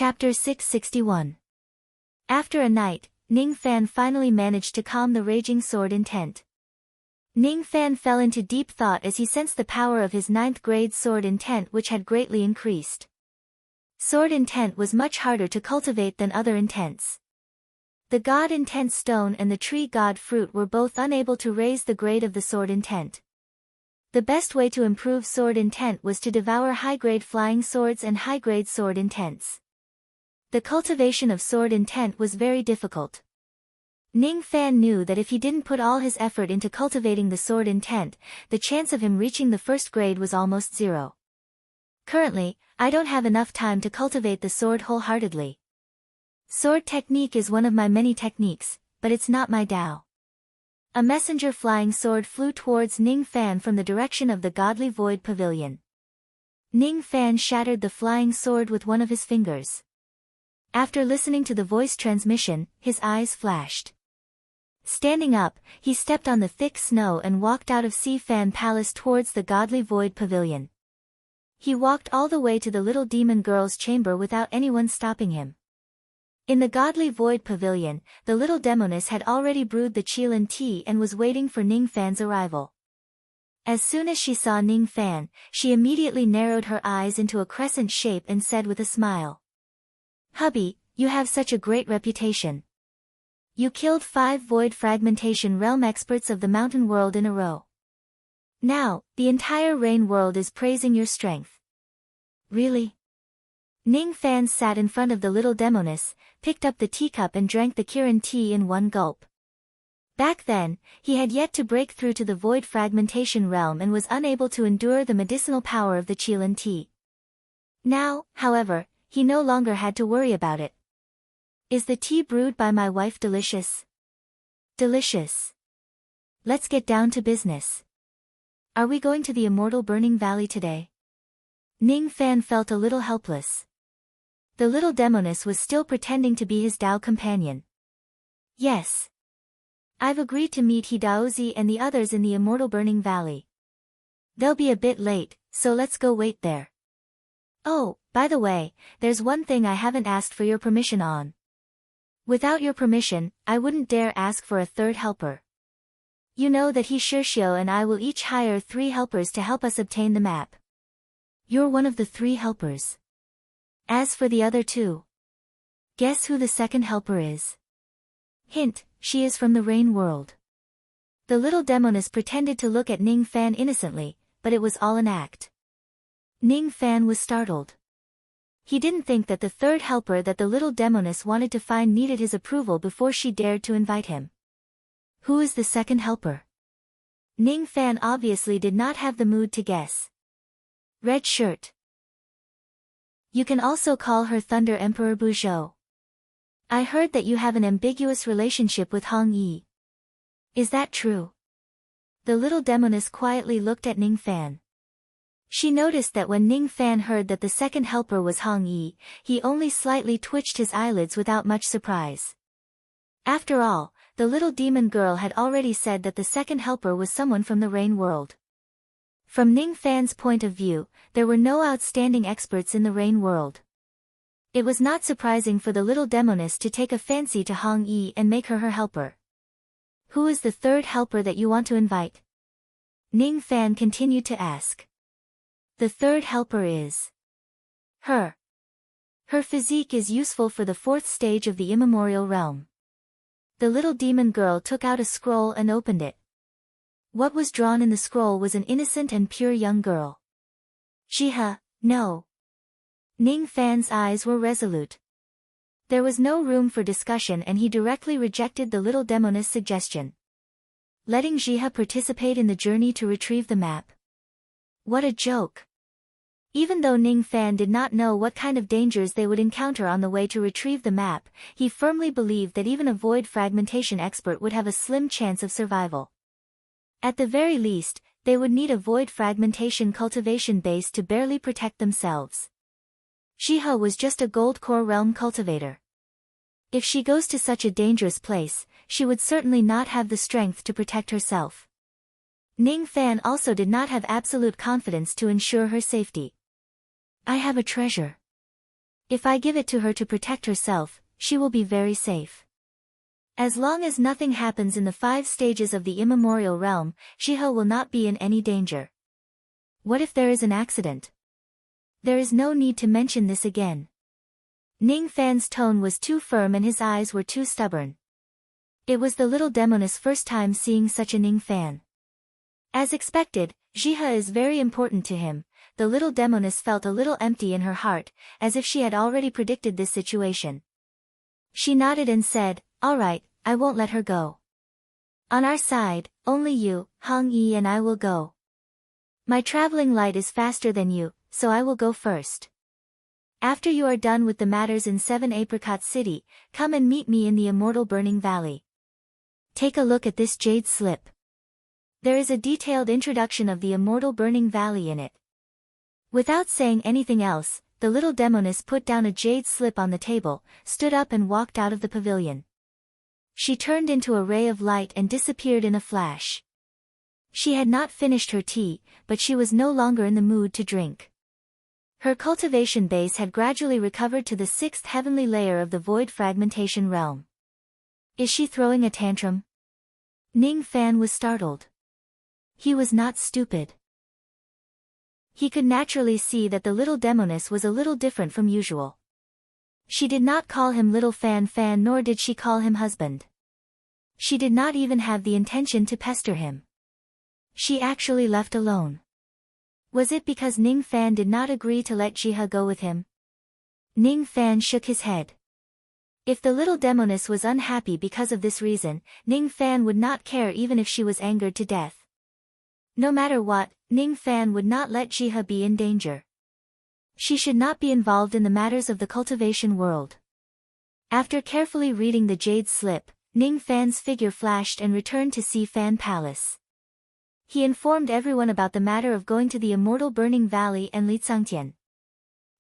Chapter 661. After a night, Ning Fan finally managed to calm the raging sword intent. Ning Fan fell into deep thought as he sensed the power of his 9th grade sword intent, which had greatly increased. Sword intent was much harder to cultivate than other intents. The god intent stone and the tree god fruit were both unable to raise the grade of the sword intent. The best way to improve sword intent was to devour high-grade flying swords and high-grade sword intents. The cultivation of sword intent was very difficult. Ning Fan knew that if he didn't put all his effort into cultivating the sword intent, the chance of him reaching the 1st grade was almost zero. Currently, I don't have enough time to cultivate the sword wholeheartedly. Sword technique is one of my many techniques, but it's not my Dao. A messenger flying sword flew towards Ning Fan from the direction of the godly void pavilion. Ning Fan shattered the flying sword with one of his fingers. After listening to the voice transmission, his eyes flashed. Standing up, he stepped on the thick snow and walked out of Si Fan Palace towards the godly void pavilion. He walked all the way to the little demon girl's chamber without anyone stopping him. In the godly void pavilion, the little demoness had already brewed the Qilin tea and was waiting for Ning Fan's arrival. As soon as she saw Ning Fan, she immediately narrowed her eyes into a crescent shape and said with a smile, "Hubby, you have such a great reputation. You killed 5 void fragmentation realm experts of the mountain world in a row. Now, the entire rain world is praising your strength." "Really?" Ning Fan sat in front of the little demoness, picked up the teacup and drank the Kirin tea in one gulp. Back then, he had yet to break through to the void fragmentation realm and was unable to endure the medicinal power of the Qilin tea. Now, however, he no longer had to worry about it. "Is the tea brewed by my wife delicious?" "Delicious. Let's get down to business. Are we going to the immortal burning valley today?" Ning Fan felt a little helpless. The little demoness was still pretending to be his Dao companion. "Yes. I've agreed to meet Hidaozi and the others in the immortal burning valley. They'll be a bit late, so let's go wait there. Oh, by the way, there's one thing I haven't asked for your permission on. Without your permission, I wouldn't dare ask for a 3rd helper. You know that He Shishio and I will each hire 3 helpers to help us obtain the map. You're one of the 3 helpers. As for the other 2, guess who the 2nd helper is? Hint, she is from the rain world." The little demoness pretended to look at Ning Fan innocently, but it was all an act. Ning Fan was startled. He didn't think that the 3rd helper that the little demoness wanted to find needed his approval before she dared to invite him. Who is the 2nd helper? Ning Fan obviously did not have the mood to guess. Red shirt. You can also call her Thunder Emperor Buzhou. I heard that you have an ambiguous relationship with Hong Yi. Is that true? The little demoness quietly looked at Ning Fan. She noticed that when Ning Fan heard that the 2nd helper was Hong Yi, he only slightly twitched his eyelids without much surprise. After all, the little demon girl had already said that the 2nd helper was someone from the rain world. From Ning Fan's point of view, there were no outstanding experts in the rain world. It was not surprising for the little demoness to take a fancy to Hong Yi and make her her helper. Who is the 3rd helper that you want to invite? Ning Fan continued to ask. The 3rd helper is her. Her physique is useful for the 4th stage of the immemorial realm. The little demon girl took out a scroll and opened it. What was drawn in the scroll was an innocent and pure young girl. Jihe, no. Ning Fan's eyes were resolute. There was no room for discussion and he directly rejected the little demoness' suggestion. Letting Jihe participate in the journey to retrieve the map. What a joke. Even though Ning Fan did not know what kind of dangers they would encounter on the way to retrieve the map, he firmly believed that even a void fragmentation expert would have a slim chance of survival. At the very least, they would need a void fragmentation cultivation base to barely protect themselves. Jihe was just a gold core realm cultivator. If she goes to such a dangerous place, she would certainly not have the strength to protect herself. Ning Fan also did not have absolute confidence to ensure her safety. I have a treasure. If I give it to her to protect herself, she will be very safe. As long as nothing happens in the 5 stages of the immemorial realm, Jihe will not be in any danger. What if there is an accident? There is no need to mention this again. Ning Fan's tone was too firm and his eyes were too stubborn. It was the little demoness' first time seeing such a Ning Fan. As expected, Jihe is very important to him. The little demoness felt a little empty in her heart, as if she had already predicted this situation. She nodded and said, "All right, I won't let her go. On our side, only you, Hong Yi and I will go. My traveling light is faster than you, so I will go first. After you are done with the matters in 7 Apricot City, come and meet me in the immortal Burning Valley. Take a look at this jade slip. There is a detailed introduction of the immortal Burning Valley in it." Without saying anything else, the little demoness put down a jade slip on the table, stood up and walked out of the pavilion. She turned into a ray of light and disappeared in a flash. She had not finished her tea, but she was no longer in the mood to drink. Her cultivation base had gradually recovered to the 6th heavenly layer of the void fragmentation realm. Is she throwing a tantrum? Ning Fan was startled. He was not stupid. He could naturally see that the little demoness was a little different from usual. She did not call him Little Fan Fan nor did she call him husband. She did not even have the intention to pester him. She actually left alone. Was it because Ning Fan did not agree to let Jihe go with him? Ning Fan shook his head. If the little demoness was unhappy because of this reason, Ning Fan would not care even if she was angered to death. No matter what, Ning Fan would not let Jihe be in danger. She should not be involved in the matters of the cultivation world. After carefully reading the jade slip, Ning Fan's figure flashed and returned to Si Fan Palace. He informed everyone about the matter of going to the immortal Burning Valley and Lichangtian.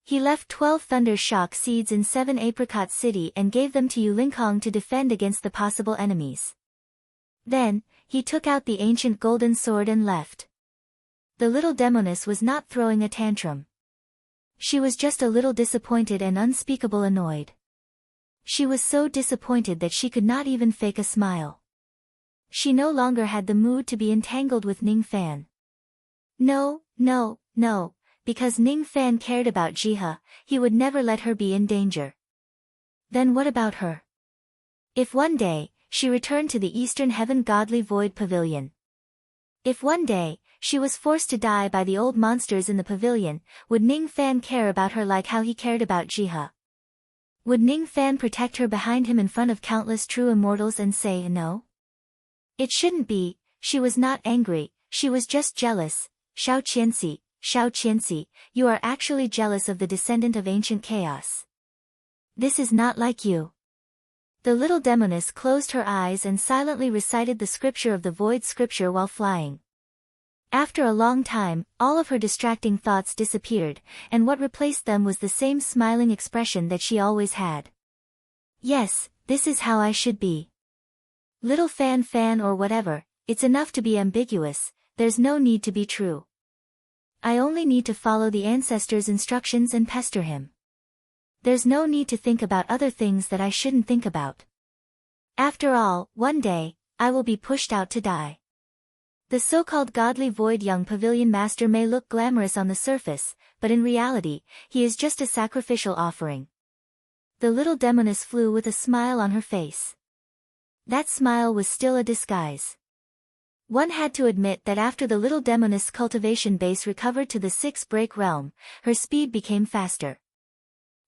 He left 12 thunder shock seeds in 7 Apricot City and gave them to Yu Lingkong to defend against the possible enemies. Then, he took out the ancient golden sword and left. The little demoness was not throwing a tantrum. She was just a little disappointed and unspeakable annoyed. She was so disappointed that she could not even fake a smile. She no longer had the mood to be entangled with Ning Fan. No, because Ning Fan cared about Jihe, he would never let her be in danger. Then what about her? If one day, she returned to the Eastern Heaven Godly Void Pavilion. If one day, she was forced to die by the old monsters in the pavilion, would Ning Fan care about her like how he cared about Jihe? Would Ning Fan protect her behind him in front of countless true immortals and say no? It shouldn't be. She was not angry, she was just jealous. Shao Qianxi, you are actually jealous of the descendant of ancient chaos. This is not like you. The little demoness closed her eyes and silently recited the scripture of the void scripture while flying. After a long time, all of her distracting thoughts disappeared, and what replaced them was the same smiling expression that she always had. Yes, this is how I should be. Little Fan Fan or whatever, it's enough to be ambiguous, there's no need to be true. I only need to follow the ancestor's instructions and pester him. There's no need to think about other things that I shouldn't think about. After all, one day, I will be pushed out to die. The so-called godly void young pavilion master may look glamorous on the surface, but in reality, he is just a sacrificial offering. The little demoness flew with a smile on her face. That smile was still a disguise. One had to admit that after the little demoness' cultivation base recovered to the 6-break realm, her speed became faster.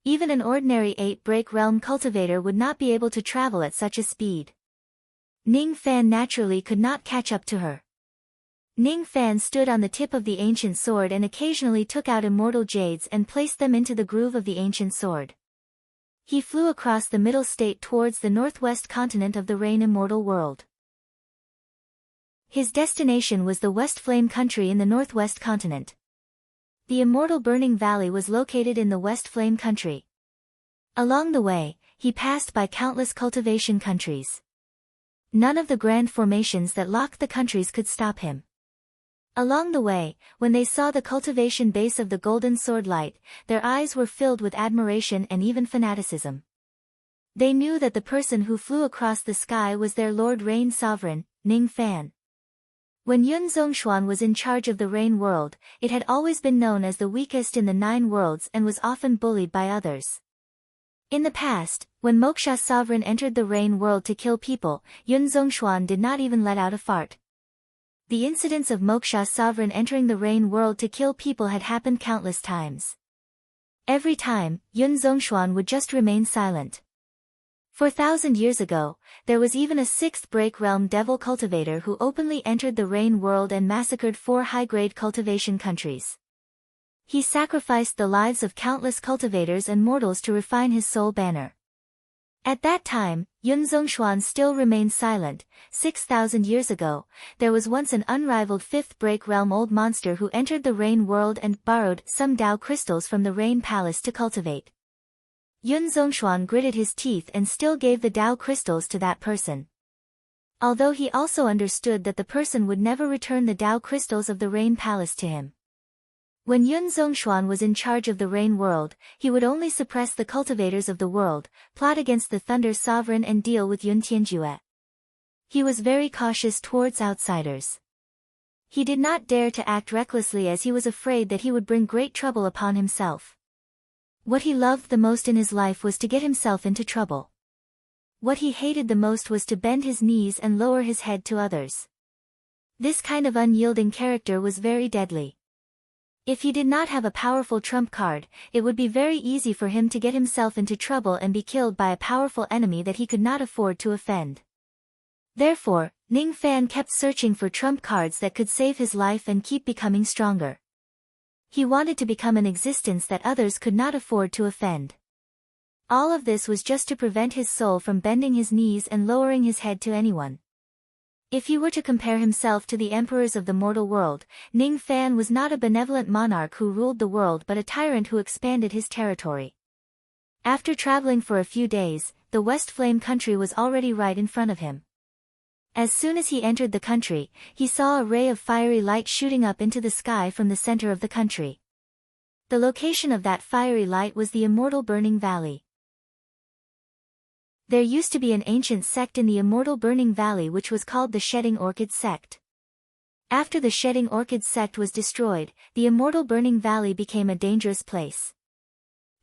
Even an ordinary 8-break realm cultivator would not be able to travel at such a speed. Ning Fan naturally could not catch up to her. Ning Fan stood on the tip of the ancient sword and occasionally took out immortal jades and placed them into the groove of the ancient sword. He flew across the middle state towards the northwest continent of the Rain Immortal world. His destination was the West Flame country in the northwest continent. The immortal Burning Valley was located in the West Flame country. Along the way, he passed by countless cultivation countries. None of the grand formations that locked the countries could stop him. Along the way, when they saw the cultivation base of the golden sword light, their eyes were filled with admiration and even fanaticism. They knew that the person who flew across the sky was their Lord Rain Sovereign, Ning Fan. When Yun Zhongshuan was in charge of the Rain World, it had always been known as the weakest in the 9 worlds and was often bullied by others. In the past, when Moksha Sovereign entered the Rain World to kill people, Yun Zhongshuan did not even let out a fart. The incidents of Moksha Sovereign entering the Rain World to kill people had happened countless times. Every time, Yun Zhongshuan would just remain silent. 4,000 years ago, there was even a 6th break realm devil cultivator who openly entered the Rain World and massacred 4 high-grade cultivation countries. He sacrificed the lives of countless cultivators and mortals to refine his soul banner. At that time, Yun Zhongshuan still remained silent. 6,000 years ago, there was once an unrivaled 5th break realm old monster who entered the Rain World and borrowed some Dao crystals from the Rain Palace to cultivate. Yun Zhongshuan gritted his teeth and still gave the Dao crystals to that person. Although he also understood that the person would never return the Dao crystals of the Rain Palace to him. When Yun Zhongshuan was in charge of the Rain World, he would only suppress the cultivators of the world, plot against the Thunder Sovereign and deal with Yun Tianjue. He was very cautious towards outsiders. He did not dare to act recklessly as he was afraid that he would bring great trouble upon himself. What he loved the most in his life was to get himself into trouble. What he hated the most was to bend his knees and lower his head to others. This kind of unyielding character was very deadly. If he did not have a powerful trump card, it would be very easy for him to get himself into trouble and be killed by a powerful enemy that he could not afford to offend. Therefore, Ning Fan kept searching for trump cards that could save his life and keep becoming stronger. He wanted to become an existence that others could not afford to offend. All of this was just to prevent his soul from bending his knees and lowering his head to anyone. If he were to compare himself to the emperors of the mortal world, Ning Fan was not a benevolent monarch who ruled the world but a tyrant who expanded his territory. After traveling for a few days, the West Flame country was already right in front of him. As soon as he entered the country, he saw a ray of fiery light shooting up into the sky from the center of the country. The location of that fiery light was the Immortal Burning Valley. There used to be an ancient sect in the Immortal Burning Valley which was called the Shedding Orchid Sect. After the Shedding Orchid Sect was destroyed, the Immortal Burning Valley became a dangerous place.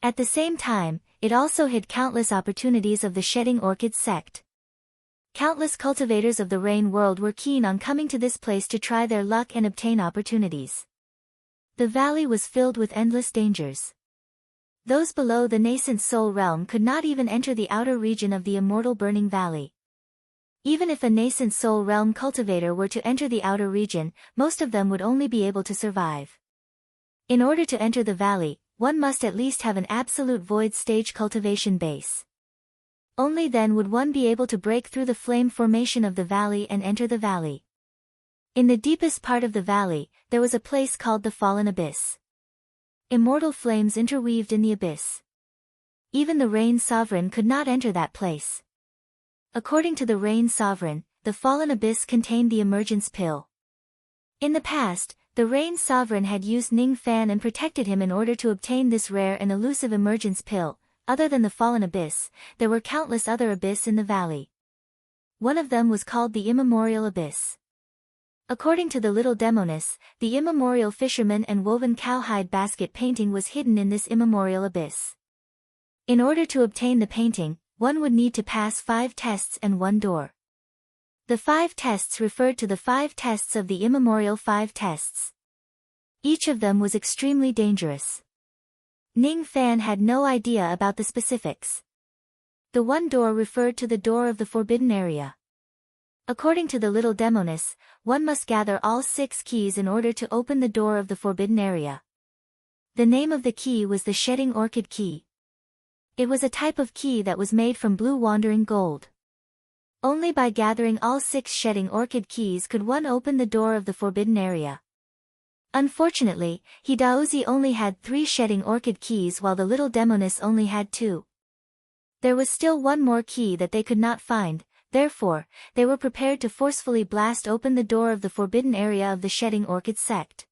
At the same time, it also hid countless opportunities of the Shedding Orchid Sect. Countless cultivators of the Rain World were keen on coming to this place to try their luck and obtain opportunities. The valley was filled with endless dangers. Those below the nascent soul realm could not even enter the outer region of the Immortal Burning Valley. Even if a nascent soul realm cultivator were to enter the outer region, most of them would only be able to survive. In order to enter the valley, one must at least have an absolute void stage cultivation base. Only then would one be able to break through the flame formation of the valley and enter the valley. In the deepest part of the valley, there was a place called the Fallen Abyss. Immortal flames interweaved in the abyss. Even the Rain Sovereign could not enter that place. According to the Rain Sovereign, the Fallen Abyss contained the Emergence Pill. In the past, the Rain Sovereign had used Ning Fan and protected him in order to obtain this rare and elusive Emergence Pill. Other than the Fallen Abyss, there were countless other abyss in the valley. One of them was called the Immemorial Abyss. According to the Little Demoness, the immemorial fisherman and woven cowhide basket painting was hidden in this immemorial abyss. In order to obtain the painting, one would need to pass 5 tests and 1 door. The 5 tests referred to the 5 tests of the immemorial 5 tests. Each of them was extremely dangerous. Ning Fan had no idea about the specifics. The 1 door referred to the door of the forbidden area. According to the Little Demoness, one must gather all 6 keys in order to open the door of the forbidden area. The name of the key was the Shedding Orchid Key. It was a type of key that was made from blue wandering gold. Only by gathering all 6 Shedding Orchid keys could one open the door of the forbidden area. Unfortunately, Hidaozi only had 3 Shedding Orchid keys while the Little Demoness only had 2. There was still one more key that they could not find. Therefore, they were prepared to forcefully blast open the door of the forbidden area of the shedding orchid sect.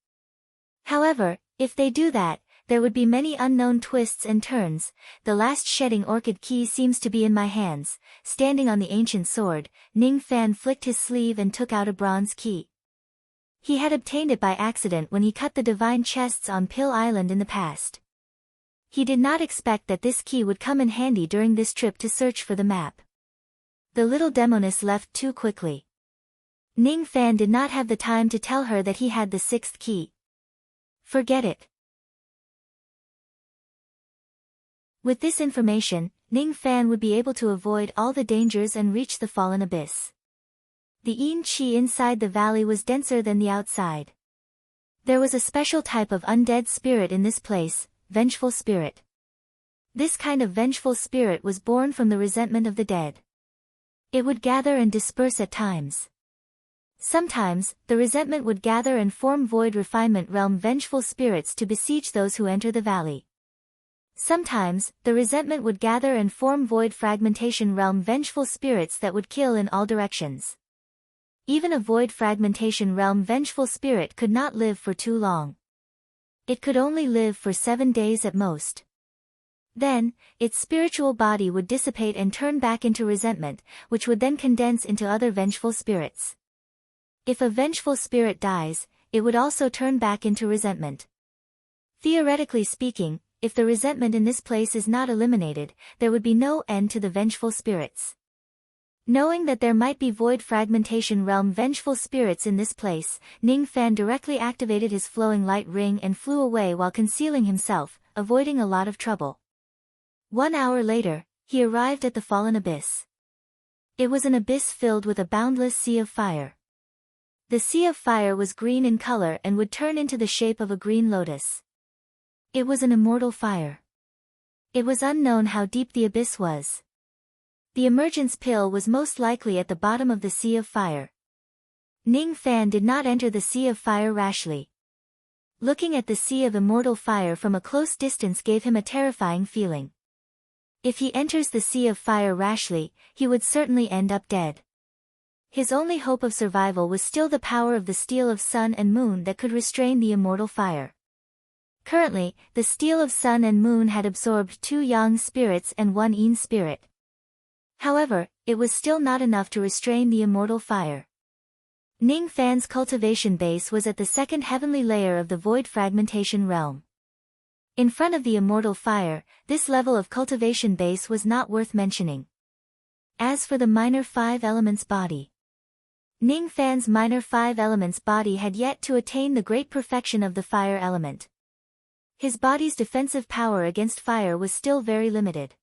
However, if they do that, there would be many unknown twists and turns. The last shedding orchid key seems to be in my hands. Standing on the ancient sword, Ning Fan flicked his sleeve and took out a bronze key. He had obtained it by accident when he cut the divine chests on Pill Island in the past. He did not expect that this key would come in handy during this trip to search for the map. The little demoness left too quickly. Ning Fan did not have the time to tell her that he had the sixth key. Forget it. With this information, Ning Fan would be able to avoid all the dangers and reach the fallen abyss. The yin qi inside the valley was denser than the outside. There was a special type of undead spirit in this place, vengeful spirit. This kind of vengeful spirit was born from the resentment of the dead. It would gather and disperse at times. Sometimes, the resentment would gather and form void refinement realm vengeful spirits to besiege those who enter the valley. Sometimes, the resentment would gather and form void fragmentation realm vengeful spirits that would kill in all directions. Even a void fragmentation realm vengeful spirit could not live for too long. It could only live for 7 days at most. Then, its spiritual body would dissipate and turn back into resentment, which would then condense into other vengeful spirits. If a vengeful spirit dies, it would also turn back into resentment. Theoretically speaking, if the resentment in this place is not eliminated, there would be no end to the vengeful spirits. Knowing that there might be void fragmentation realm vengeful spirits in this place, Ning Fan directly activated his flowing light ring and flew away while concealing himself, avoiding a lot of trouble. 1 hour later, he arrived at the fallen abyss. It was an abyss filled with a boundless sea of fire. The sea of fire was green in color and would turn into the shape of a green lotus. It was an immortal fire. It was unknown how deep the abyss was. The emergence pill was most likely at the bottom of the sea of fire. Ning Fan did not enter the sea of fire rashly. Looking at the sea of immortal fire from a close distance gave him a terrifying feeling. If he enters the sea of fire rashly, he would certainly end up dead. His only hope of survival was still the power of the steel of sun and moon that could restrain the immortal fire. Currently, the steel of sun and moon had absorbed 2 yang spirits and 1 yin spirit. However, it was still not enough to restrain the immortal fire. Ning Fan's cultivation base was at the second heavenly layer of the void fragmentation realm. In front of the immortal fire, this level of cultivation base was not worth mentioning. As for the minor 5 elements body, Ning Fan's minor 5 elements body had yet to attain the great perfection of the fire element. His body's defensive power against fire was still very limited.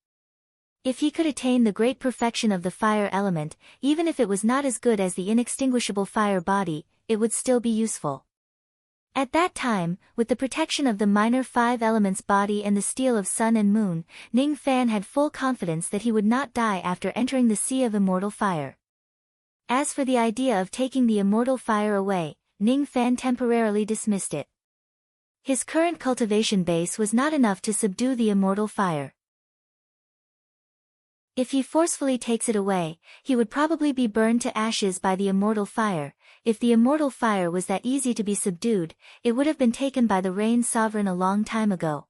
If he could attain the great perfection of the fire element, even if it was not as good as the inextinguishable fire body, it would still be useful. At that time, with the protection of the minor 5 elements body and the steel of sun and moon, Ning Fan had full confidence that he would not die after entering the sea of immortal fire. As for the idea of taking the immortal fire away, Ning Fan temporarily dismissed it. His current cultivation base was not enough to subdue the immortal fire. If he forcefully takes it away, he would probably be burned to ashes by the immortal fire. If the immortal fire was that easy to be subdued, it would have been taken by the Rain Sovereign a long time ago.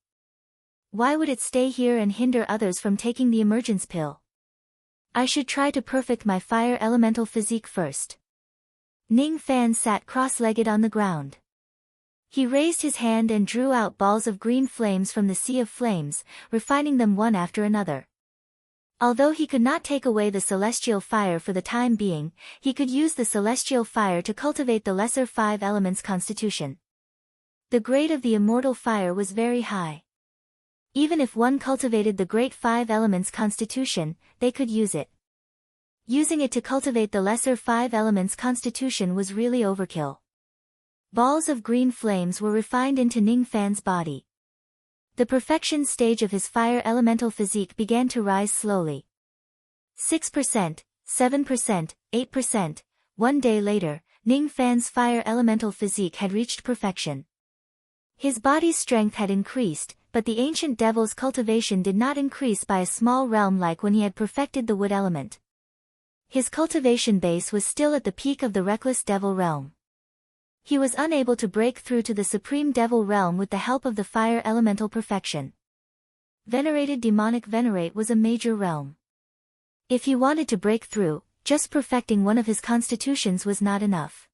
Why would it stay here and hinder others from taking the emergence pill? I should try to perfect my fire elemental physique first. Ning Fan sat cross-legged on the ground. He raised his hand and drew out balls of green flames from the sea of flames, refining them one after another. Although he could not take away the celestial fire for the time being, he could use the celestial fire to cultivate the lesser 5 elements constitution. The grade of the immortal fire was very high. Even if one cultivated the great 5 elements constitution, they could use it. Using it to cultivate the lesser 5 elements constitution was really overkill. Balls of green flames were refined into Ning Fan's body. The perfection stage of his fire elemental physique began to rise slowly. 6%, 7%, 8%. 1 day later, Ning Fan's fire elemental physique had reached perfection. His body's strength had increased, but the ancient devil's cultivation did not increase by a small realm like when he had perfected the wood element. His cultivation base was still at the peak of the reckless devil realm. He was unable to break through to the supreme devil realm with the help of the fire elemental perfection. Venerated demonic venerate was a major realm. If he wanted to break through, just perfecting one of his constitutions was not enough.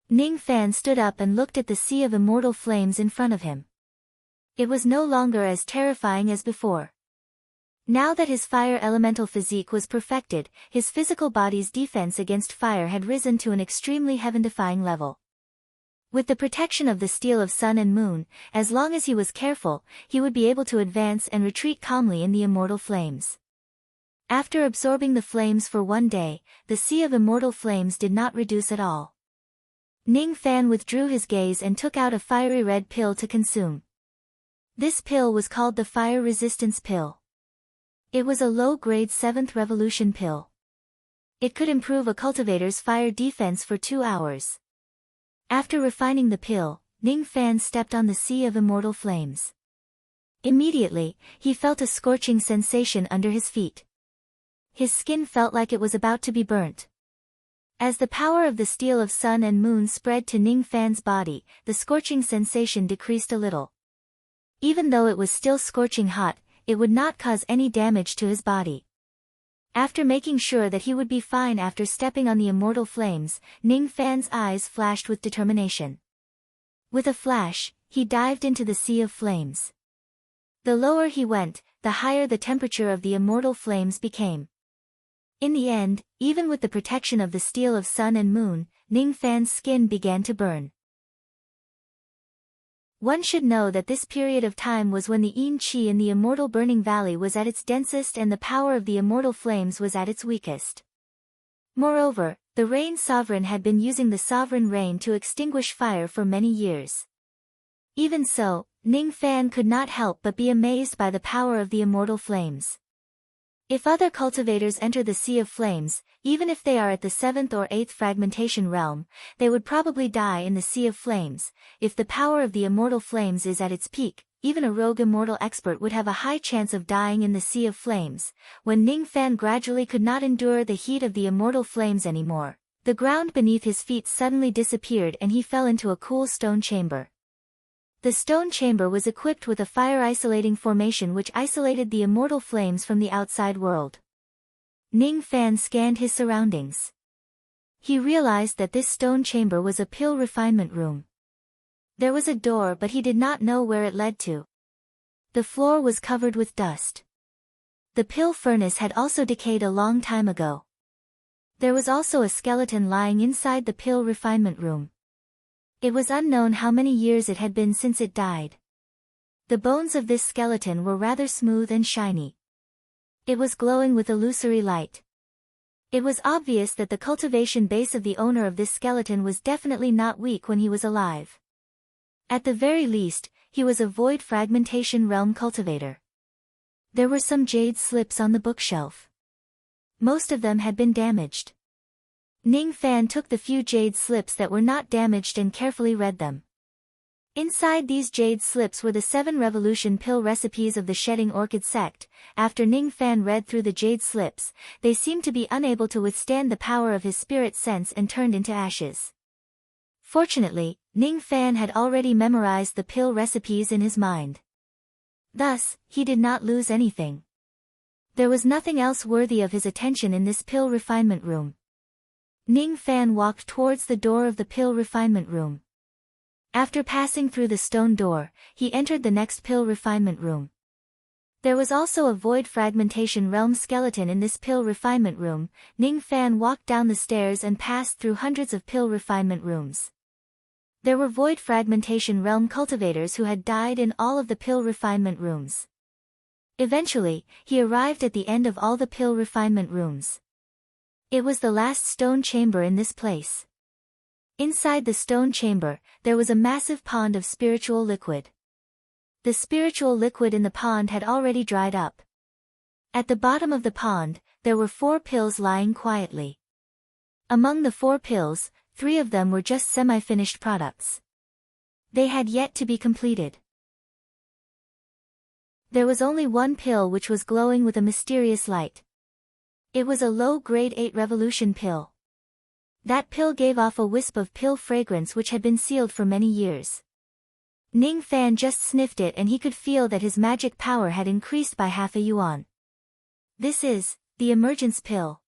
Ning Fan stood up and looked at the sea of immortal flames in front of him. It was no longer as terrifying as before. Now that his fire elemental physique was perfected, his physical body's defense against fire had risen to an extremely heaven-defying level. With the protection of the steel of sun and moon, as long as he was careful, he would be able to advance and retreat calmly in the immortal flames. After absorbing the flames for one day, the sea of immortal flames did not reduce at all. Ning Fan withdrew his gaze and took out a fiery red pill to consume. This pill was called the Fire Resistance Pill. It was a low-grade 7th Revolution pill. It could improve a cultivator's fire defense for 2 hours. After refining the pill, Ning Fan stepped on the sea of immortal flames. Immediately, he felt a scorching sensation under his feet. His skin felt like it was about to be burnt. As the power of the steel of sun and moon spread to Ning Fan's body, the scorching sensation decreased a little. Even though it was still scorching hot, it would not cause any damage to his body. After making sure that he would be fine after stepping on the immortal flames, Ning Fan's eyes flashed with determination. With a flash, he dived into the sea of flames. The lower he went, the higher the temperature of the immortal flames became. In the end, even with the protection of the steel of sun and moon, Ning Fan's skin began to burn. One should know that this period of time was when the yin qi in the immortal burning valley was at its densest and the power of the immortal flames was at its weakest. Moreover, the rain sovereign had been using the sovereign rain to extinguish fire for many years. Even so, Ning Fan could not help but be amazed by the power of the immortal flames. If other cultivators enter the sea of flames, even if they are at the 7th or 8th fragmentation realm, they would probably die in the sea of flames. If the power of the immortal flames is at its peak, even a rogue immortal expert would have a high chance of dying in the sea of flames. When Ning Fan gradually could not endure the heat of the immortal flames anymore, the ground beneath his feet suddenly disappeared and he fell into a cool stone chamber. The stone chamber was equipped with a fire-isolating formation which isolated the immortal flames from the outside world. Ning Fan scanned his surroundings. He realized that this stone chamber was a pill refinement room. There was a door but he did not know where it led to. The floor was covered with dust. The pill furnace had also decayed a long time ago. There was also a skeleton lying inside the pill refinement room. It was unknown how many years it had been since it died. The bones of this skeleton were rather smooth and shiny. It was glowing with illusory light. It was obvious that the cultivation base of the owner of this skeleton was definitely not weak when he was alive. At the very least, he was a void fragmentation realm cultivator. There were some jade slips on the bookshelf. Most of them had been damaged. Ning Fan took the few jade slips that were not damaged and carefully read them. Inside these jade slips were the 7 revolution pill recipes of the Shedding Orchid sect. After Ning Fan read through the jade slips, they seemed to be unable to withstand the power of his spirit sense and turned into ashes. Fortunately, Ning Fan had already memorized the pill recipes in his mind. Thus, he did not lose anything. There was nothing else worthy of his attention in this pill refinement room. Ning Fan walked towards the door of the pill refinement room. After passing through the stone door, he entered the next pill refinement room. There was also a void fragmentation realm skeleton in this pill refinement room. Ning Fan walked down the stairs and passed through hundreds of pill refinement rooms. There were void fragmentation realm cultivators who had died in all of the pill refinement rooms. Eventually, he arrived at the end of all the pill refinement rooms. It was the last stone chamber in this place. Inside the stone chamber, there was a massive pond of spiritual liquid. The spiritual liquid in the pond had already dried up. At the bottom of the pond, there were 4 pills lying quietly. Among the 4 pills, 3 of them were just semi-finished products. They had yet to be completed. There was only one pill which was glowing with a mysterious light. It was a low grade 8 revolution pill. That pill gave off a wisp of pill fragrance which had been sealed for many years. Ning Fan just sniffed it and he could feel that his magic power had increased by half a yuan. This is the emergence pill.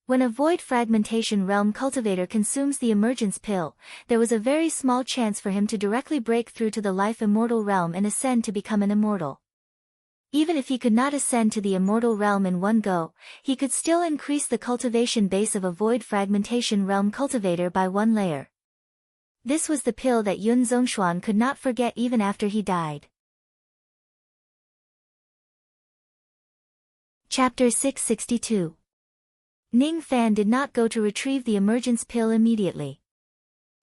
When a void fragmentation realm cultivator consumes the emergence pill, there was a very small chance for him to directly break through to the life immortal realm and ascend to become an immortal. Even if he could not ascend to the immortal realm in one go, he could still increase the cultivation base of a void fragmentation realm cultivator by 1 layer. This was the pill that Yun Zhongshuan could not forget even after he died. Chapter 662. Ning Fan did not go to retrieve the emergence pill immediately.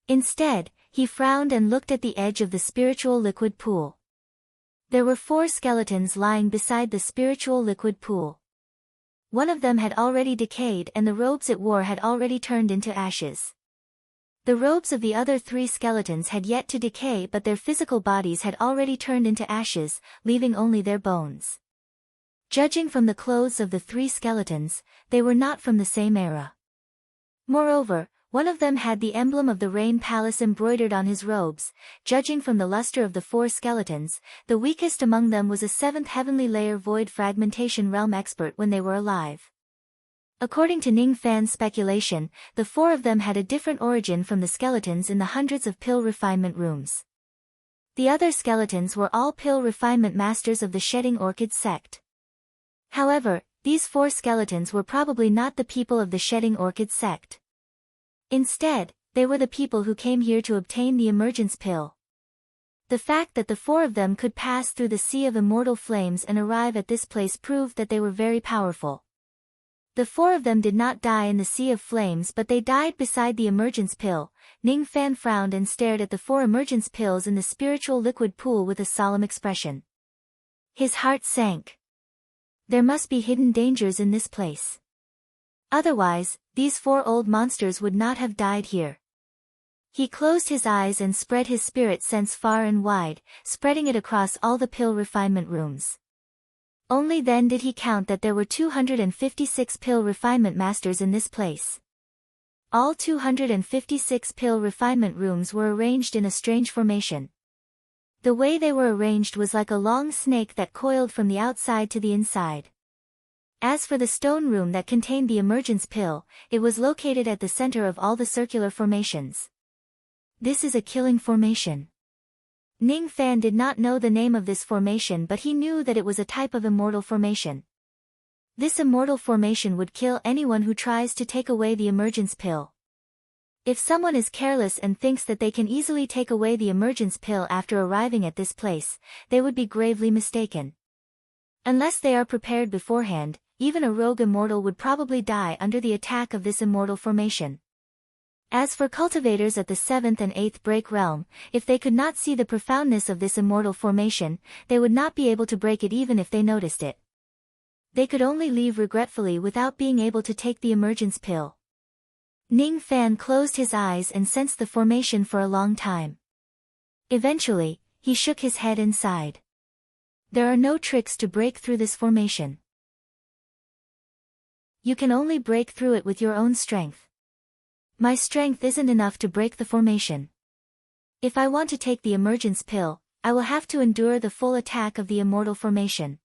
Instead, he frowned and looked at the edge of the spiritual liquid pool. There were 4 skeletons lying beside the spiritual liquid pool. One of them had already decayed and the robes it wore had already turned into ashes. The robes of the other 3 skeletons had yet to decay, but their physical bodies had already turned into ashes, leaving only their bones. Judging from the clothes of the 3 skeletons, they were not from the same era. Moreover, one of them had the emblem of the Rain Palace embroidered on his robes. Judging from the luster of the 4 skeletons, the weakest among them was a 7th heavenly layer void fragmentation realm expert when they were alive. According to Ning Fan's speculation, the 4 of them had a different origin from the skeletons in the hundreds of pill refinement rooms. The other skeletons were all pill refinement masters of the Shedding Orchid sect. However, these 4 skeletons were probably not the people of the Shedding Orchid sect. Instead, they were the people who came here to obtain the emergence pill. The fact that the 4 of them could pass through the sea of immortal flames and arrive at this place proved that they were very powerful. The 4 of them did not die in the sea of flames, but they died beside the emergence pill. Ning Fan frowned and stared at the 4 emergence pills in the spiritual liquid pool with a solemn expression. His heart sank. There must be hidden dangers in this place. Otherwise, these 4 old monsters would not have died here. He closed his eyes and spread his spirit sense far and wide, spreading it across all the pill refinement rooms. Only then did he count that there were 256 pill refinement masters in this place. All 256 pill refinement rooms were arranged in a strange formation. The way they were arranged was like a long snake that coiled from the outside to the inside. As for the stone room that contained the emergence pill, it was located at the center of all the circular formations. This is a killing formation. Ning Fan did not know the name of this formation, but he knew that it was a type of immortal formation. This immortal formation would kill anyone who tries to take away the emergence pill. If someone is careless and thinks that they can easily take away the emergence pill after arriving at this place, they would be gravely mistaken. Unless they are prepared beforehand, even a rogue immortal would probably die under the attack of this immortal formation. As for cultivators at the 7th and 8th break realm, if they could not see the profoundness of this immortal formation, they would not be able to break it even if they noticed it. They could only leave regretfully without being able to take the emergence pill. Ning Fan closed his eyes and sensed the formation for a long time. Eventually, he shook his head and sighed. There are no tricks to break through this formation. You can only break through it with your own strength. My strength isn't enough to break the formation. If I want to take the emergence pill, I will have to endure the full attack of the immortal formation.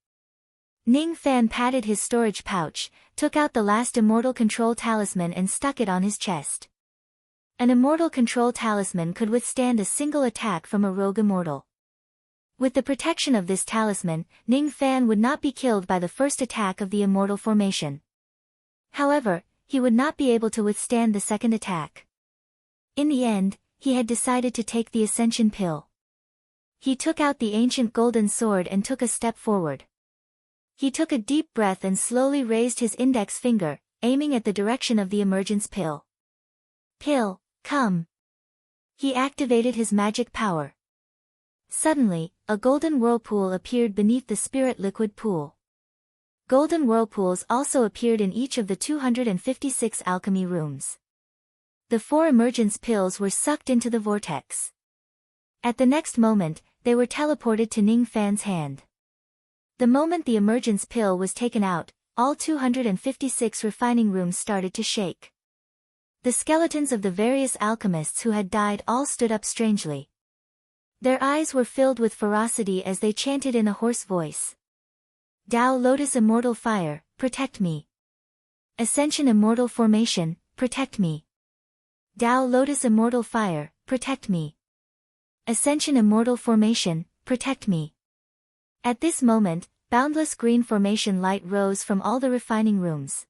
Ning Fan patted his storage pouch, took out the last immortal control talisman and stuck it on his chest. An immortal control talisman could withstand a single attack from a rogue immortal. With the protection of this talisman, Ning Fan would not be killed by the first attack of the immortal formation. However, he would not be able to withstand the second attack. In the end, he had decided to take the ascension pill. He took out the ancient golden sword and took a step forward. He took a deep breath and slowly raised his index finger, aiming at the direction of the emergence pill. Pill, come! He activated his magic power. Suddenly, a golden whirlpool appeared beneath the spirit liquid pool. Golden whirlpools also appeared in each of the 256 alchemy rooms. The 4 emergence pills were sucked into the vortex. At the next moment, they were teleported to Ning Fan's hand. The moment the emergence pill was taken out, all 256 refining rooms started to shake. The skeletons of the various alchemists who had died all stood up strangely. Their eyes were filled with ferocity as they chanted in a hoarse voice. Tao Lotus Immortal Fire, protect me. Ascension Immortal Formation, protect me. Tao Lotus Immortal Fire, protect me. Ascension Immortal Formation, protect me. At this moment, boundless green formation light rose from all the refining rooms.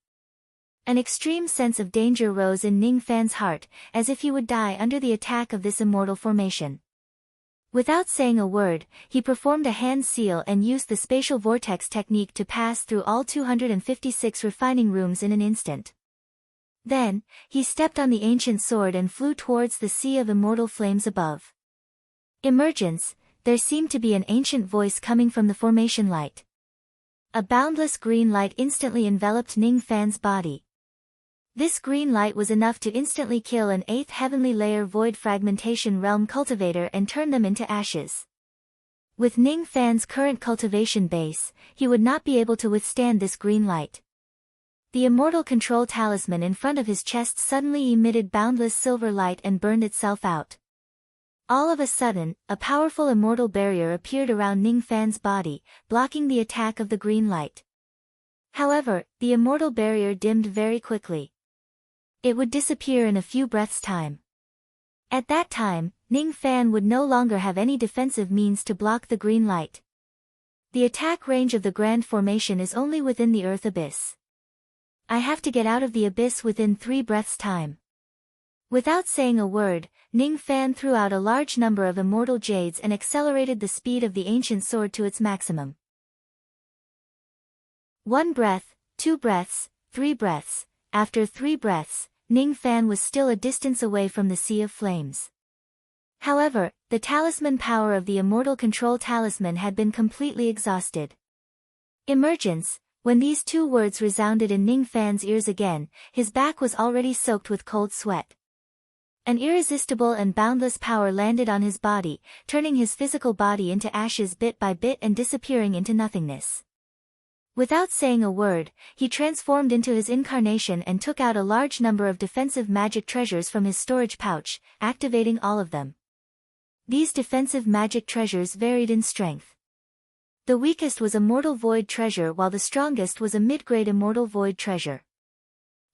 An extreme sense of danger rose in Ning Fan's heart, as if he would die under the attack of this immortal formation. Without saying a word, he performed a hand seal and used the spatial vortex technique to pass through all 256 refining rooms in an instant. Then, he stepped on the ancient sword and flew towards the sea of immortal flames above. Emergence, there seemed to be an ancient voice coming from the formation light. A boundless green light instantly enveloped Ning Fan's body. This green light was enough to instantly kill an 8th heavenly layer void fragmentation realm cultivator and turn them into ashes. With Ning Fan's current cultivation base, he would not be able to withstand this green light. The immortal control talisman in front of his chest suddenly emitted boundless silver light and burned itself out. All of a sudden, a powerful immortal barrier appeared around Ning Fan's body, blocking the attack of the green light. However, the immortal barrier dimmed very quickly. It would disappear in a few breaths' time. At that time, Ning Fan would no longer have any defensive means to block the green light. The attack range of the Grand Formation is only within the Earth Abyss. I have to get out of the abyss within 3 breaths' time. Without saying a word, Ning Fan threw out a large number of immortal jades and accelerated the speed of the ancient sword to its maximum. 1 breath, 2 breaths, 3 breaths. After 3 breaths, Ning Fan was still a distance away from the sea of flames. However, the talisman power of the immortal control talisman had been completely exhausted. Emergence, when these 2 words resounded in Ning Fan's ears again, his back was already soaked with cold sweat. An irresistible and boundless power landed on his body, turning his physical body into ashes bit by bit and disappearing into nothingness. Without saying a word, he transformed into his incarnation and took out a large number of defensive magic treasures from his storage pouch, activating all of them. These defensive magic treasures varied in strength. The weakest was a mortal void treasure while the strongest was a mid-grade immortal void treasure.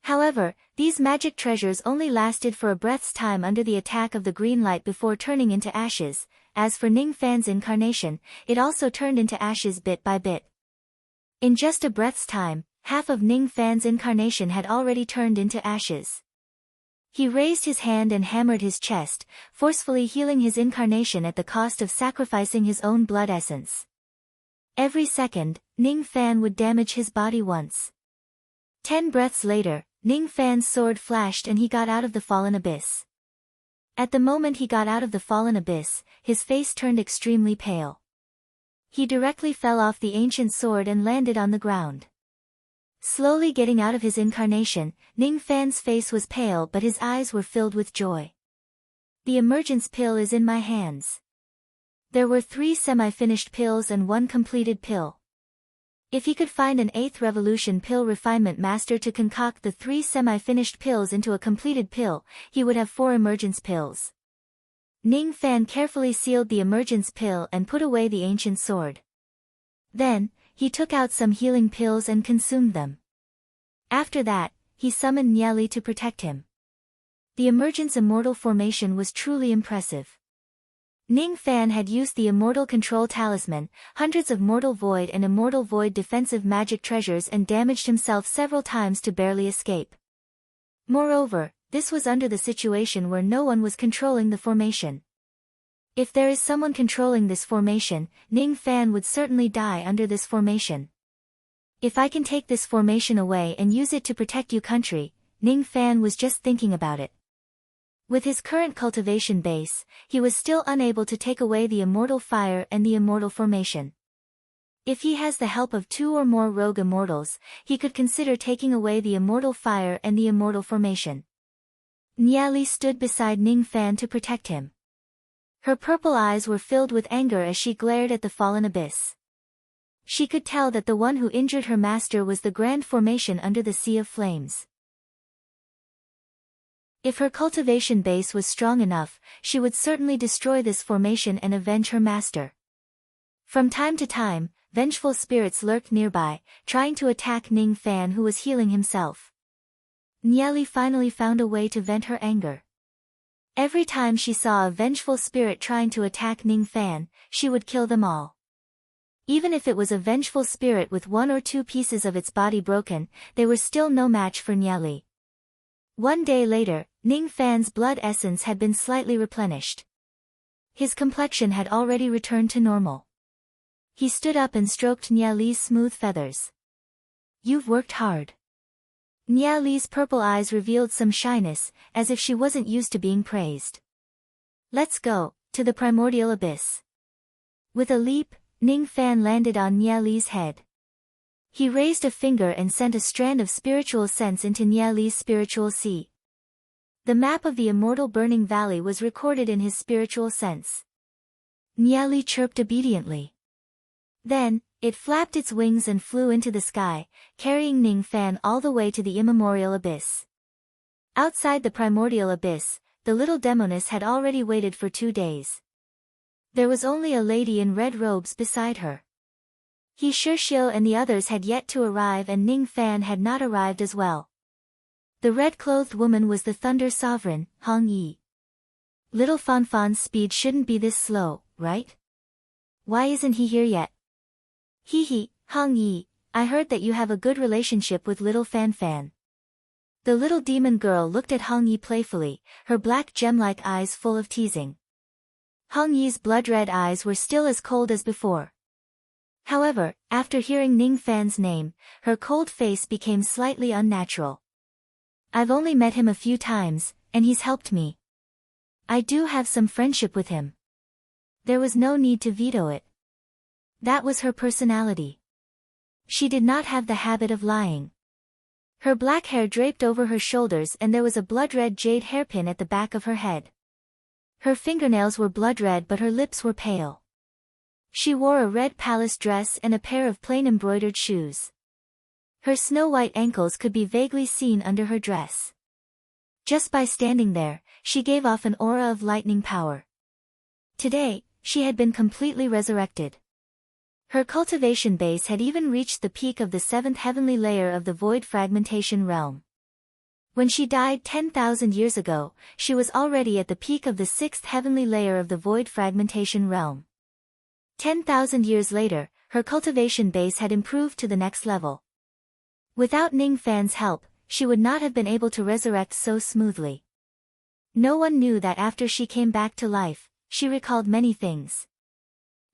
However, these magic treasures only lasted for a breath's time under the attack of the green light before turning into ashes. As for Ning Fan's incarnation, it also turned into ashes bit by bit. In just a breath's time, half of Ning Fan's incarnation had already turned into ashes. He raised his hand and hammered his chest, forcefully healing his incarnation at the cost of sacrificing his own blood essence. Every second, Ning Fan would damage his body once. 10 breaths later, Ning Fan's sword flashed and he got out of the fallen abyss. At the moment he got out of the fallen abyss, his face turned extremely pale. He directly fell off the ancient sword and landed on the ground. Slowly getting out of his incarnation, Ning Fan's face was pale but his eyes were filled with joy. The emergence pill is in my hands. There were 3 semi-finished pills and 1 completed pill. If he could find an 8th revolution pill refinement master to concoct the 3 semi-finished pills into a completed pill, he would have 4 emergence pills. Ning Fan carefully sealed the emergence pill and put away the ancient sword. Then, he took out some healing pills and consumed them. After that, he summoned Niali to protect him. The emergence immortal formation was truly impressive. Ning Fan had used the immortal control talisman, hundreds of mortal void and immortal void defensive magic treasures and damaged himself several times to barely escape. Moreover, this was under the situation where no one was controlling the formation. If there is someone controlling this formation, Ning Fan would certainly die under this formation. If I can take this formation away and use it to protect you country, Ning Fan was just thinking about it. With his current cultivation base, he was still unable to take away the immortal fire and the immortal formation. If he has the help of 2 or more rogue immortals, he could consider taking away the immortal fire and the immortal formation. Niali stood beside Ning Fan to protect him. Her purple eyes were filled with anger as she glared at the fallen abyss. She could tell that the one who injured her master was the grand formation under the sea of flames. If her cultivation base was strong enough, she would certainly destroy this formation and avenge her master. From time to time, vengeful spirits lurked nearby, trying to attack Ning Fan, who was healing himself. Niali finally found a way to vent her anger. Every time she saw a vengeful spirit trying to attack Ning Fan, she would kill them all. Even if it was a vengeful spirit with 1 or 2 pieces of its body broken, they were still no match for Niali. One day later, Ning Fan's blood essence had been slightly replenished. His complexion had already returned to normal. He stood up and stroked Niali's smooth feathers. "You've worked hard." Niali's purple eyes revealed some shyness, as if she wasn't used to being praised. "Let's go, to the primordial abyss." With a leap, Ning Fan landed on Niali's head. He raised a finger and sent a strand of spiritual sense into Niali's spiritual sea. The map of the immortal burning valley was recorded in his spiritual sense. Niali chirped obediently. Then, it flapped its wings and flew into the sky, carrying Ning Fan all the way to the immemorial abyss. Outside the primordial abyss, the little demoness had already waited for 2 days. There was only a lady in red robes beside her. He Shishio and the others had yet to arrive, and Ning Fan had not arrived as well. The red-clothed woman was the Thunder Sovereign, Hong Yi. Little Fanfan's speed shouldn't be this slow, right? Why isn't he here yet? Hee, Hong Yi, I heard that you have a good relationship with little Fan. The little demon girl looked at Hong Yi playfully, her black gem-like eyes full of teasing. Hong Yi's blood-red eyes were still as cold as before. However, after hearing Ning Fan's name, her cold face became slightly unnatural. "I've only met him a few times, and he's helped me. I do have some friendship with him." There was no need to veto it. That was her personality. She did not have the habit of lying. Her black hair draped over her shoulders, and there was a blood-red jade hairpin at the back of her head. Her fingernails were blood-red, but her lips were pale. She wore a red palace dress and a pair of plain embroidered shoes. Her snow-white ankles could be vaguely seen under her dress. Just by standing there, she gave off an aura of lightning power. Today, she had been completely resurrected. Her cultivation base had even reached the peak of the 7th heavenly layer of the void fragmentation realm. When she died 10,000 years ago, she was already at the peak of the 6th heavenly layer of the void fragmentation realm. 10,000 years later, her cultivation base had improved to the next level. Without Ning Fan's help, she would not have been able to resurrect so smoothly. No one knew that after she came back to life, she recalled many things.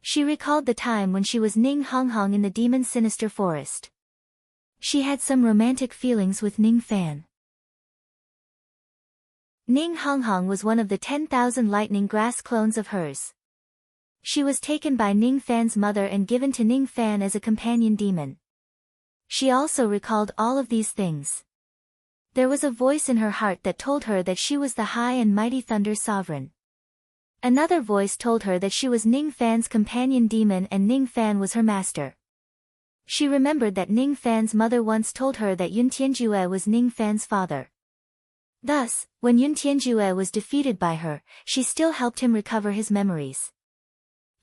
She recalled the time when she was Ning Honghong in the demon's sinister forest. She had some romantic feelings with Ning Fan. Ning Honghong was one of the 10,000 lightning grass clones of hers. She was taken by Ning Fan's mother and given to Ning Fan as a companion demon. She also recalled all of these things. There was a voice in her heart that told her that she was the high and mighty Thunder Sovereign. Another voice told her that she was Ning Fan's companion demon and Ning Fan was her master. She remembered that Ning Fan's mother once told her that Yun Tianjue was Ning Fan's father. Thus, when Yun Tianjue was defeated by her, she still helped him recover his memories.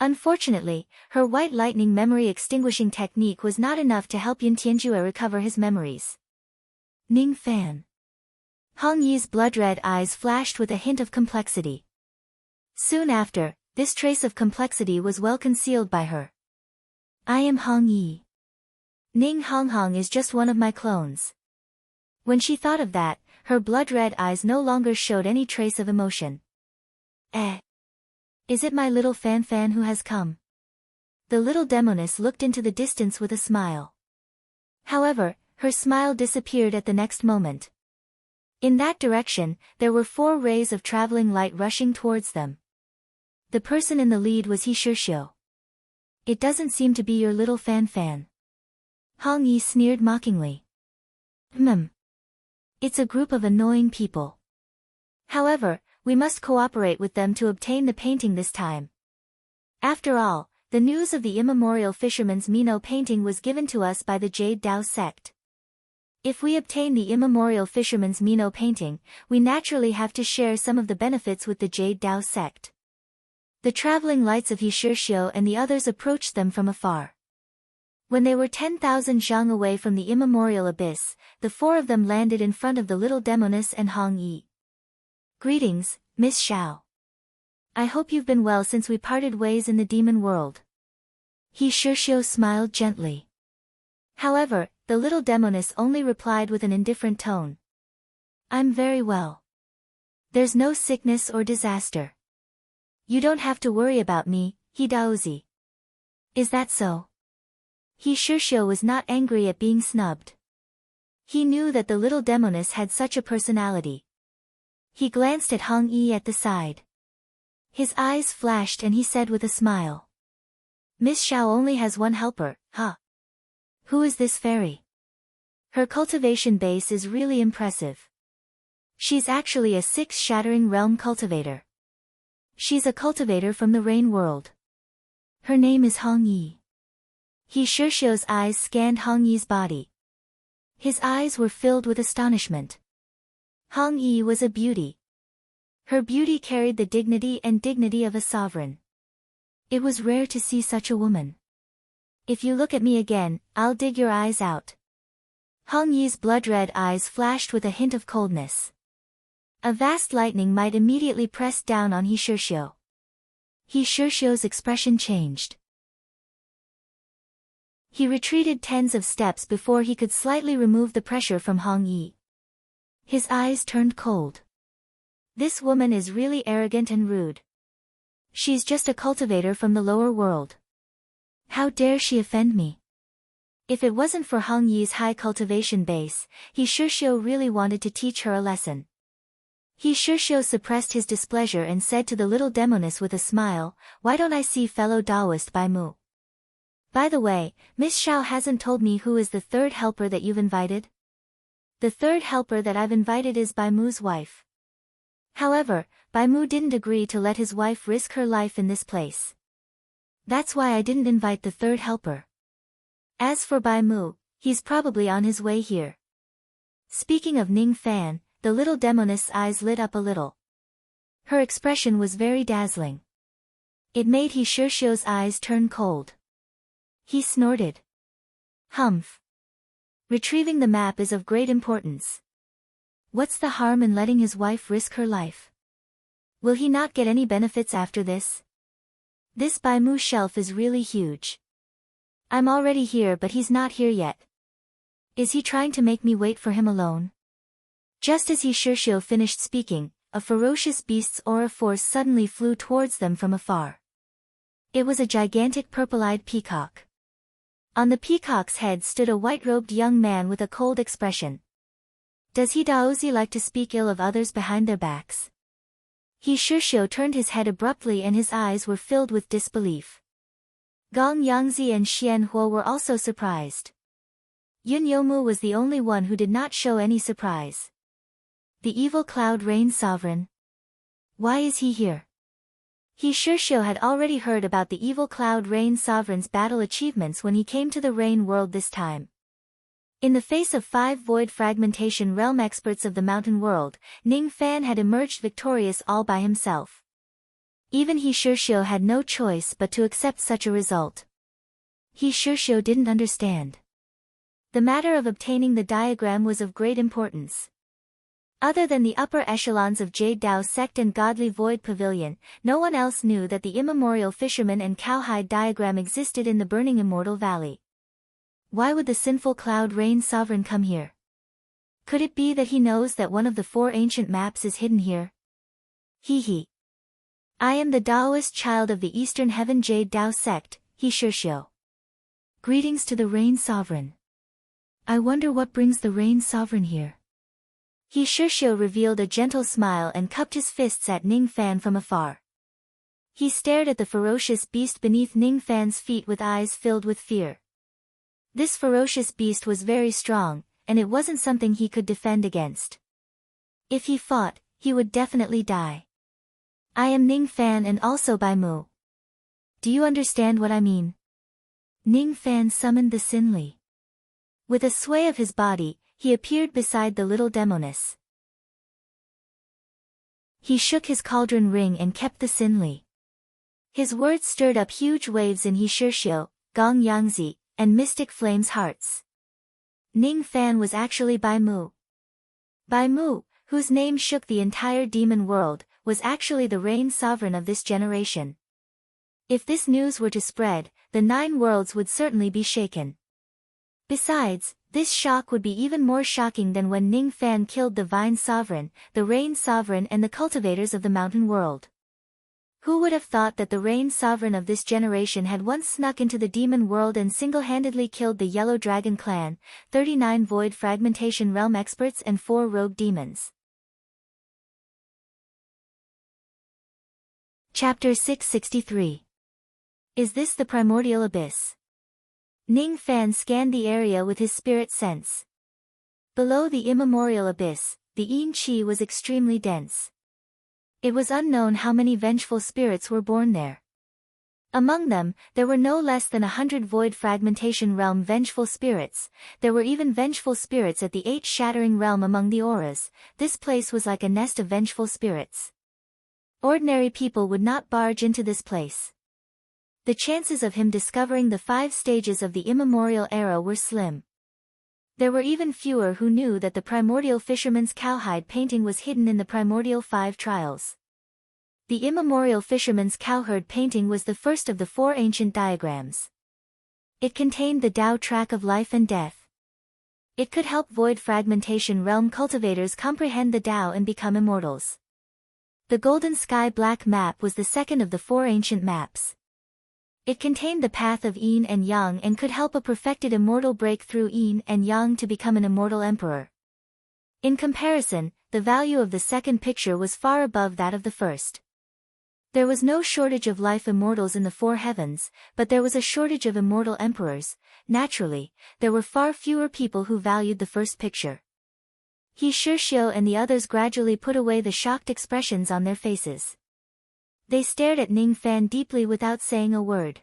Unfortunately, her white lightning memory extinguishing technique was not enough to help Yun Tianjue recover his memories. Ning Fan. Hong Yi's blood-red eyes flashed with a hint of complexity. Soon after, this trace of complexity was well concealed by her. "I am Hong Yi. Ning Honghong is just one of my clones." When she thought of that, her blood-red eyes no longer showed any trace of emotion. Is it my little Fan who has come?" The little demoness looked into the distance with a smile. However, her smile disappeared at the next moment. In that direction, there were 4 rays of traveling light rushing towards them. The person in the lead was He Shishio. "It doesn't seem to be your little Fan. Hong Yi sneered mockingly. It's a group of annoying people. However, we must cooperate with them to obtain the painting this time. After all, the news of the immemorial fisherman's Mino painting was given to us by the Jade Dao sect. If we obtain the immemorial fisherman's Mino painting, we naturally have to share some of the benefits with the Jade Dao sect. The traveling lights of He Shishio and the others approached them from afar. When they were 10,000 zhang away from the immemorial abyss, the four of them landed in front of the little demoness and Hong Yi. "Greetings, Miss Xiao. I hope you've been well since we parted ways in the demon world." He Shishio smiled gently. However, the little demoness only replied with an indifferent tone. "I'm very well. There's no sickness or disaster. You don't have to worry about me, He Daozi." "Is that so?" He Shishio was not angry at being snubbed. He knew that the little demoness had such a personality. He glanced at Hong Yi at the side. His eyes flashed and he said with a smile. "Miss Xiao only has one helper, huh? Who is this fairy? Her cultivation base is really impressive. She's actually a six-shattering realm cultivator. She's a cultivator from the rain world. Her name is Hong Yi." He Shishio's eyes scanned Hong Yi's body. His eyes were filled with astonishment. Hong Yi was a beauty. Her beauty carried the dignity of a sovereign. It was rare to see such a woman. "If you look at me again, I'll dig your eyes out." Hong Yi's blood-red eyes flashed with a hint of coldness. A vast lightning might immediately press down on He Shishio. He Shishio's expression changed. He retreated tens of steps before he could slightly remove the pressure from Hong Yi. His eyes turned cold. This woman is really arrogant and rude. She's just a cultivator from the lower world. How dare she offend me? If it wasn't for Hong Yi's high cultivation base, He Shishio really wanted to teach her a lesson. He Shishio suppressed his displeasure and said to the little demoness with a smile, "Why don't I see fellow Taoist Bai Mu? By the way, Miss Xiao hasn't told me who is the third helper that you've invited?" "The third helper that I've invited is Bai Mu's wife. However, Bai Mu didn't agree to let his wife risk her life in this place. That's why I didn't invite the third helper. As for Bai Mu, he's probably on his way here." Speaking of Ning Fan, the little demoness' eyes lit up a little. Her expression was very dazzling. It made He Shishio's eyes turn cold. He snorted. "Humph. Retrieving the map is of great importance. What's the harm in letting his wife risk her life? Will he not get any benefits after this? This Bai Mu shelf is really huge. I'm already here but he's not here yet. Is he trying to make me wait for him alone?" Just as He Shishio finished speaking, a ferocious beast's aura force suddenly flew towards them from afar. It was a gigantic purple-eyed peacock. On the peacock's head stood a white-robed young man with a cold expression. Does He Daozi like to speak ill of others behind their backs? He Shishio turned his head abruptly and his eyes were filled with disbelief. Gong Yangzi and Xian Huo were also surprised. Yun Youmu was the only one who did not show any surprise. The evil cloud rain sovereign. Why is he here? He Shishio had already heard about the evil cloud rain sovereign's battle achievements when he came to the rain world this time. In the face of 5 void fragmentation realm experts of the mountain world, Ning Fan had emerged victorious all by himself. Even He Shishio had no choice but to accept such a result. He Shishio didn't understand. The matter of obtaining the diagram was of great importance. Other than the upper echelons of Jade Dao sect and Godly Void Pavilion, no one else knew that the immemorial fisherman and cowhide diagram existed in the burning immortal valley. Why would the sinful cloud rain sovereign come here? Could it be that he knows that one of the 4 ancient maps is hidden here? He. I am the Taoist child of the Eastern Heaven Jade Dao sect, He Shishio. Greetings to the rain sovereign. I wonder what brings the rain sovereign here. He Shishio revealed a gentle smile and cupped his fists at Ning Fan from afar. He stared at the ferocious beast beneath Ning Fan's feet with eyes filled with fear. This ferocious beast was very strong, and it wasn't something he could defend against. If he fought, he would definitely die. I am Ning Fan and also Bai Mu. Do you understand what I mean? Ning Fan summoned the Sinli. With a sway of his body, he appeared beside the little demoness. He shook his cauldron ring and kept the Sinli. His words stirred up huge waves in He Shishio, Gong Yangzi, and Mystic Flame's hearts. Ning Fan was actually Bai Mu. Bai Mu, whose name shook the entire demon world, was actually the reign sovereign of this generation. If this news were to spread, the 9 worlds would certainly be shaken. Besides, this shock would be even more shocking than when Ning Fan killed the Vine Sovereign, the Rain Sovereign and the cultivators of the mountain world. Who would have thought that the Rain Sovereign of this generation had once snuck into the demon world and single-handedly killed the Yellow Dragon Clan, 39 Void Fragmentation Realm experts and 4 rogue demons. Chapter 663. Is this the primordial abyss? Ning Fan scanned the area with his spirit sense. Below the immemorial abyss, the Yin Qi was extremely dense. It was unknown how many vengeful spirits were born there. Among them, there were no less than 100 Void Fragmentation Realm vengeful spirits. There were even vengeful spirits at the 8 Shattering Realm among the auras. This place was like a nest of vengeful spirits. Ordinary people would not barge into this place. The chances of him discovering the 5 stages of the immemorial era were slim. There were even fewer who knew that the primordial fisherman's cowhide painting was hidden in the primordial 5 trials. The immemorial fisherman's cowherd painting was the first of the 4 ancient diagrams. It contained the Tao track of life and death. It could help Void Fragmentation Realm cultivators comprehend the Tao and become immortals. The Golden Sky Black map was the second of the 4 ancient maps. It contained the path of Yin and Yang and could help a perfected immortal break through Yin and Yang to become an immortal emperor. In comparison, the value of the second picture was far above that of the first. There was no shortage of life immortals in the 4 heavens, but there was a shortage of immortal emperors. Naturally, there were far fewer people who valued the first picture. He Shishio and the others gradually put away the shocked expressions on their faces. They stared at Ning Fan deeply without saying a word.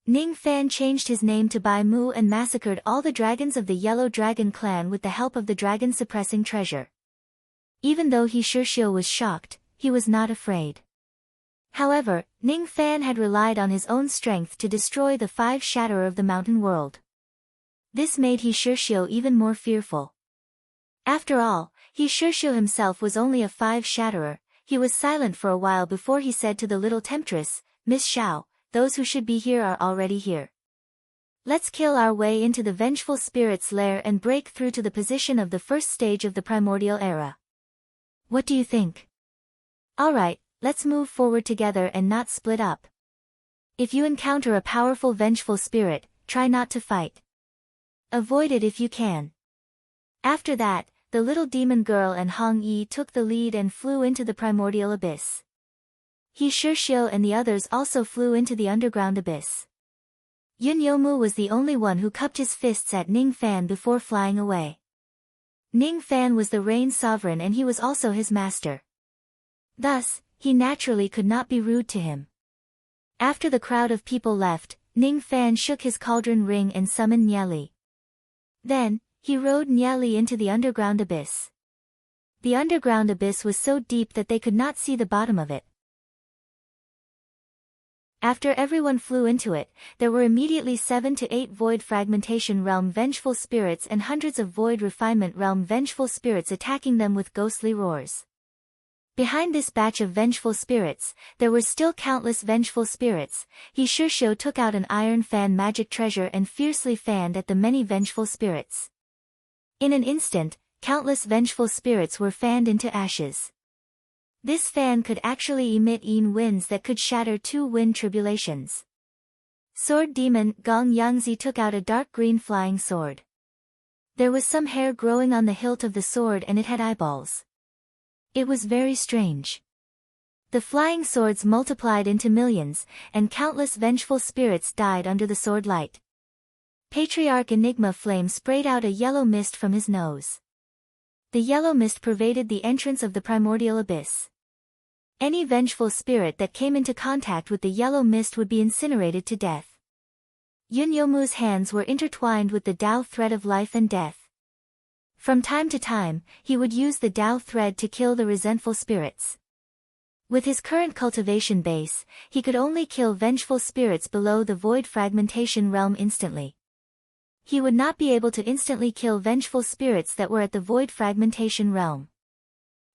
Ning Fan changed his name to Bai Mu and massacred all the dragons of the Yellow Dragon Clan with the help of the dragon-suppressing treasure. Even though He Shishio was shocked, he was not afraid. However, Ning Fan had relied on his own strength to destroy the 5 Shatterer of the mountain world. This made He Shishio even more fearful. After all, He Shishio himself was only a 5 Shatterer. He was silent for a while before he said to the little temptress, "Miss Xiao, those who should be here are already here. Let's kill our way into the vengeful spirit's lair and break through to the position of the first stage of the primordial era. What do you think? Alright, let's move forward together and not split up. If you encounter a powerful vengeful spirit, try not to fight. Avoid it if you can." After that, the little demon girl and Hong Yi took the lead and flew into the primordial abyss. He Shishio and the others also flew into the underground abyss. Yun Yomu was the only one who cupped his fists at Ning Fan before flying away. Ning Fan was the Rain Sovereign and he was also his master. Thus, he naturally could not be rude to him. After the crowd of people left, Ning Fan shook his cauldron ring and summoned Niali. Then, he rode Niali into the underground abyss. The underground abyss was so deep that they could not see the bottom of it. After everyone flew into it, there were immediately 7 to 8 Void Fragmentation Realm vengeful spirits and hundreds of Void Refinement Realm vengeful spirits attacking them with ghostly roars. Behind this batch of vengeful spirits, there were still countless vengeful spirits. He Shishio took out an iron fan magic treasure and fiercely fanned at the many vengeful spirits. In an instant, countless vengeful spirits were fanned into ashes. This fan could actually emit Yin winds that could shatter 2 wind tribulations. Sword Demon Gong Yangzi took out a dark green flying sword. There was some hair growing on the hilt of the sword and it had eyeballs. It was very strange. The flying swords multiplied into millions, and countless vengeful spirits died under the sword light. Patriarch Enigma Flame sprayed out a yellow mist from his nose. The yellow mist pervaded the entrance of the primordial abyss. Any vengeful spirit that came into contact with the yellow mist would be incinerated to death. Yunyomu's hands were intertwined with the Tao thread of life and death. From time to time, he would use the Tao thread to kill the resentful spirits. With his current cultivation base, he could only kill vengeful spirits below the void fragmentation realm instantly. He would not be able to instantly kill vengeful spirits that were at the void fragmentation realm.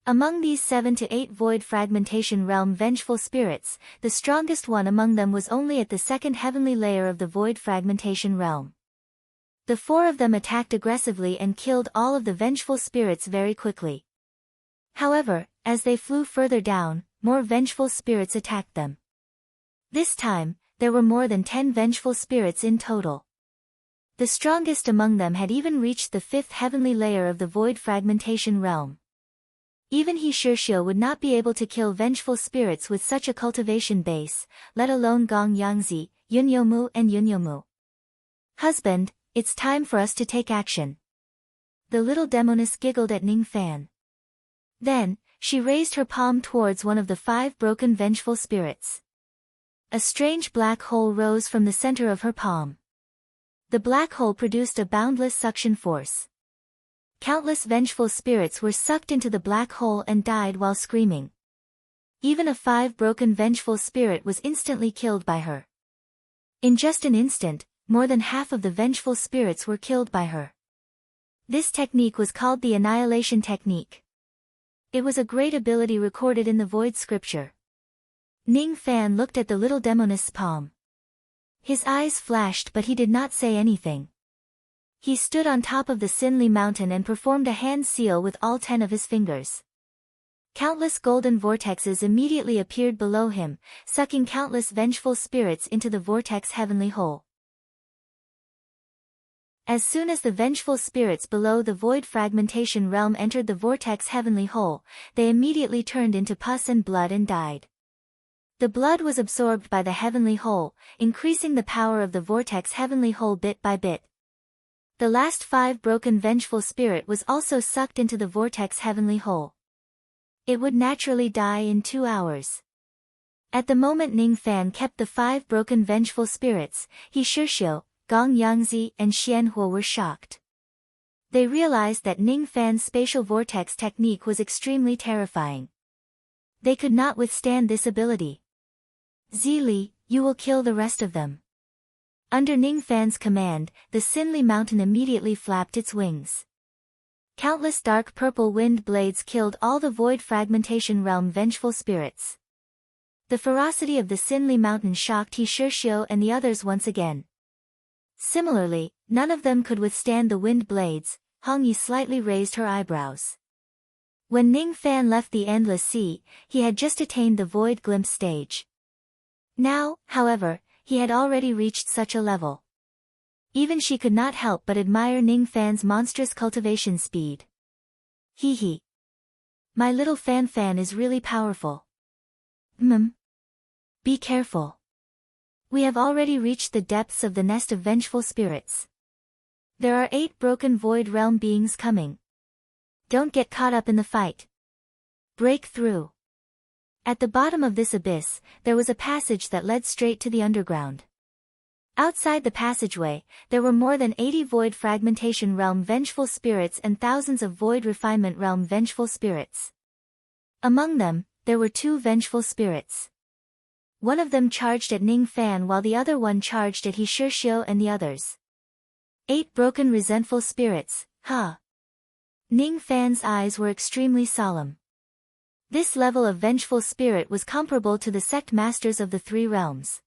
Among these 7 to 8 void fragmentation realm vengeful spirits, the strongest one among them was only at the second heavenly layer of the void fragmentation realm. The 4 of them attacked aggressively and killed all of the vengeful spirits very quickly. However, as they flew further down, more vengeful spirits attacked them. This time, there were more than 10 vengeful spirits in total. The strongest among them had even reached the 5th heavenly layer of the void fragmentation realm. Even He Shishio would not be able to kill vengeful spirits with such a cultivation base, let alone Gong Yangzi, Yunyomu and Yunyomu. Husband, it's time for us to take action. The little demoness giggled at Ning Fan. Then, she raised her palm towards one of the 5 broken vengeful spirits. A strange black hole rose from the center of her palm. The black hole produced a boundless suction force. Countless vengeful spirits were sucked into the black hole and died while screaming. Even a 5 broken vengeful spirit was instantly killed by her. In just an instant, more than half of the vengeful spirits were killed by her. This technique was called the annihilation technique. It was a great ability recorded in the void scripture. Ning Fan looked at the little demoness's palm. His eyes flashed but he did not say anything. He stood on top of the Sinli mountain and performed a hand seal with all 10 of his fingers. Countless golden vortexes immediately appeared below him, sucking countless vengeful spirits into the vortex heavenly hole. As soon as the vengeful spirits below the void fragmentation realm entered the vortex heavenly hole, they immediately turned into pus and blood and died. The blood was absorbed by the heavenly hole, increasing the power of the vortex heavenly hole bit by bit. The last 5 broken vengeful spirit was also sucked into the vortex heavenly hole. It would naturally die in 2 hours. At the moment Ning Fan kept the 5 broken vengeful spirits, He Shishio, Gong Yangzi and Xianhuo were shocked. They realized that Ning Fan's spatial vortex technique was extremely terrifying. They could not withstand this ability. Zili, you will kill the rest of them. Under Ning Fan's command, the Sinli mountain immediately flapped its wings. Countless dark purple wind blades killed all the void fragmentation realm vengeful spirits. The ferocity of the Sinli mountain shocked He Shishio and the others once again. Similarly, none of them could withstand the wind blades. Hong Yi slightly raised her eyebrows. When Ning Fan left the Endless Sea, he had just attained the void glimpse stage. Now, however, he had already reached such a level. Even she could not help but admire Ning Fan's monstrous cultivation speed. Hee hee. My little Fan is really powerful. Be careful. We have already reached the depths of the nest of vengeful spirits. There are 8 broken void realm beings coming. Don't get caught up in the fight. Break through. At the bottom of this abyss, there was a passage that led straight to the underground. Outside the passageway, there were more than 80 void fragmentation realm vengeful spirits and thousands of void refinement realm vengeful spirits. Among them, there were 2 vengeful spirits. One of them charged at Ning Fan while the other one charged at He Shishio and the others. 8 broken resentful spirits, huh? Ning Fan's eyes were extremely solemn. This level of vengeful spirit was comparable to the sect masters of the 3 realms.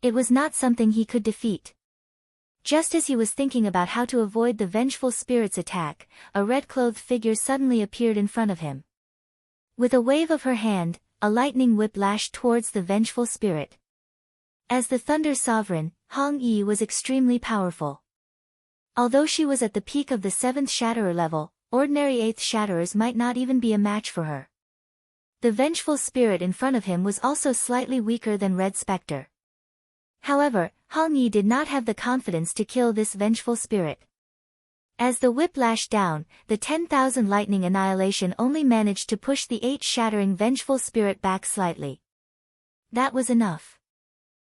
It was not something he could defeat. Just as he was thinking about how to avoid the vengeful spirit's attack, a red-clothed figure suddenly appeared in front of him. With a wave of her hand, a lightning whip lashed towards the vengeful spirit. As the Thunder Sovereign, Hong Yi was extremely powerful. Although she was at the peak of the 7th Shatterer level, ordinary 8th Shatterers might not even be a match for her. The vengeful spirit in front of him was also slightly weaker than Red Spectre. However, Hong Yi did not have the confidence to kill this vengeful spirit. As the whip lashed down, the 10,000 lightning annihilation only managed to push the 8 shattering vengeful spirit back slightly. That was enough.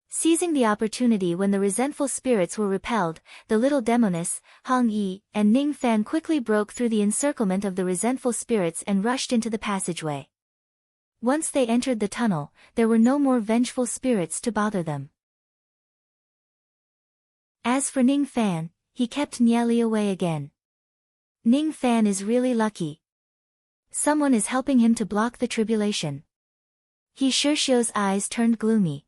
Seizing the opportunity when the resentful spirits were repelled, the little demoness, Hong Yi, and Ning Fan quickly broke through the encirclement of the resentful spirits and rushed into the passageway. Once they entered the tunnel, there were no more vengeful spirits to bother them. As for Ning Fan, he kept Nieli away again. Ning Fan is really lucky. Someone is helping him to block the tribulation. He Shirshio's eyes turned gloomy.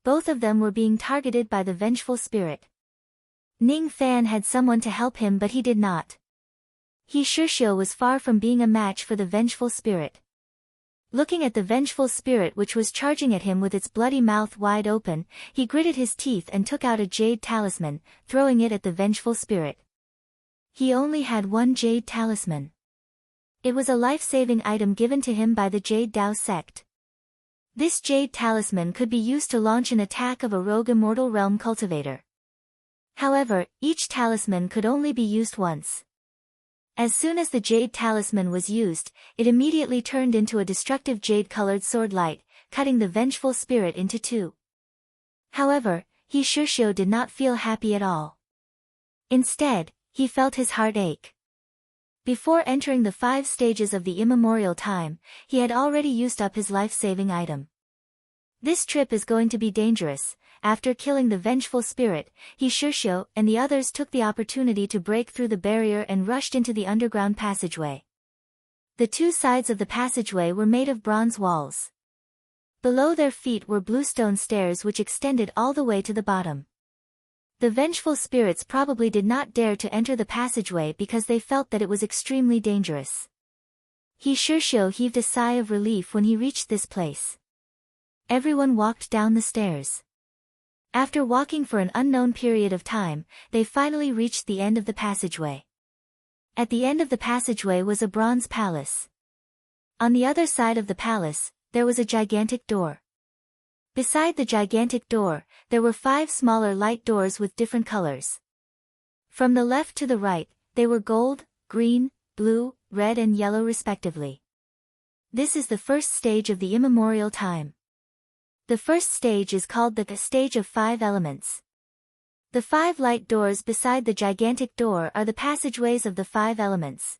Both of them were being targeted by the vengeful spirit. Ning Fan had someone to help him but he did not. He Shirshio was far from being a match for the vengeful spirit. Looking at the vengeful spirit which was charging at him with its bloody mouth wide open, he gritted his teeth and took out a jade talisman, throwing it at the vengeful spirit. He only had one jade talisman. It was a life-saving item given to him by the Jade Dao sect. This jade talisman could be used to launch an attack of a rogue immortal realm cultivator. However, each talisman could only be used once. As soon as the jade talisman was used, it immediately turned into a destructive jade-colored sword light, cutting the vengeful spirit into two. However, He Shirshio did not feel happy at all. Instead, he felt his heart ache. Before entering the 5 stages of the immemorial time, he had already used up his life-saving item. This trip is going to be dangerous. After killing the vengeful spirit, He Shirshio and the others took the opportunity to break through the barrier and rushed into the underground passageway. The 2 sides of the passageway were made of bronze walls. Below their feet were bluestone stairs which extended all the way to the bottom. The vengeful spirits probably did not dare to enter the passageway because they felt that it was extremely dangerous. He Shirshio heaved a sigh of relief when he reached this place. Everyone walked down the stairs. After walking for an unknown period of time, they finally reached the end of the passageway. At the end of the passageway was a bronze palace. On the other side of the palace, there was a gigantic door. Beside the gigantic door, there were 5 smaller light doors with different colors. From the left to the right, they were gold, green, blue, red and yellow respectively. This is the first stage of the immemorial time. The first stage is called the stage of 5 elements. The 5 light doors beside the gigantic door are the passageways of the 5 elements.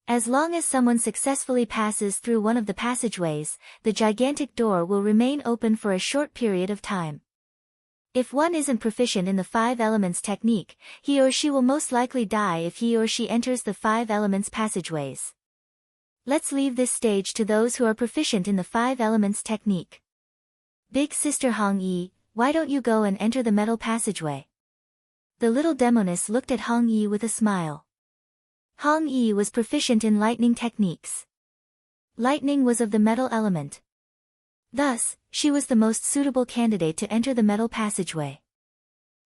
As long as someone successfully passes through one of the passageways, the gigantic door will remain open for a short period of time. If one isn't proficient in the 5 elements technique, he or she will most likely die if he or she enters the 5 elements passageways. Let's leave this stage to those who are proficient in the 5 elements technique. Big sister Hong Yi, why don't you go and enter the metal passageway? The little demoness looked at Hong Yi with a smile. Hong Yi was proficient in lightning techniques. Lightning was of the metal element. Thus, she was the most suitable candidate to enter the metal passageway.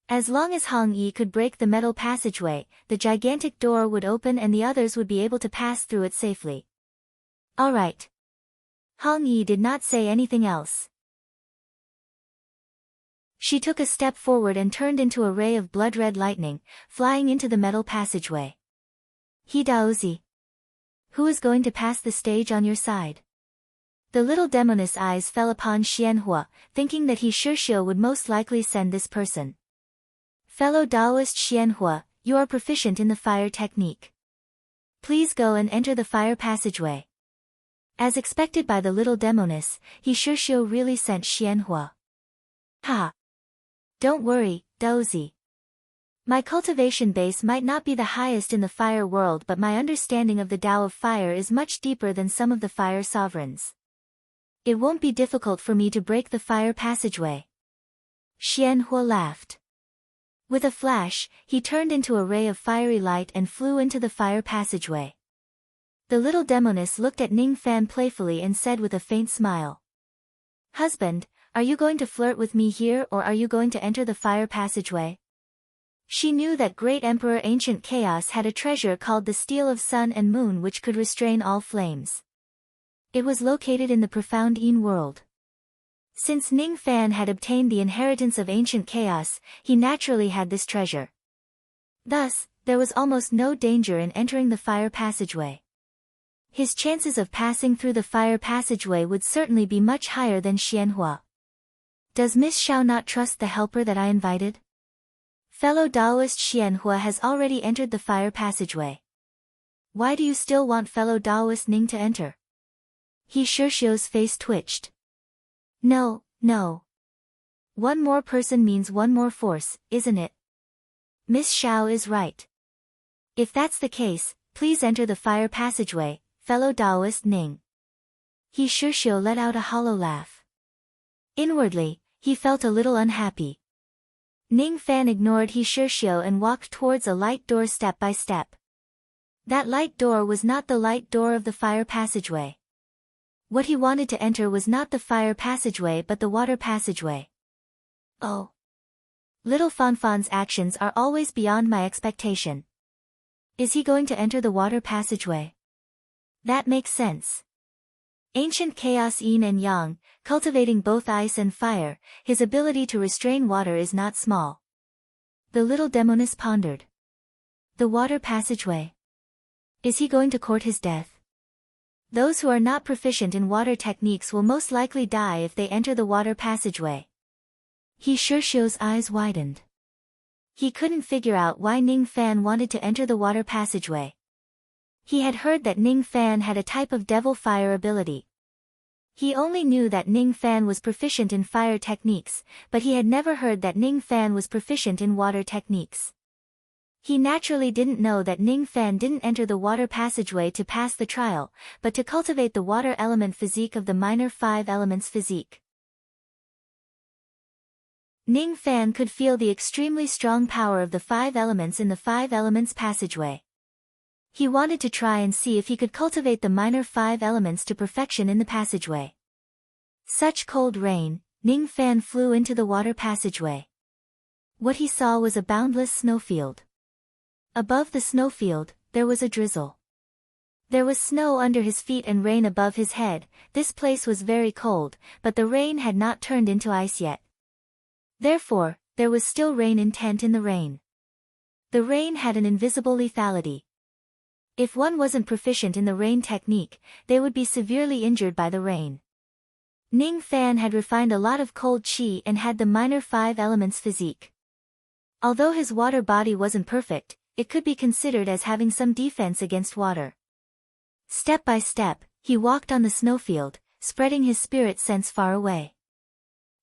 As long as Hong Yi could break the metal passageway, the gigantic door would open and the others would be able to pass through it safely. Alright. Hong Yi did not say anything else. She took a step forward and turned into a ray of blood-red lightning, flying into the metal passageway. He Daozi. Who is going to pass the stage on your side? The little demoness eyes fell upon Xianhua, thinking that He Shirshio would most likely send this person. Fellow Daoist Xianhua, you are proficient in the fire technique. Please go and enter the fire passageway. As expected by the little demoness, He Shirshio really sent Xianhua. Ha! Don't worry, Daozi. My cultivation base might not be the highest in the fire world, but my understanding of the Tao of fire is much deeper than some of the fire sovereigns. It won't be difficult for me to break the fire passageway. Xianhua laughed. With a flash, he turned into a ray of fiery light and flew into the fire passageway. The little demoness looked at Ning Fan playfully and said with a faint smile. Husband, are you going to flirt with me here or are you going to enter the fire passageway? She knew that Great Emperor Ancient Chaos had a treasure called the Steel of Sun and Moon which could restrain all flames. It was located in the profound Yin world. Since Ning Fan had obtained the inheritance of Ancient Chaos, he naturally had this treasure. Thus, there was almost no danger in entering the fire passageway. His chances of passing through the fire passageway would certainly be much higher than Xianhua. Does Miss Xiao not trust the helper that I invited? Fellow Taoist Xianhua has already entered the fire passageway. Why do you still want fellow Taoist Ning to enter? He Shishio's face twitched. No. One more person means one more force, isn't it? Miss Xiao is right. If that's the case, please enter the fire passageway, fellow Taoist Ning. He Shishio let out a hollow laugh. Inwardly, he felt a little unhappy. Ning Fan ignored He Shishio and walked towards a light door step by step. That light door was not the light door of the fire passageway. What he wanted to enter was not the fire passageway but the water passageway. Oh. Little Fanfan's actions are always beyond my expectation. Is he going to enter the water passageway? That makes sense. Ancient chaos yin and yang, cultivating both ice and fire, his ability to restrain water is not small. The little demoness pondered. The water passageway. Is he going to court his death? Those who are not proficient in water techniques will most likely die if they enter the water passageway. He Shishio's eyes widened. He couldn't figure out why Ning Fan wanted to enter the water passageway. He had heard that Ning Fan had a type of devil fire ability. He only knew that Ning Fan was proficient in fire techniques, but he had never heard that Ning Fan was proficient in water techniques. He naturally didn't know that Ning Fan didn't enter the water passageway to pass the trial, but to cultivate the water element physique of the minor 5 elements physique. Ning Fan could feel the extremely strong power of the 5 elements in the 5 elements passageway. He wanted to try and see if he could cultivate the minor 5 elements to perfection in the passageway. Such cold rain, Ning Fan flew into the water passageway. What he saw was a boundless snowfield. Above the snowfield, there was a drizzle. There was snow under his feet and rain above his head. This place was very cold, but the rain had not turned into ice yet. Therefore, there was still rain intent in the rain. The rain had an invisible lethality. If one wasn't proficient in the rain technique, they would be severely injured by the rain. Ning Fan had refined a lot of cold chi and had the minor 5 elements physique. Although his water body wasn't perfect, it could be considered as having some defense against water. Step by step, he walked on the snowfield, spreading his spirit sense far away.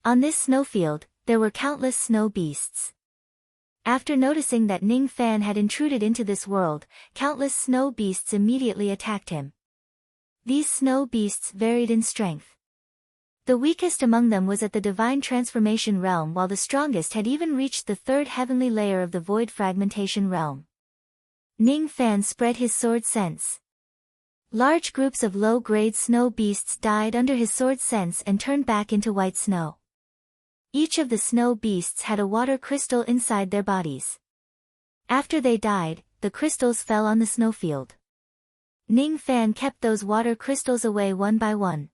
On this snowfield, there were countless snow beasts. After noticing that Ning Fan had intruded into this world, countless snow beasts immediately attacked him. These snow beasts varied in strength. The weakest among them was at the divine transformation realm, while the strongest had even reached the 3rd heavenly layer of the void fragmentation realm. Ning Fan spread his sword sense. Large groups of low-grade snow beasts died under his sword sense and turned back into white snow. Each of the snow beasts had a water crystal inside their bodies. After they died, the crystals fell on the snowfield. Ning Fan kept those water crystals away one by one.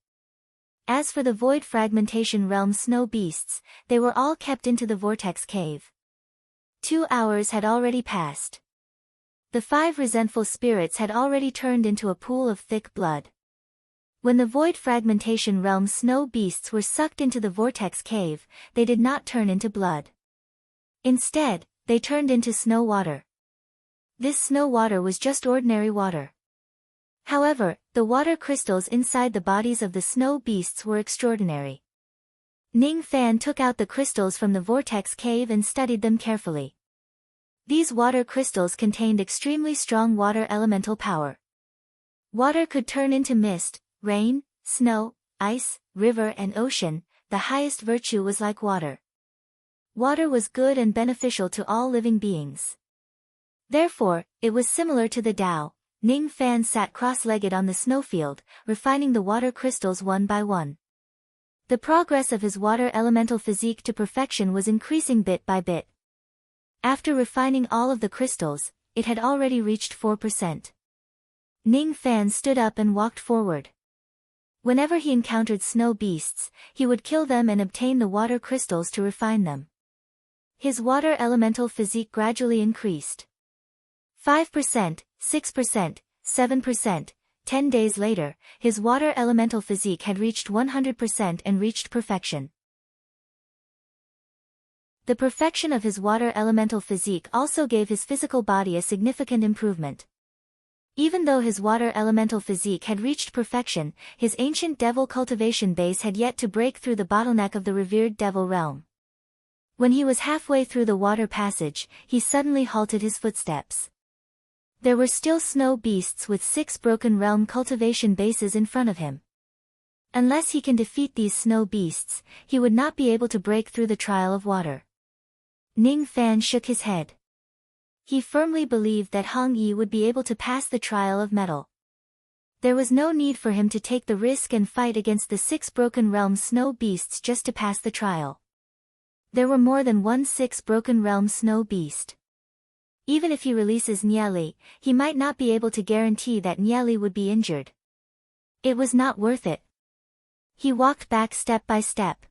As for the void fragmentation realm snow beasts, they were all kept into the vortex cave. 2 hours had already passed. The 5 resentful spirits had already turned into a pool of thick blood. When the void fragmentation realm snow beasts were sucked into the vortex cave, they did not turn into blood. Instead, they turned into snow water. This snow water was just ordinary water. However, the water crystals inside the bodies of the snow beasts were extraordinary. Ning Fan took out the crystals from the vortex cave and studied them carefully. These water crystals contained extremely strong water elemental power. Water could turn into mist, rain, snow, ice, river and ocean. The highest virtue was like water. Water was good and beneficial to all living beings. Therefore, it was similar to the Tao. Ning Fan sat cross-legged on the snowfield, refining the water crystals one by one. The progress of his water elemental physique to perfection was increasing bit by bit. After refining all of the crystals, it had already reached 4%. Ning Fan stood up and walked forward. Whenever he encountered snow beasts, he would kill them and obtain the water crystals to refine them. His water elemental physique gradually increased. 5%, 6%, 7%. 10 days later, his water elemental physique had reached 100% and reached perfection. The perfection of his water elemental physique also gave his physical body a significant improvement. Even though his water elemental physique had reached perfection, his ancient devil cultivation base had yet to break through the bottleneck of the revered devil realm. When he was halfway through the water passage, he suddenly halted his footsteps. There were still snow beasts with 6 broken realm cultivation bases in front of him. Unless he can defeat these snow beasts, he would not be able to break through the trial of water. Ning Fan shook his head. He firmly believed that Hong Yi would be able to pass the trial of metal. There was no need for him to take the risk and fight against the 6 broken realm snow beasts just to pass the trial. There were more than 6 broken realm snow beast. Even if he releases Niali, he might not be able to guarantee that Niali would be injured. It was not worth it. He walked back step by step.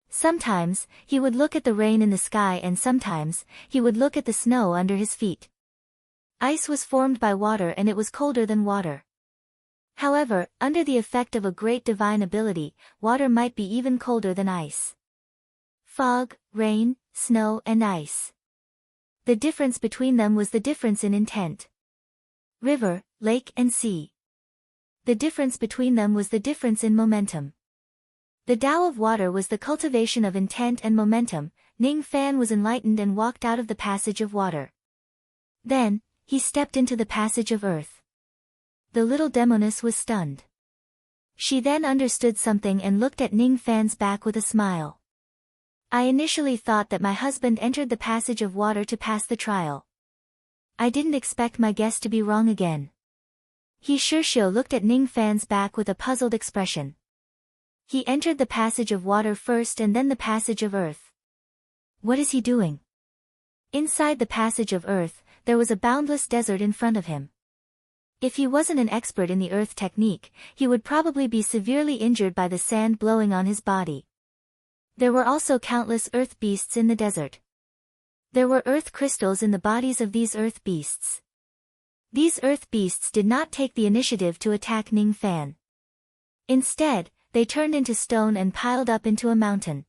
Sometimes, he would look at the rain in the sky and sometimes, he would look at the snow under his feet. Ice was formed by water and it was colder than water. However, under the effect of a great divine ability, water might be even colder than ice. Fog, rain, snow and ice. The difference between them was the difference in intent. River, lake and sea. The difference between them was the difference in momentum. The Tao of water was the cultivation of intent and momentum. Ning Fan was enlightened and walked out of the passage of water. Then, he stepped into the passage of earth. The little demoness was stunned. She then understood something and looked at Ning Fan's back with a smile. I initially thought that my husband entered the passage of water to pass the trial. I didn't expect my guess to be wrong again. He Shishio looked at Ning Fan's back with a puzzled expression. He entered the passage of water first and then the passage of earth. What is he doing? Inside the passage of earth, there was a boundless desert in front of him. If he wasn't an expert in the earth technique, he would probably be severely injured by the sand blowing on his body. There were also countless earth beasts in the desert. There were earth crystals in the bodies of these earth beasts. These earth beasts did not take the initiative to attack Ning Fan. Instead, they turned into stone and piled up into a mountain.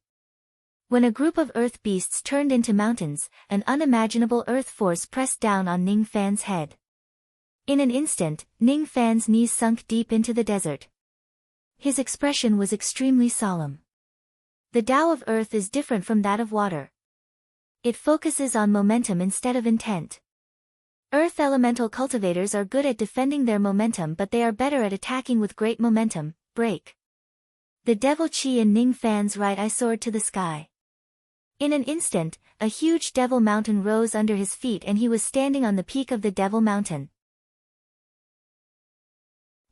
When a group of earth beasts turned into mountains, an unimaginable earth force pressed down on Ning Fan's head. In an instant, Ning Fan's knees sunk deep into the desert. His expression was extremely solemn. The Tao of earth is different from that of water. It focuses on momentum instead of intent. Earth elemental cultivators are good at defending their momentum but they are better at attacking with great momentum, break. The devil chi in Ning Fan's right eye soared to the sky. In an instant, a huge devil mountain rose under his feet and he was standing on the peak of the devil mountain.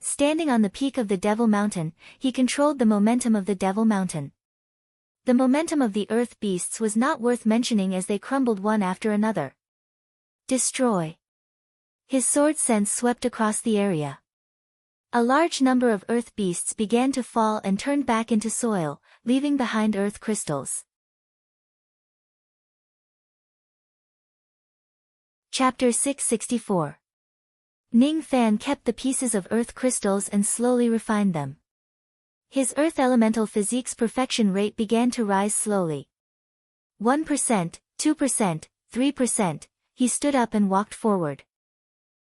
Standing on the peak of the devil mountain, he controlled the momentum of the devil mountain. The momentum of the earth beasts was not worth mentioning as they crumbled one after another. Destroy. His sword sense swept across the area. A large number of earth beasts began to fall and turned back into soil, leaving behind earth crystals. Chapter 664. Ning Fan kept the pieces of earth crystals and slowly refined them. His earth elemental physique's perfection rate began to rise slowly. 1%, 2%, 3%, he stood up and walked forward.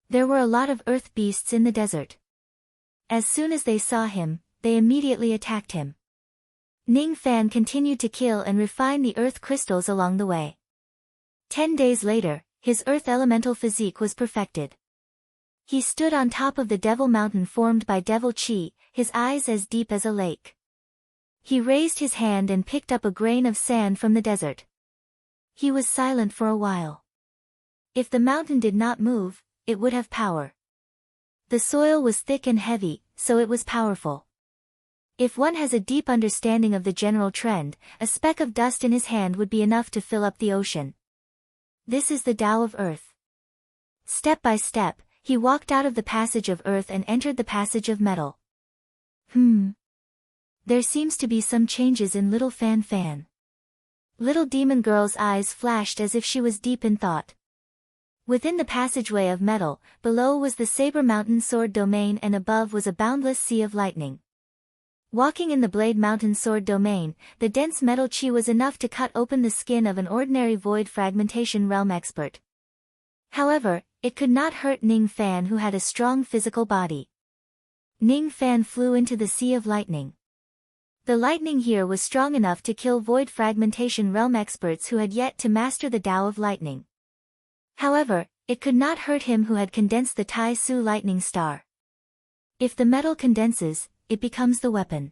There were a lot of earth beasts in the desert. As soon as they saw him, they immediately attacked him. Ning Fan continued to kill and refine the earth crystals along the way. 10 days later, his earth elemental physique was perfected. He stood on top of the devil mountain formed by devil chi, his eyes as deep as a lake. He raised his hand and picked up a grain of sand from the desert. He was silent for a while. If the mountain did not move, it would have power. The soil was thick and heavy, so it was powerful. If one has a deep understanding of the general trend, a speck of dust in his hand would be enough to fill up the ocean. This is the Tao of earth. Step by step, he walked out of the passage of earth and entered the passage of metal. There seems to be some changes in Little Fan. Little demon girl's eyes flashed as if she was deep in thought. Within the passageway of metal, below was the Saber Mountain Sword Domain and above was a boundless sea of lightning. Walking in the Blade Mountain Sword Domain, the dense metal chi was enough to cut open the skin of an ordinary void fragmentation realm expert. However, it could not hurt Ning Fan, who had a strong physical body. Ning Fan flew into the sea of lightning. The lightning here was strong enough to kill void fragmentation realm experts who had yet to master the Tao of lightning. However, it could not hurt him who had condensed the Tai Su lightning star. If the metal condenses, it becomes the weapon.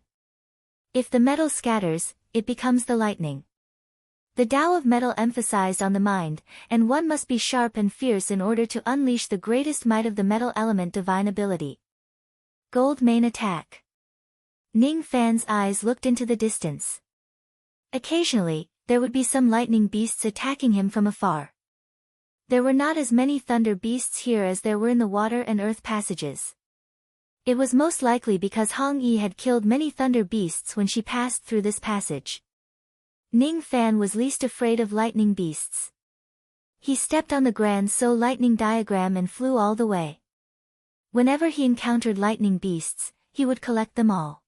If the metal scatters, it becomes the lightning. The Tao of metal emphasized on the mind, and one must be sharp and fierce in order to unleash the greatest might of the metal element divine ability. Gold main attack. Ning Fan's eyes looked into the distance. Occasionally, there would be some lightning beasts attacking him from afar. There were not as many thunder beasts here as there were in the water and earth passages. It was most likely because Hong Yi had killed many thunder beasts when she passed through this passage. Ning Fan was least afraid of lightning beasts. He stepped on the Grand So lightning diagram and flew all the way. Whenever he encountered lightning beasts, he would collect them all.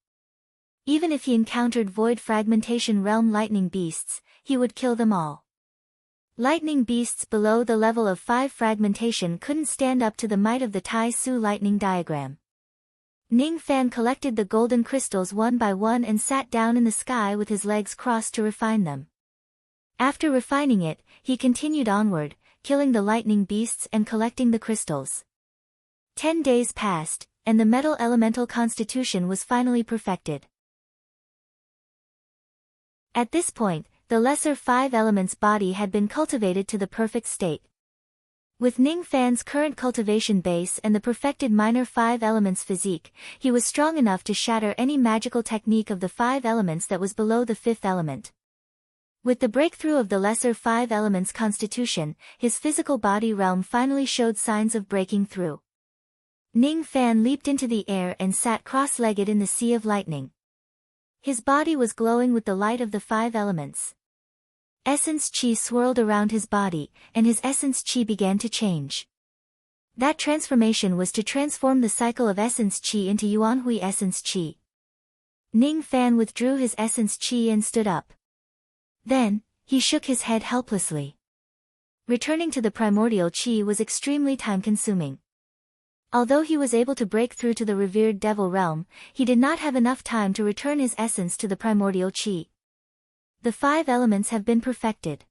Even if he encountered void fragmentation realm lightning beasts, he would kill them all. Lightning beasts below the level of 5 fragmentation couldn't stand up to the might of the Tai Su lightning diagram. Ning Fan collected the golden crystals one by one and sat down in the sky with his legs crossed to refine them. After refining it, he continued onward, killing the lightning beasts and collecting the crystals. 10 days passed, and the metal elemental constitution was finally perfected. At this point, the lesser 5 elements body had been cultivated to the perfect state. With Ning Fan's current cultivation base and the perfected minor 5 elements physique, he was strong enough to shatter any magical technique of the 5 elements that was below the 5th element. With the breakthrough of the lesser 5 elements constitution, his physical body realm finally showed signs of breaking through. Ning Fan leaped into the air and sat cross-legged in the sea of lightning. His body was glowing with the light of the 5 elements. Essence Chi swirled around his body, and his essence Chi began to change. That transformation was to transform the cycle of Essence Chi into Yuanhui Essence Chi. Ning Fan withdrew his Essence Chi and stood up. Then, he shook his head helplessly. Returning to the primordial Chi was extremely time-consuming. Although he was able to break through to the revered devil realm, he did not have enough time to return his essence to the primordial Chi. The 5 elements have been perfected.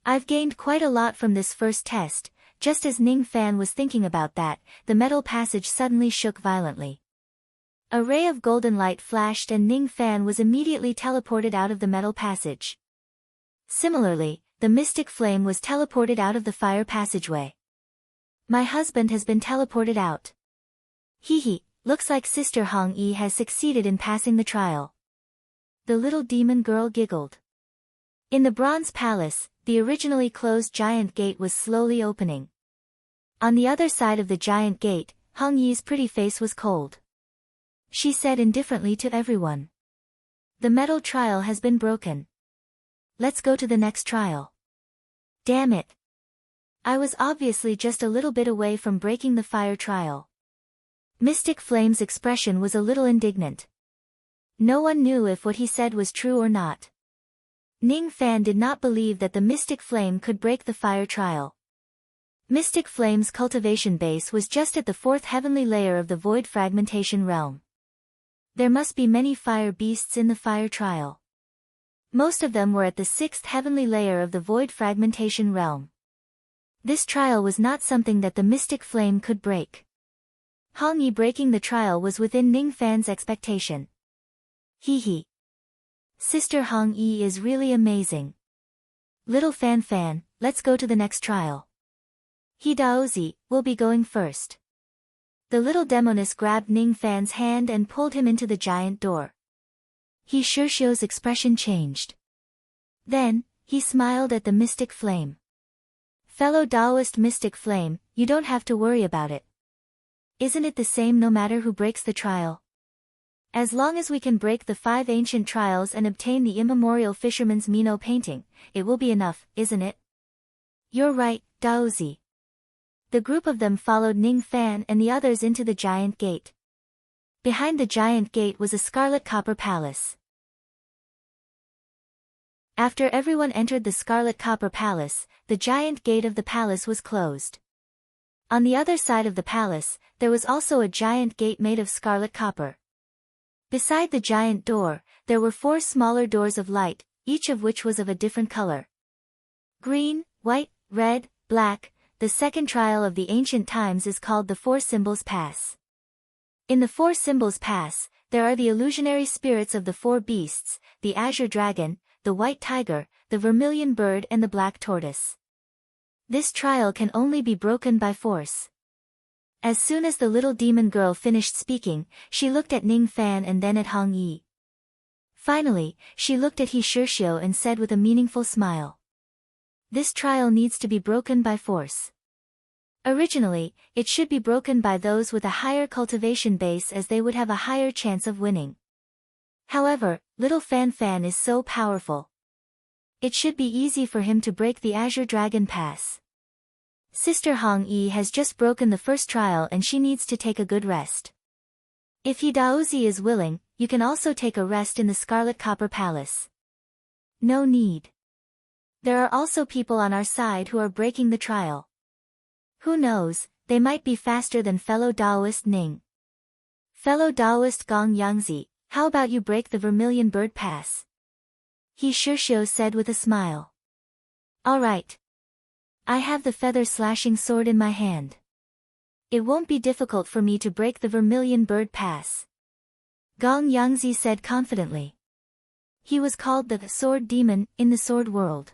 I've gained quite a lot from this first test. Just as Ning Fan was thinking about that, the metal passage suddenly shook violently. A ray of golden light flashed and Ning Fan was immediately teleported out of the metal passage. Similarly, the mystic flame was teleported out of the fire passageway. My husband has been teleported out. Hee, looks like Sister Hong Yi has succeeded in passing the trial. The little demon girl giggled. In the Bronze Palace, the originally closed giant gate was slowly opening. On the other side of the giant gate, Hong Yi's pretty face was cold. She said indifferently to everyone. The metal trial has been broken. Let's go to the next trial. Damn it. I was obviously just a little bit away from breaking the fire trial. Mystic Flame's expression was a little indignant. No one knew if what he said was true or not. Ning Fan did not believe that the Mystic Flame could break the fire trial. Mystic Flame's cultivation base was just at the 4th heavenly layer of the void fragmentation realm. There must be many fire beasts in the fire trial. Most of them were at the 6th heavenly layer of the void fragmentation realm. This trial was not something that the Mystic Flame could break. Hong Yi breaking the trial was within Ning Fan's expectation. Hee. Sister Hong Yi is really amazing. Little Fan, let's go to the next trial. He Daozi, will be going first. The little demoness grabbed Ning Fan's hand and pulled him into the giant door. He Shirshio's expression changed. Then, he smiled at the Mystic Flame. Fellow Taoist Mystic Flame, you don't have to worry about it. Isn't it the same no matter who breaks the trial? As long as we can break the 5 ancient trials and obtain the immemorial Fisherman's Mino painting, it will be enough, isn't it? You're right, Daozi. The group of them followed Ning Fan and the others into the giant gate. Behind the giant gate was a scarlet copper palace. After everyone entered the scarlet copper palace, the giant gate of the palace was closed. On the other side of the palace, there was also a giant gate made of scarlet copper. Beside the giant door, there were 4 smaller doors of light, each of which was of a different color. Green, white, red, black. The second trial of the ancient times is called the 4 Symbols Pass. In the 4 Symbols Pass, there are the illusionary spirits of the 4 beasts, the azure dragon, the white tiger, the vermilion bird and the black tortoise. This trial can only be broken by force. As soon as the little demon girl finished speaking, she looked at Ning Fan and then at Hong Yi. Finally, she looked at He Shirshio and said with a meaningful smile. This trial needs to be broken by force. Originally, it should be broken by those with a higher cultivation base as they would have a higher chance of winning. However, little Fan Fan is so powerful. It should be easy for him to break the Azure Dragon Pass. Sister Hong Yi has just broken the first trial and she needs to take a good rest. If He Daozi is willing, you can also take a rest in the Scarlet Copper Palace. No need. There are also people on our side who are breaking the trial. Who knows, they might be faster than fellow Daoist Ning. Fellow Daoist Gong Yangzi, how about you break the Vermilion Bird Pass? He Shirshio said with a smile. All right. I have the feather-slashing sword in my hand. It won't be difficult for me to break the Vermilion Bird Pass. Gong Yangzi said confidently. He was called the Sword Demon in the Sword World.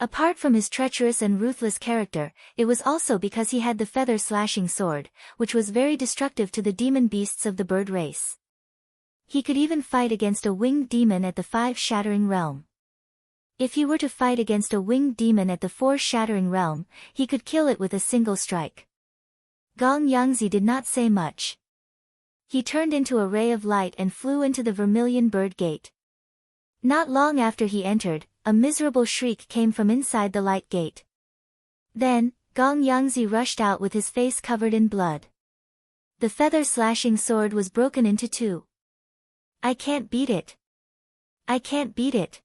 Apart from his treacherous and ruthless character, it was also because he had the feather-slashing sword, which was very destructive to the demon beasts of the bird race. He could even fight against a winged demon at the 5 Shattering Realm. If he were to fight against a winged demon at the 4 Shattering Realm, he could kill it with a single strike. Gong Yangzi did not say much. He turned into a ray of light and flew into the Vermilion Bird Gate. Not long after he entered, a miserable shriek came from inside the light gate. Then, Gong Yangzi rushed out with his face covered in blood. The feather-slashing sword was broken into 2. I can't beat it. I can't beat it.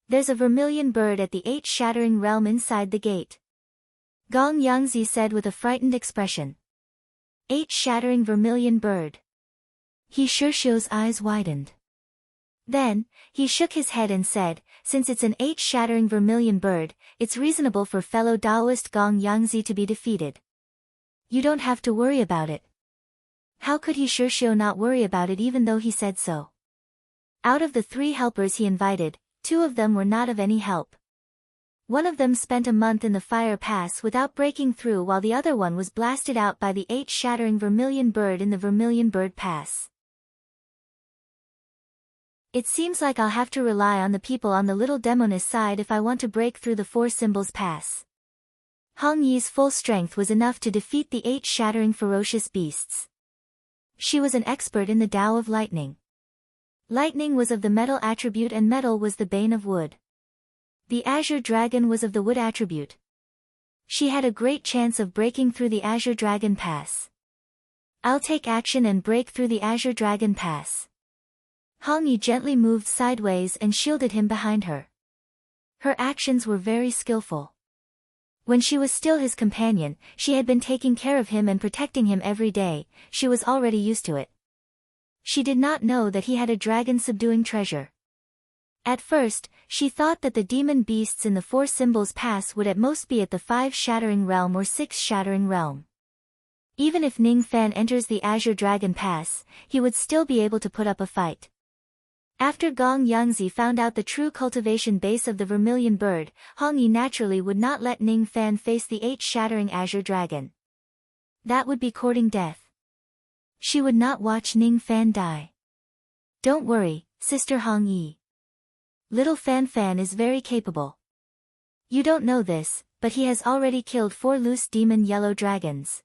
There's a vermilion bird at the 8 Shattering Realm inside the gate. Gong Yangzi said with a frightened expression. 8 Shattering Vermilion Bird. He Shirshio's eyes widened. Then, he shook his head and said, since it's an 8 Shattering Vermilion Bird, it's reasonable for fellow Daoist Gong Yangzi to be defeated. You don't have to worry about it. How could He Shirshio not worry about it even though he said so? Out of the 3 helpers he invited, 2 of them were not of any help. One of them spent a month in the Fire Pass without breaking through while the other one was blasted out by the 8 Shattering Vermilion Bird in the Vermilion Bird Pass. It seems like I'll have to rely on the people on the little demoness side if I want to break through the 4 Symbols Pass. Hong Yi's full strength was enough to defeat the 8 shattering ferocious beasts. She was an expert in the Tao of Lightning. Lightning was of the metal attribute and metal was the bane of wood. The Azure Dragon was of the wood attribute. She had a great chance of breaking through the Azure Dragon Pass. I'll take action and break through the Azure Dragon Pass. Hong Yi gently moved sideways and shielded him behind her. Her actions were very skillful. When she was still his companion, she had been taking care of him and protecting him every day, she was already used to it. She did not know that he had a dragon-subduing treasure. At first, she thought that the demon beasts in the 4 Symbols Pass would at most be at the 5 Shattering Realm or 6 Shattering Realm. Even if Ning Fan enters the Azure Dragon Pass, he would still be able to put up a fight. After Gong Yangzi found out the true cultivation base of the Vermilion Bird, Hong Yi naturally would not let Ning Fan face the 8 Shattering Azure Dragon. That would be courting death. She would not watch Ning Fan die. Don't worry, Sister Hong Yi. Little Fan Fan is very capable. You don't know this, but he has already killed 4 loose demon yellow dragons.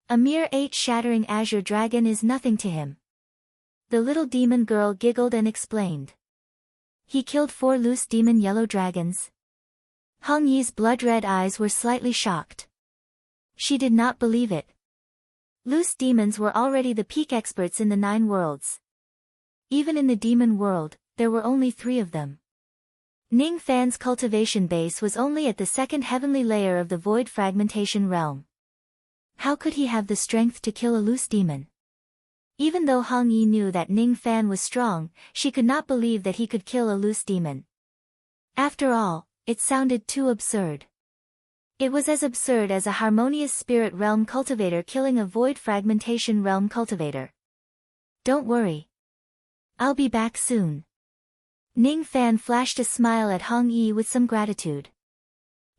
A mere 8 Shattering Azure Dragon is nothing to him. The little demon girl giggled and explained. He killed 4 loose demon yellow dragons. Hong Yi's blood-red eyes were slightly shocked. She did not believe it. Loose demons were already the peak experts in the 9 worlds. Even in the demon world, there were only 3 of them. Ning Fan's cultivation base was only at the 2nd heavenly layer of the void fragmentation realm. How could he have the strength to kill a loose demon? Even though Hong Yi knew that Ning Fan was strong, she could not believe that he could kill a loose demon. After all, it sounded too absurd. It was as absurd as a harmonious spirit realm cultivator killing a void fragmentation realm cultivator. Don't worry. I'll be back soon. Ning Fan flashed a smile at Hong Yi with some gratitude.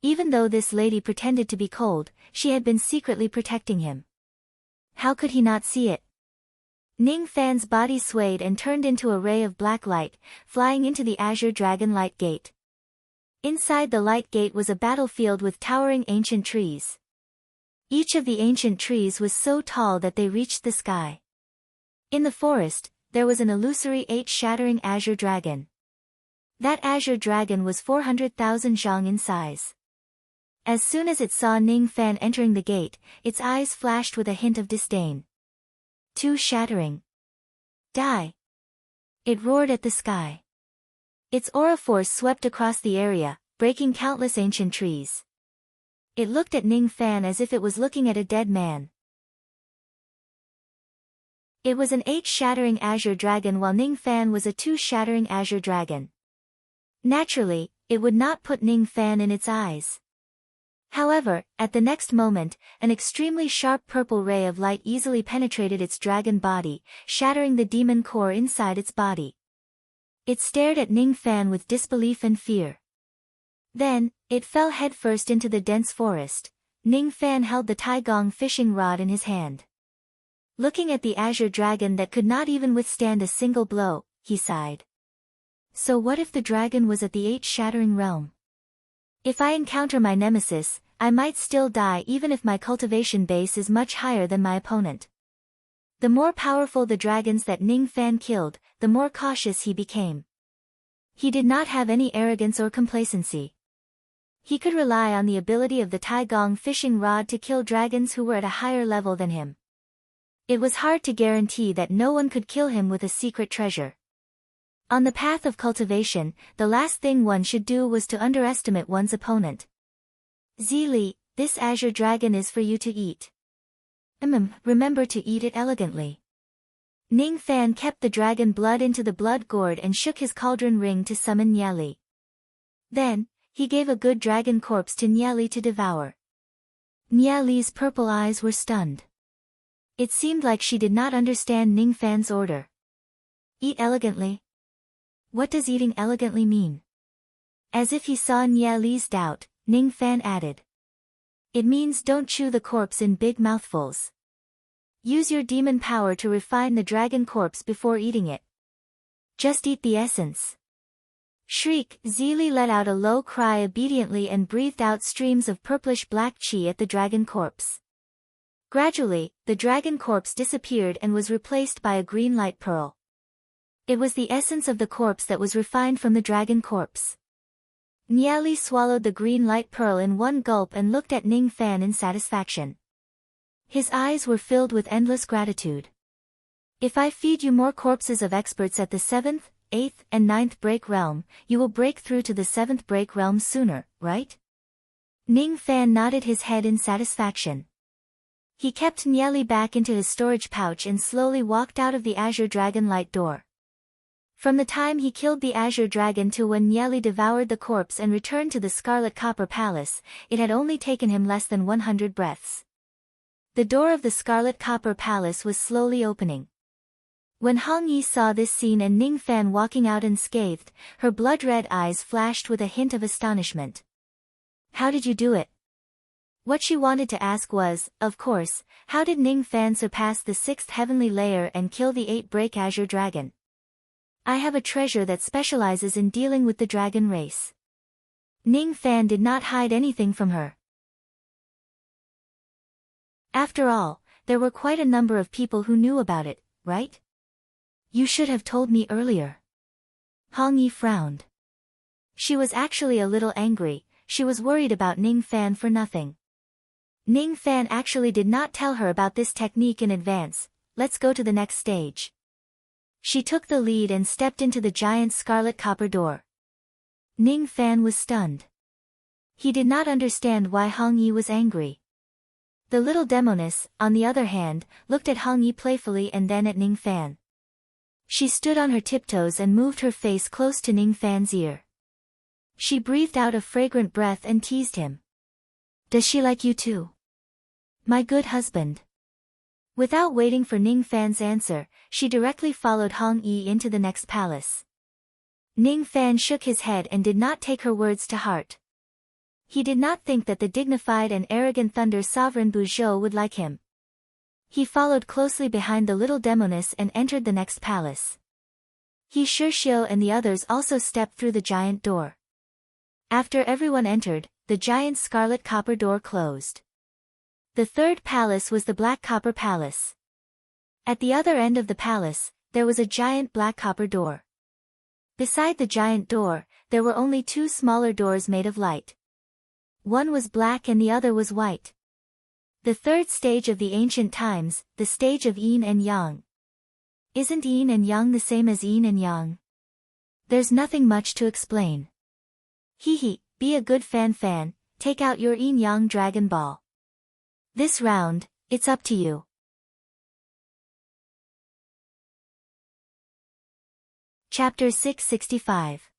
Even though this lady pretended to be cold, she had been secretly protecting him. How could he not see it? Ning Fan's body swayed and turned into a ray of black light, flying into the Azure Dragon Light Gate. Inside the light gate was a battlefield with towering ancient trees. Each of the ancient trees was so tall that they reached the sky. In the forest, there was an illusory 8-shattering azure dragon. That azure dragon was 400,000 zhang in size. As soon as it saw Ning Fan entering the gate, its eyes flashed with a hint of disdain. 2 shattering. Die! It roared at the sky. Its aura force swept across the area, breaking countless ancient trees. It looked at Ning Fan as if it was looking at a dead man. It was an 8-shattering azure dragon while Ning Fan was a 2-shattering azure dragon. Naturally, it would not put Ning Fan in its eyes. However, at the next moment, an extremely sharp purple ray of light easily penetrated its dragon body, shattering the demon core inside its body. It stared at Ning Fan with disbelief and fear. Then, it fell headfirst into the dense forest. Ning Fan held the Taigong fishing rod in his hand. Looking at the azure dragon that could not even withstand a single blow, he sighed. So what if the dragon was at the 8-shattering realm? If I encounter my nemesis, I might still die even if my cultivation base is much higher than my opponent. The more powerful the dragons that Ning Fan killed, the more cautious he became. He did not have any arrogance or complacency. He could rely on the ability of the Taigong fishing rod to kill dragons who were at a higher level than him. It was hard to guarantee that no one could kill him with a secret treasure. On the path of cultivation, the last thing one should do was to underestimate one's opponent. Zili, this azure dragon is for you to eat. Remember to eat it elegantly. Ning Fan kept the dragon blood into the blood gourd and shook his cauldron ring to summon Niali. Then, he gave a good dragon corpse to Niali to devour. Niali's purple eyes were stunned. It seemed like she did not understand Ning Fan's order. Eat elegantly? What does eating elegantly mean? As if he saw Niali's doubt, Ning Fan added. It means don't chew the corpse in big mouthfuls. Use your demon power to refine the dragon corpse before eating it. Just eat the essence. Shriek, Zili let out a low cry obediently and breathed out streams of purplish-black qi at the dragon corpse. Gradually, the dragon corpse disappeared and was replaced by a green light pearl. It was the essence of the corpse that was refined from the dragon corpse. Niali swallowed the green light pearl in one gulp and looked at Ning Fan in satisfaction. His eyes were filled with endless gratitude. If I feed you more corpses of experts at the 7th, 8th, and 9th break realm, you will break through to the 7th break realm sooner, right? Ning Fan nodded his head in satisfaction. He kept Niali back into his storage pouch and slowly walked out of the Azure Dragon Light door. From the time he killed the Azure Dragon to when Niali devoured the corpse and returned to the Scarlet Copper Palace, it had only taken him less than 100 breaths. The door of the Scarlet Copper Palace was slowly opening. When Hong Yi saw this scene and Ning Fan walking out unscathed, her blood-red eyes flashed with a hint of astonishment. How did you do it? What she wanted to ask was, of course, how did Ning Fan surpass the 6th heavenly layer and kill the 8-break Azure Dragon? I have a treasure that specializes in dealing with the dragon race. Ning Fan did not hide anything from her. After all, there were quite a number of people who knew about it, right? You should have told me earlier. Hong Yi frowned. She was actually a little angry, she was worried about Ning Fan for nothing. Ning Fan actually did not tell her about this technique in advance. Let's go to the next stage. She took the lead and stepped into the giant scarlet copper door. Ning Fan was stunned. He did not understand why Hong Yi was angry. The little demoness, on the other hand, looked at Hong Yi playfully and then at Ning Fan. She stood on her tiptoes and moved her face close to Ning Fan's ear. She breathed out a fragrant breath and teased him. Does she like you too? My good husband. Without waiting for Ning Fan's answer, she directly followed Hong Yi into the next palace. Ning Fan shook his head and did not take her words to heart. He did not think that the dignified and arrogant Thunder Sovereign Buzhou would like him. He followed closely behind the little demoness and entered the next palace. He Shirxiu and the others also stepped through the giant door. After everyone entered, the giant scarlet copper door closed. The third palace was the Black Copper Palace. At the other end of the palace, there was a giant black copper door. Beside the giant door, there were only two smaller doors made of light. One was black and the other was white. The third stage of the ancient times, the stage of yin and yang. Isn't yin and yang the same as yin and yang? There's nothing much to explain. Hee, be a good fan, take out your yin-yang Dragon Ball. This round, it's up to you. Chapter 665.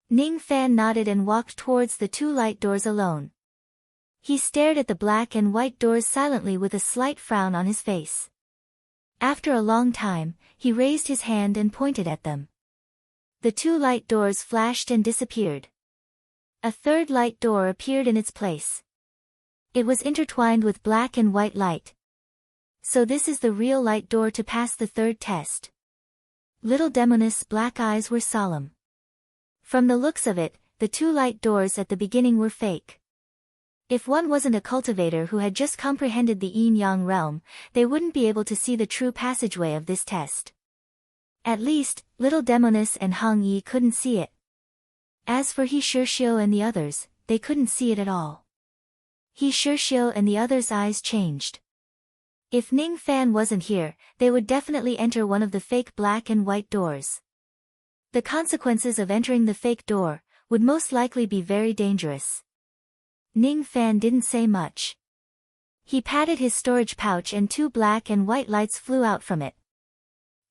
Ning Fan nodded and walked towards the two light doors alone. He stared at the black and white doors silently with a slight frown on his face. After a long time, he raised his hand and pointed at them. The two light doors flashed and disappeared. A third light door appeared in its place. It was intertwined with black and white light. So this is the real light door to pass the third test. Little demoness' black eyes were solemn. From the looks of it, the two light doors at the beginning were fake. If one wasn't a cultivator who had just comprehended the yin-yang realm, they wouldn't be able to see the true passageway of this test. At least, little demoness and Hong Yi couldn't see it. As for He Shirxiu and the others, they couldn't see it at all. He Shirxiu and the others' eyes changed. If Ning Fan wasn't here, they would definitely enter one of the fake black and white doors. The consequences of entering the fake door would most likely be very dangerous. Ning Fan didn't say much. He patted his storage pouch and two black and white lights flew out from it.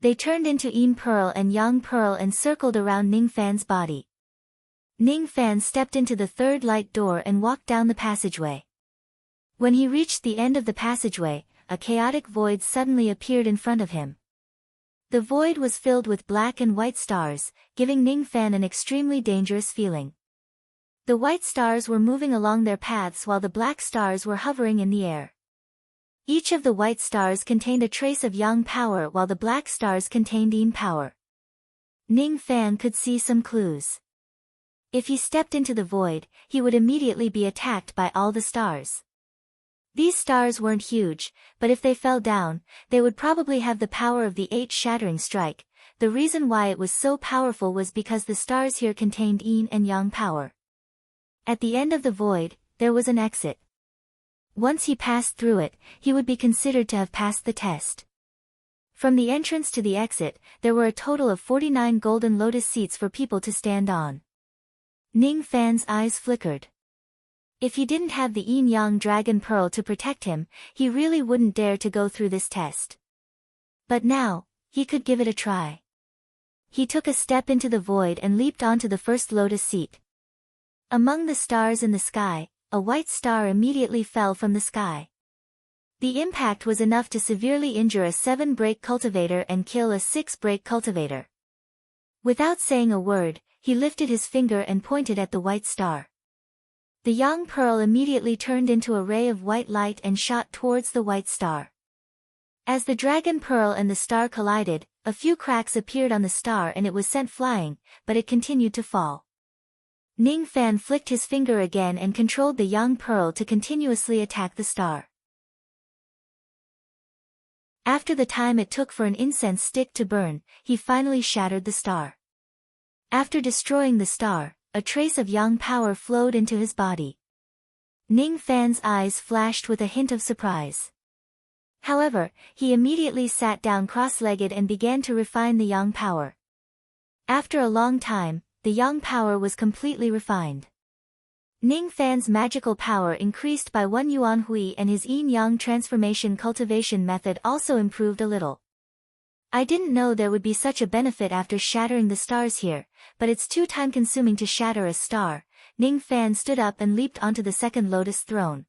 They turned into Yin Pearl and Yang Pearl and circled around Ning Fan's body. Ning Fan stepped into the third light door and walked down the passageway. When he reached the end of the passageway, a chaotic void suddenly appeared in front of him. The void was filled with black and white stars, giving Ning Fan an extremely dangerous feeling. The white stars were moving along their paths while the black stars were hovering in the air. Each of the white stars contained a trace of yang power while the black stars contained yin power. Ning Fan could see some clues. If he stepped into the void, he would immediately be attacked by all the stars. These stars weren't huge, but if they fell down, they would probably have the power of the 8 shattering strike. The reason why it was so powerful was because the stars here contained yin and yang power. At the end of the void, there was an exit. Once he passed through it, he would be considered to have passed the test. From the entrance to the exit, there were a total of 49 golden lotus seats for people to stand on. Ning Fan's eyes flickered. If he didn't have the yin-yang dragon pearl to protect him, he really wouldn't dare to go through this test. But now, he could give it a try. He took a step into the void and leaped onto the first lotus seat. Among the stars in the sky, a white star immediately fell from the sky. The impact was enough to severely injure a 7-break cultivator and kill a 6-break cultivator. Without saying a word, he lifted his finger and pointed at the white star. The yang pearl immediately turned into a ray of white light and shot towards the white star. As the dragon pearl and the star collided, a few cracks appeared on the star and it was sent flying, but it continued to fall. Ning Fan flicked his finger again and controlled the yang pearl to continuously attack the star. After the time it took for an incense stick to burn, he finally shattered the star. After destroying the star, a trace of yang power flowed into his body. Ning Fan's eyes flashed with a hint of surprise. However, he immediately sat down cross-legged and began to refine the yang power. After a long time, the yang power was completely refined. Ning Fan's magical power increased by 1 yuan hui and his yin-yang transformation cultivation method also improved a little. I didn't know there would be such a benefit after shattering the stars here, but it's too time-consuming to shatter a star. Ning Fan stood up and leaped onto the second lotus throne.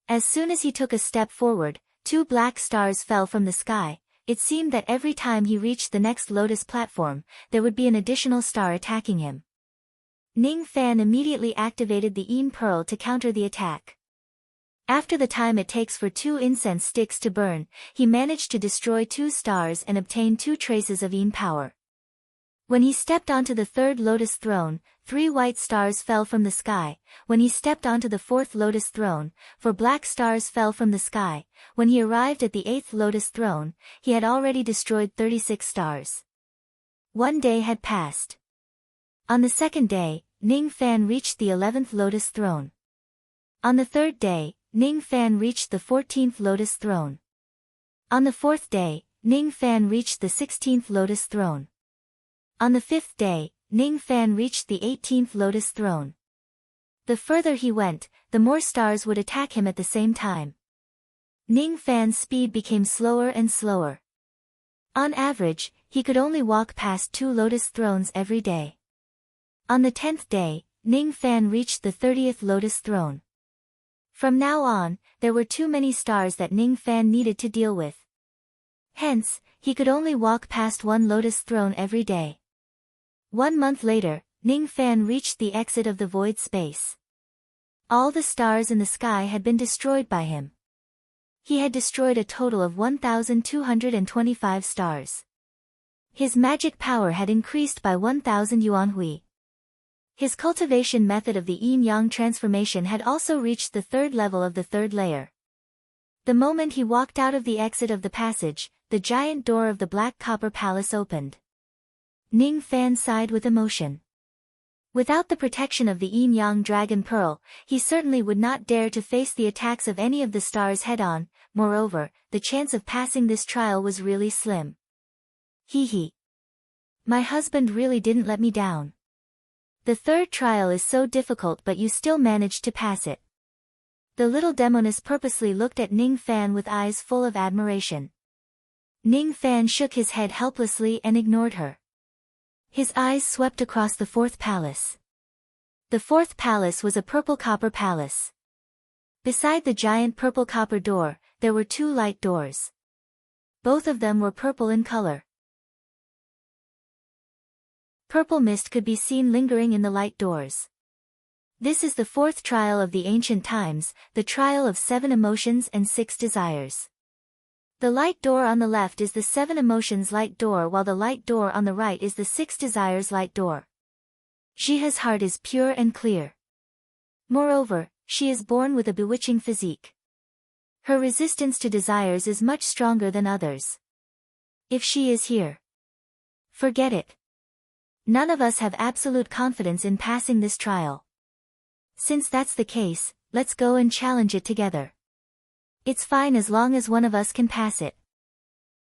As soon as he took a step forward, 2 black stars fell from the sky. It seemed that every time he reached the next lotus platform, there would be an additional star attacking him. Ning Fan immediately activated the Yin Pearl to counter the attack. After the time it takes for 2 incense sticks to burn, he managed to destroy 2 stars and obtain 2 traces of Yin power. When he stepped onto the 3rd lotus throne, 3 white stars fell from the sky. When he stepped onto the 4th lotus throne, 4 black stars fell from the sky. When he arrived at the 8th lotus throne, he had already destroyed 36 stars. 1 day had passed. On the 2nd day, Ning Fan reached the 11th lotus throne. On the 3rd day, Ning Fan reached the 14th lotus throne. On the 4th day, Ning Fan reached the 16th lotus throne. On the 5th day, Ning Fan reached the 18th lotus throne. The further he went, the more stars would attack him at the same time. Ning Fan's speed became slower and slower. On average, he could only walk past 2 lotus thrones every day. On the 10th day, Ning Fan reached the 30th lotus throne. From now on, there were too many stars that Ning Fan needed to deal with. Hence, he could only walk past 1 lotus throne every day. 1 month later, Ning Fan reached the exit of the void space. All the stars in the sky had been destroyed by him. He had destroyed a total of 1,225 stars. His magic power had increased by 1,000 yuan hui. His cultivation method of the yin-yang transformation had also reached the 3rd level of the 3rd layer. The moment he walked out of the exit of the passage, the giant door of the Black Copper Palace opened. Ning Fan sighed with emotion. Without the protection of the yin-yang dragon pearl, he certainly would not dare to face the attacks of any of the stars head-on. Moreover, the chance of passing this trial was really slim. Hee. My husband really didn't let me down. The 3rd trial is so difficult but you still managed to pass it. The little demoness purposely looked at Ning Fan with eyes full of admiration. Ning Fan shook his head helplessly and ignored her. His eyes swept across the 4th palace. The 4th palace was a purple copper palace. Beside the giant purple copper door, there were 2 light doors. Both of them were purple in color. Purple mist could be seen lingering in the light doors. This is the 4th trial of the ancient times, the trial of 7 emotions and 6 desires. The light door on the left is the 7 emotions light door while the light door on the right is the 6 desires light door. Jihe's heart is pure and clear. Moreover, she is born with a bewitching physique. Her resistance to desires is much stronger than others. If she is here, forget it. None of us have absolute confidence in passing this trial. Since that's the case, let's go and challenge it together. It's fine as long as one of us can pass it.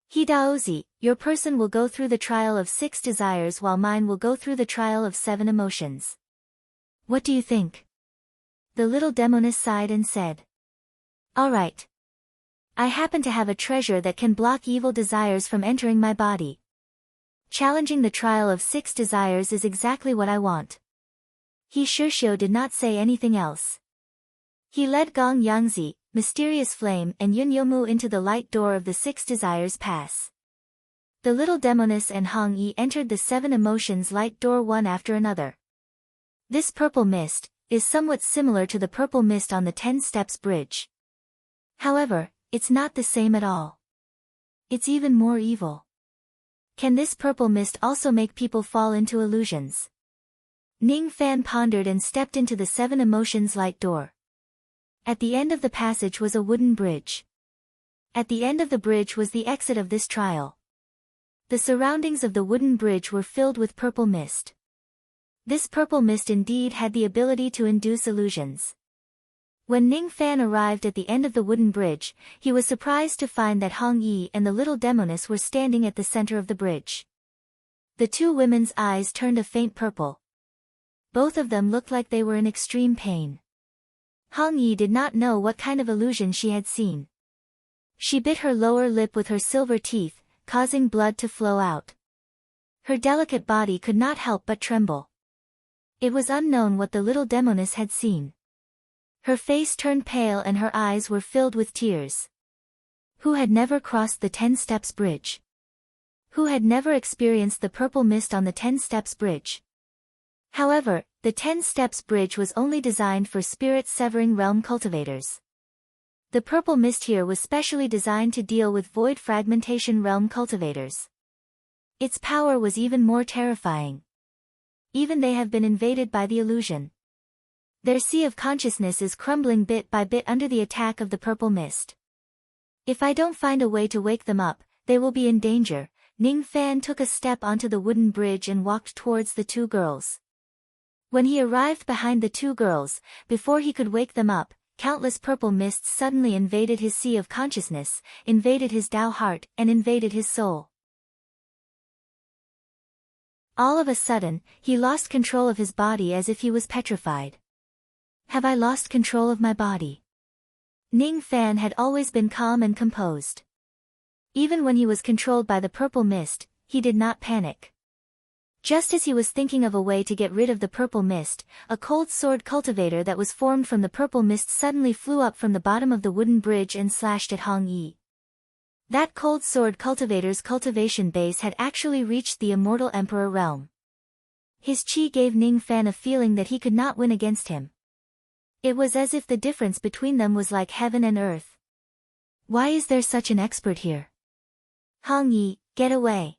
Hidaozi, your person will go through the trial of 6 desires while mine will go through the trial of 7 emotions. What do you think? The little demoness sighed and said. Alright. I happen to have a treasure that can block evil desires from entering my body. Challenging the trial of 6 desires is exactly what I want. He Shishio did not say anything else. He led Gong Yangzi, Mysterious Flame and Yun Yomu into the light door of the 6 desires pass. The little demoness and Hong Yi entered the 7 emotions light door one after another. This purple mist is somewhat similar to the purple mist on the 10 steps bridge. However, it's not the same at all. It's even more evil. Can this purple mist also make people fall into illusions? Ning Fan pondered and stepped into the 7 emotions light door. At the end of the passage was a wooden bridge. At the end of the bridge was the exit of this trial. The surroundings of the wooden bridge were filled with purple mist. This purple mist indeed had the ability to induce illusions. When Ning Fan arrived at the end of the wooden bridge, he was surprised to find that Hong Yi and the little demoness were standing at the center of the bridge. The two women's eyes turned a faint purple. Both of them looked like they were in extreme pain. Hong Yi did not know what kind of illusion she had seen. She bit her lower lip with her silver teeth, causing blood to flow out. Her delicate body could not help but tremble. It was unknown what the little demoness had seen. Her face turned pale and her eyes were filled with tears. Who had never crossed the 10 steps bridge? Who had never experienced the purple mist on the 10 steps bridge? However, the 10 steps bridge was only designed for spirit-severing realm cultivators. The purple mist here was specially designed to deal with void fragmentation realm cultivators. Its power was even more terrifying. Even they have been invaded by the illusion. Their sea of consciousness is crumbling bit by bit under the attack of the purple mist. If I don't find a way to wake them up, they will be in danger. Ning Fan took a step onto the wooden bridge and walked towards the two girls. When he arrived behind the two girls, before he could wake them up, countless purple mists suddenly invaded his sea of consciousness, invaded his Tao heart, and invaded his soul. All of a sudden, he lost control of his body as if he was petrified. Have I lost control of my body? Ning Fan had always been calm and composed. Even when he was controlled by the purple mist, he did not panic. Just as he was thinking of a way to get rid of the purple mist, a cold sword cultivator that was formed from the purple mist suddenly flew up from the bottom of the wooden bridge and slashed at Hong Yi. That cold sword cultivator's cultivation base had actually reached the immortal emperor realm. His chi gave Ning Fan a feeling that he could not win against him. It was as if the difference between them was like heaven and earth. Why is there such an expert here? Hong Yi, get away.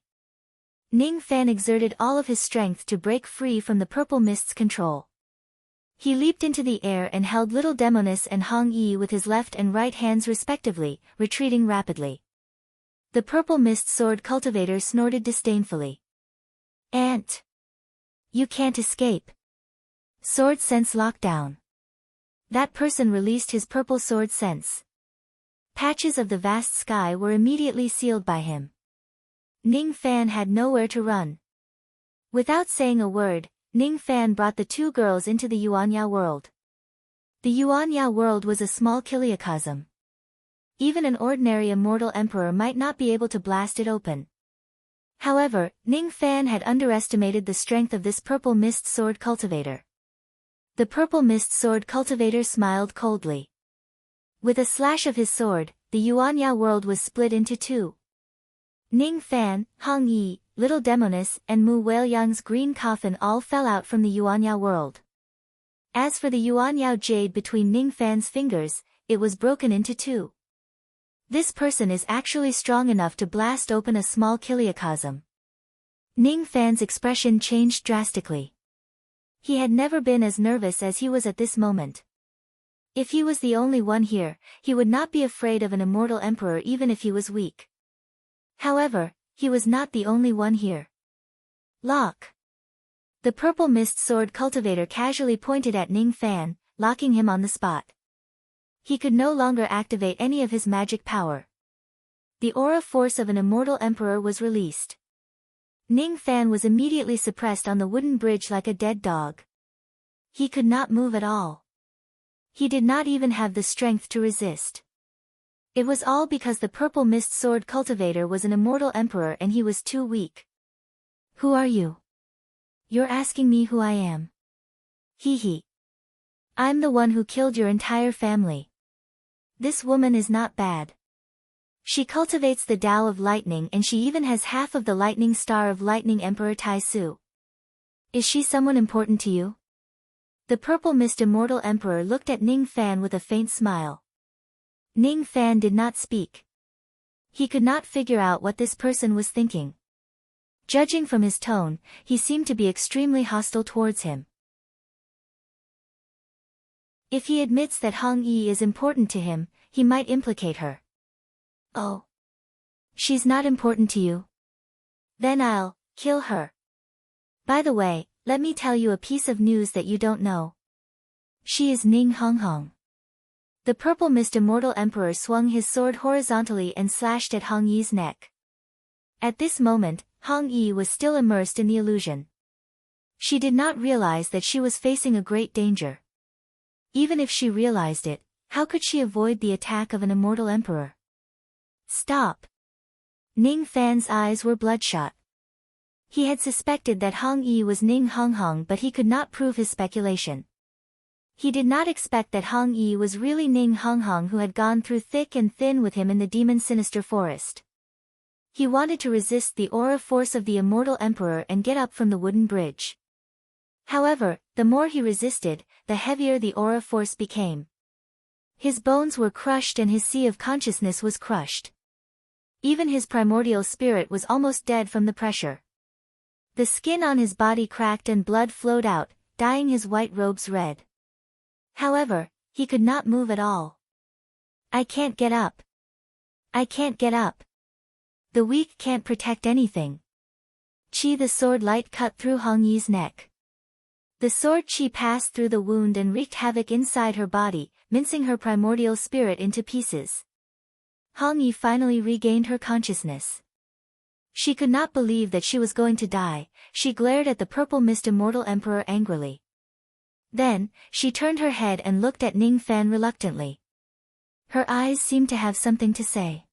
Ning Fan exerted all of his strength to break free from the purple mist's control. He leaped into the air and held little demoness and Hong Yi with his left and right hands respectively, retreating rapidly. The purple mist sword cultivator snorted disdainfully. Ant! You can't escape. Sword sense lockdown. That person released his purple sword sense. Patches of the vast sky were immediately sealed by him. Ning Fan had nowhere to run. Without saying a word, Ning Fan brought the two girls into the Yuanya world. The Yuanya world was a small kiliacosm. Even an ordinary immortal emperor might not be able to blast it open. However, Ning Fan had underestimated the strength of this purple mist sword cultivator. The purple mist sword cultivator smiled coldly. With a slash of his sword, the Yuanya world was split into two. Ning Fan, Hong Yi, Little Demoness, and Mu Weilang's green coffin all fell out from the Yuanya world. As for the Yuanya jade between Ning Fan's fingers, it was broken into two. This person is actually strong enough to blast open a small kiliacosm. Ning Fan's expression changed drastically. He had never been as nervous as he was at this moment. If he was the only one here, he would not be afraid of an immortal emperor even if he was weak. However, he was not the only one here. Lock. The purple mist sword cultivator casually pointed at Ning Fan, locking him on the spot. He could no longer activate any of his magic power. The aura force of an immortal emperor was released. Ning Fan was immediately suppressed on the wooden bridge like a dead dog. He could not move at all. He did not even have the strength to resist. It was all because the purple mist sword cultivator was an immortal emperor and he was too weak. Who are you? You're asking me who I am. Hee hee. I'm the one who killed your entire family. This woman is not bad. She cultivates the Tao of lightning and she even has half of the lightning star of lightning Emperor Tai Su. Is she someone important to you? The purple mist immortal emperor looked at Ning Fan with a faint smile. Ning Fan did not speak. He could not figure out what this person was thinking. Judging from his tone, he seemed to be extremely hostile towards him. If he admits that Hong Yi is important to him, he might implicate her. Oh. She's not important to you? Then I'll kill her. By the way, let me tell you a piece of news that you don't know. She is Ning Honghong. The purple mist immortal emperor swung his sword horizontally and slashed at Hong Yi's neck. At this moment, Hong Yi was still immersed in the illusion. She did not realize that she was facing a great danger. Even if she realized it, how could she avoid the attack of an immortal emperor? Stop! Ning Fan's eyes were bloodshot. He had suspected that Hong Yi was Ning Honghong, but he could not prove his speculation. He did not expect that Hong Yi was really Ning Honghong, who had gone through thick and thin with him in the demon sinister forest. He wanted to resist the aura force of the immortal emperor and get up from the wooden bridge. However, the more he resisted, the heavier the aura force became. His bones were crushed and his sea of consciousness was crushed. Even his primordial spirit was almost dead from the pressure. The skin on his body cracked and blood flowed out, dyeing his white robes red. However, he could not move at all. I can't get up. I can't get up. The weak can't protect anything. Qi the sword light cut through Hong Yi's neck. The sword Qi passed through the wound and wreaked havoc inside her body, mincing her primordial spirit into pieces. Hong Yi finally regained her consciousness. She could not believe that she was going to die. She glared at the purple mist immortal emperor angrily. Then, she turned her head and looked at Ning Fan reluctantly. Her eyes seemed to have something to say.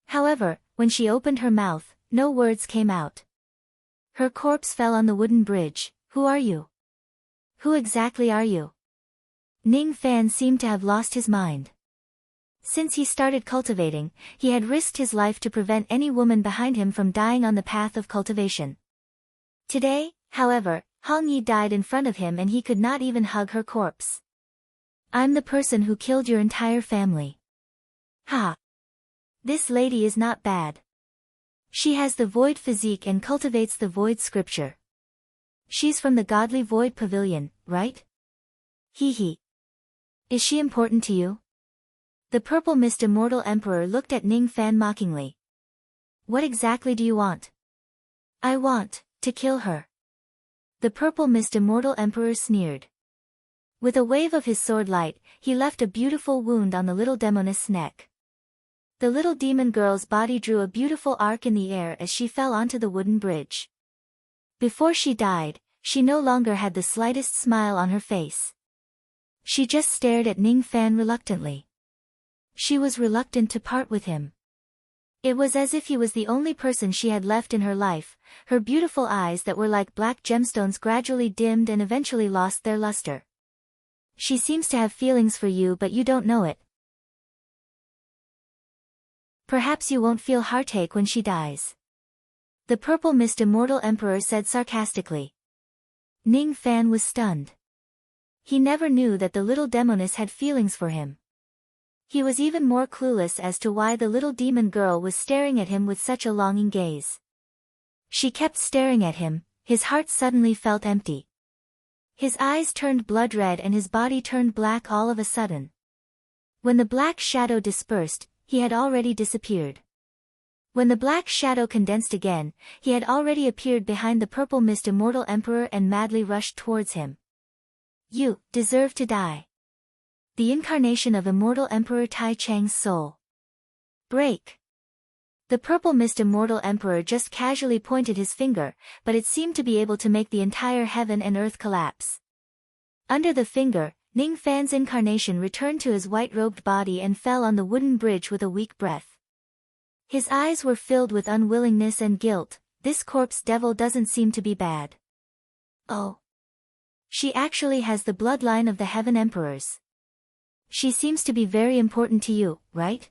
However, when she opened her mouth, no words came out. Her corpse fell on the wooden bridge. Who are you? Who exactly are you? Ning Fan seemed to have lost his mind. Since he started cultivating, he had risked his life to prevent any woman behind him from dying on the path of cultivation. Today, however, Hong Yi died in front of him and he could not even hug her corpse. I'm the person who killed your entire family. Ha! This lady is not bad. She has the void physique and cultivates the void scripture. She's from the godly void pavilion, right? Hee hee. Is she important to you? The purple mist immortal emperor looked at Ning Fan mockingly. What exactly do you want? I want to kill her. The purple mist immortal emperor sneered. With a wave of his sword light, he left a beautiful wound on the little demoness' neck. The little demon girl's body drew a beautiful arc in the air as she fell onto the wooden bridge. Before she died, she no longer had the slightest smile on her face. She just stared at Ning Fan reluctantly. She was reluctant to part with him. It was as if he was the only person she had left in her life. Her beautiful eyes that were like black gemstones gradually dimmed and eventually lost their luster. She seems to have feelings for you, but you don't know it. Perhaps you won't feel heartache when she dies. The purple mist immortal emperor said sarcastically. Ning Fan was stunned. He never knew that the little demoness had feelings for him. He was even more clueless as to why the little demon girl was staring at him with such a longing gaze. She kept staring at him, his heart suddenly felt empty. His eyes turned blood red and his body turned black all of a sudden. When the black shadow dispersed, he had already disappeared. When the black shadow condensed again, he had already appeared behind the purple mist immortal emperor and madly rushed towards him. You deserve to die. The incarnation of immortal Emperor Tai Chang's soul. Break. The purple mist immortal emperor just casually pointed his finger, but it seemed to be able to make the entire heaven and earth collapse. Under the finger, Ning Fan's incarnation returned to his white-robed body and fell on the wooden bridge with a weak breath. His eyes were filled with unwillingness and guilt. This corpse devil doesn't seem to be bad. Oh. She actually has the bloodline of the heaven emperors. She seems to be very important to you, right?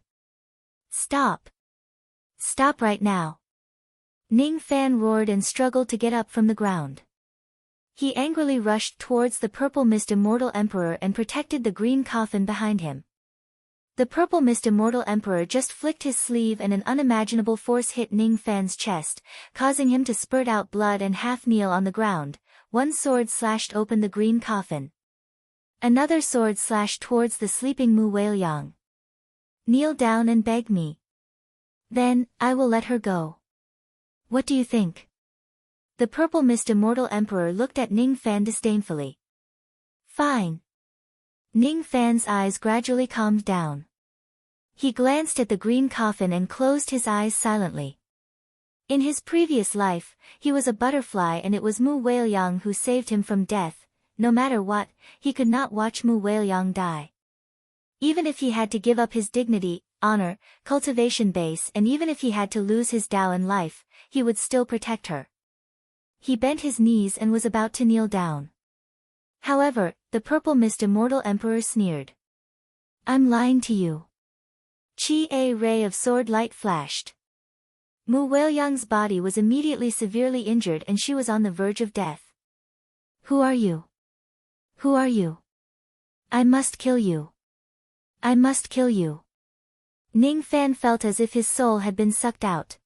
Stop. Stop right now. Ning Fan roared and struggled to get up from the ground. He angrily rushed towards the purple mist immortal emperor and protected the green coffin behind him. The purple mist immortal emperor just flicked his sleeve and an unimaginable force hit Ning Fan's chest, causing him to spurt out blood and half kneel on the ground. One sword slashed open the green coffin. Another sword slashed towards the sleeping Mu Weiliang. Kneel down and beg me. Then, I will let her go. What do you think? The purple mist immortal emperor looked at Ning Fan disdainfully. Fine. Ning Fan's eyes gradually calmed down. He glanced at the green coffin and closed his eyes silently. In his previous life, he was a butterfly and it was Mu Weiliang who saved him from death. No matter what, he could not watch Mu Weiliang die. Even if he had to give up his dignity, honor, cultivation base, and even if he had to lose his Tao and life, he would still protect her. He bent his knees and was about to kneel down. However, the purple mist immortal emperor sneered. "I'm lying to you." A ray of sword light flashed. Mu Weiliang's body was immediately severely injured and she was on the verge of death. "Who are you? Who are you? I must kill you. I must kill you." Ning Fan felt as if his soul had been sucked out.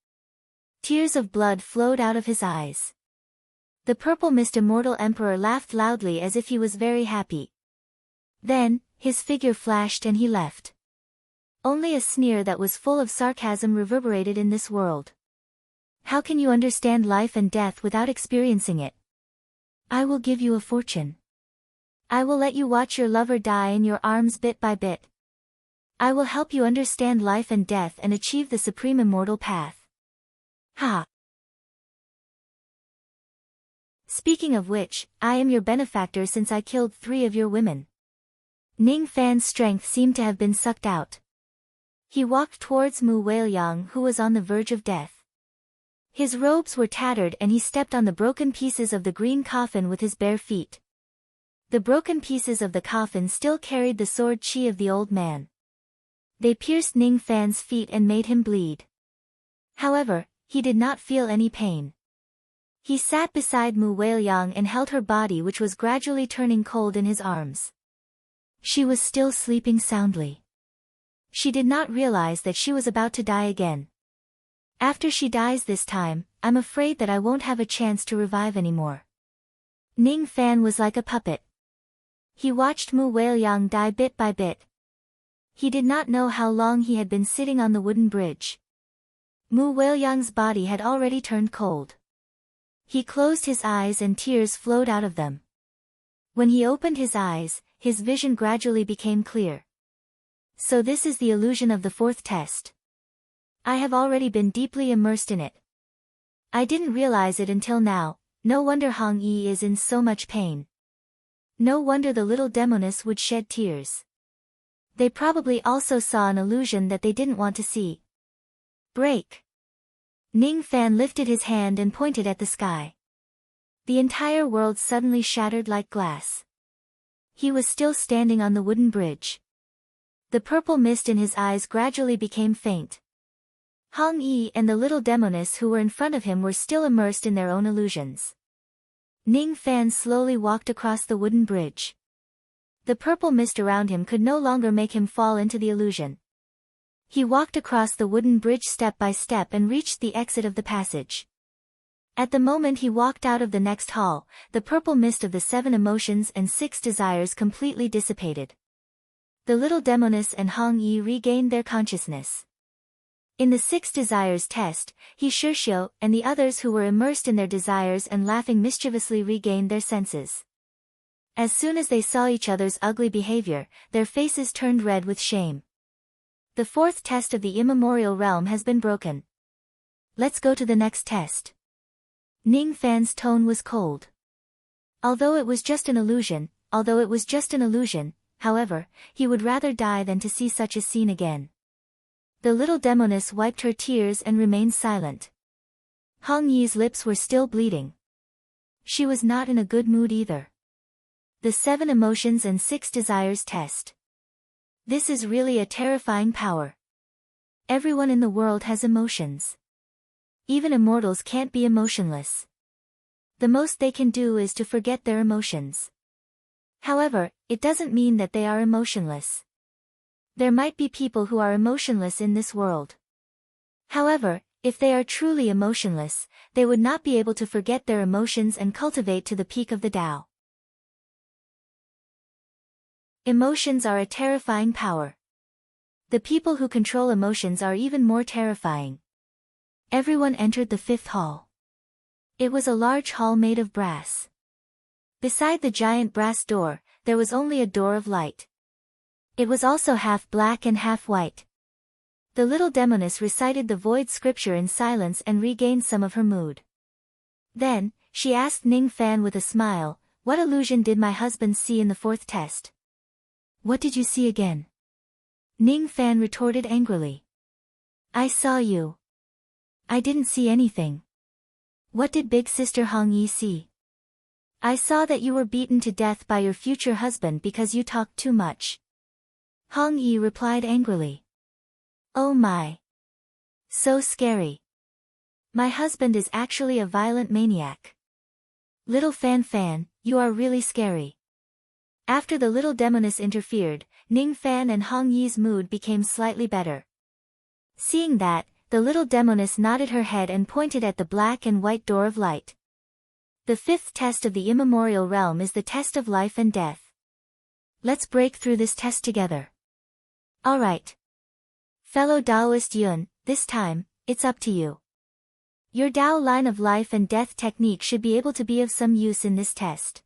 Tears of blood flowed out of his eyes. The purple mist immortal emperor laughed loudly as if he was very happy. Then, his figure flashed and he left. Only a sneer that was full of sarcasm reverberated in this world. "How can you understand life and death without experiencing it? I will give you a fortune. I will let you watch your lover die in your arms bit by bit. I will help you understand life and death and achieve the supreme immortal path." Ha! "Speaking of which, I am your benefactor since I killed 3 of your women." Ning Fan's strength seemed to have been sucked out. He walked towards Mu Weiliang who was on the verge of death. His robes were tattered and he stepped on the broken pieces of the green coffin with his bare feet. The broken pieces of the coffin still carried the sword chi of the old man. They pierced Ning Fan's feet and made him bleed. However, he did not feel any pain. He sat beside Mu Weiliang and held her body which was gradually turning cold in his arms. She was still sleeping soundly. She did not realize that she was about to die again. "After she dies this time, I'm afraid that I won't have a chance to revive anymore." Ning Fan was like a puppet. He watched Mu Weiliang die bit by bit. He did not know how long he had been sitting on the wooden bridge. Mu Weiliang's body had already turned cold. He closed his eyes and tears flowed out of them. When he opened his eyes, his vision gradually became clear. So this is the illusion of the 4th test. I have already been deeply immersed in it. I didn't realize it until now. No wonder Hong Yi is in so much pain. No wonder the little demoness would shed tears. They probably also saw an illusion that they didn't want to see. Break. Ning Fan lifted his hand and pointed at the sky. The entire world suddenly shattered like glass. He was still standing on the wooden bridge. The purple mist in his eyes gradually became faint. Hong Yi and the little demoness who were in front of him were still immersed in their own illusions. Ning Fan slowly walked across the wooden bridge. The purple mist around him could no longer make him fall into the illusion. He walked across the wooden bridge step by step and reached the exit of the passage. At the moment he walked out of the next hall, the purple mist of the 7 emotions and 6 desires completely dissipated. The little demoness and Hong Yi regained their consciousness. In the 6 desires test, He Shishio and the others who were immersed in their desires and laughing mischievously regained their senses. As soon as they saw each other's ugly behavior, their faces turned red with shame. The 4th test of the immemorial realm has been broken. Let's go to the next test. Ning Fan's tone was cold. Although it was just an illusion, however, he would rather die than to see such a scene again. The little demoness wiped her tears and remained silent. Hong Yi's lips were still bleeding. She was not in a good mood either. The 7 emotions and 6 desires test. This is really a terrifying power. Everyone in the world has emotions. Even immortals can't be emotionless. The most they can do is to forget their emotions. However, it doesn't mean that they are emotionless. There might be people who are emotionless in this world. However, if they are truly emotionless, they would not be able to forget their emotions and cultivate to the peak of the Tao. Emotions are a terrifying power. The people who control emotions are even more terrifying. Everyone entered the 5th hall. It was a large hall made of brass. Beside the giant brass door, there was only a door of light. It was also half black and half white. The little demoness recited the void scripture in silence and regained some of her mood. Then, she asked Ning Fan with a smile, "What illusion did my husband see in the fourth test?" "What did you see again?" Ning Fan retorted angrily. "I saw you." "I didn't see anything." "What did big sister Hong Yi see?" "I saw that you were beaten to death by your future husband because you talked too much." Hong Yi replied angrily. "Oh my. So scary. My husband is actually a violent maniac." "Little Fan Fan, you are really scary." After the little demoness interfered, Ning Fan and Hong Yi's mood became slightly better. Seeing that, the little demoness nodded her head and pointed at the black and white door of light. "The fifth test of the immemorial realm is the test of life and death. Let's break through this test together." "Alright. Fellow Taoist Yun, this time, it's up to you. Your Tao line of life and death technique should be able to be of some use in this test."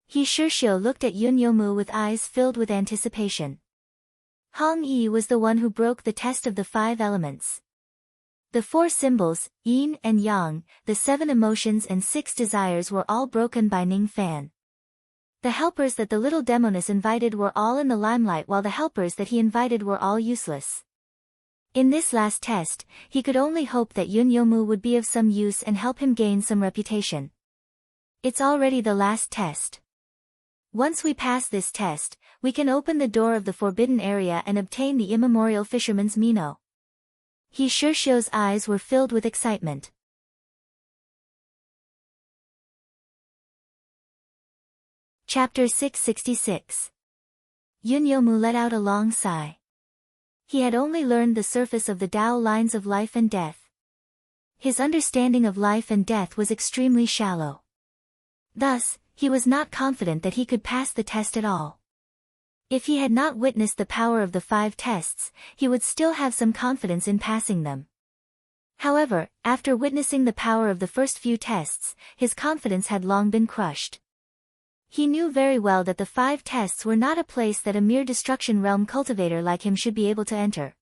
He Shishio looked at Yun Yomu with eyes filled with anticipation. Hong Yi was the one who broke the test of the 5 elements. The 4 symbols, yin and yang, the 7 emotions and 6 desires were all broken by Ning Fan. The helpers that the little demoness invited were all in the limelight while the helpers that he invited were all useless. In this last test, he could only hope that Yun Yomu would be of some use and help him gain some reputation. It's already the last test. Once we pass this test, we can open the door of the forbidden area and obtain the immemorial fisherman's Mino. He Shishio's eyes were filled with excitement. Chapter 666. Yun Yomu let out a long sigh. He had only learned the surface of the Tao lines of life and death. His understanding of life and death was extremely shallow. Thus, he was not confident that he could pass the test at all. If he had not witnessed the power of the 5 tests, he would still have some confidence in passing them. However, after witnessing the power of the first few tests, his confidence had long been crushed. He knew very well that the 5 tests were not a place that a mere destruction realm cultivator like him should be able to enter.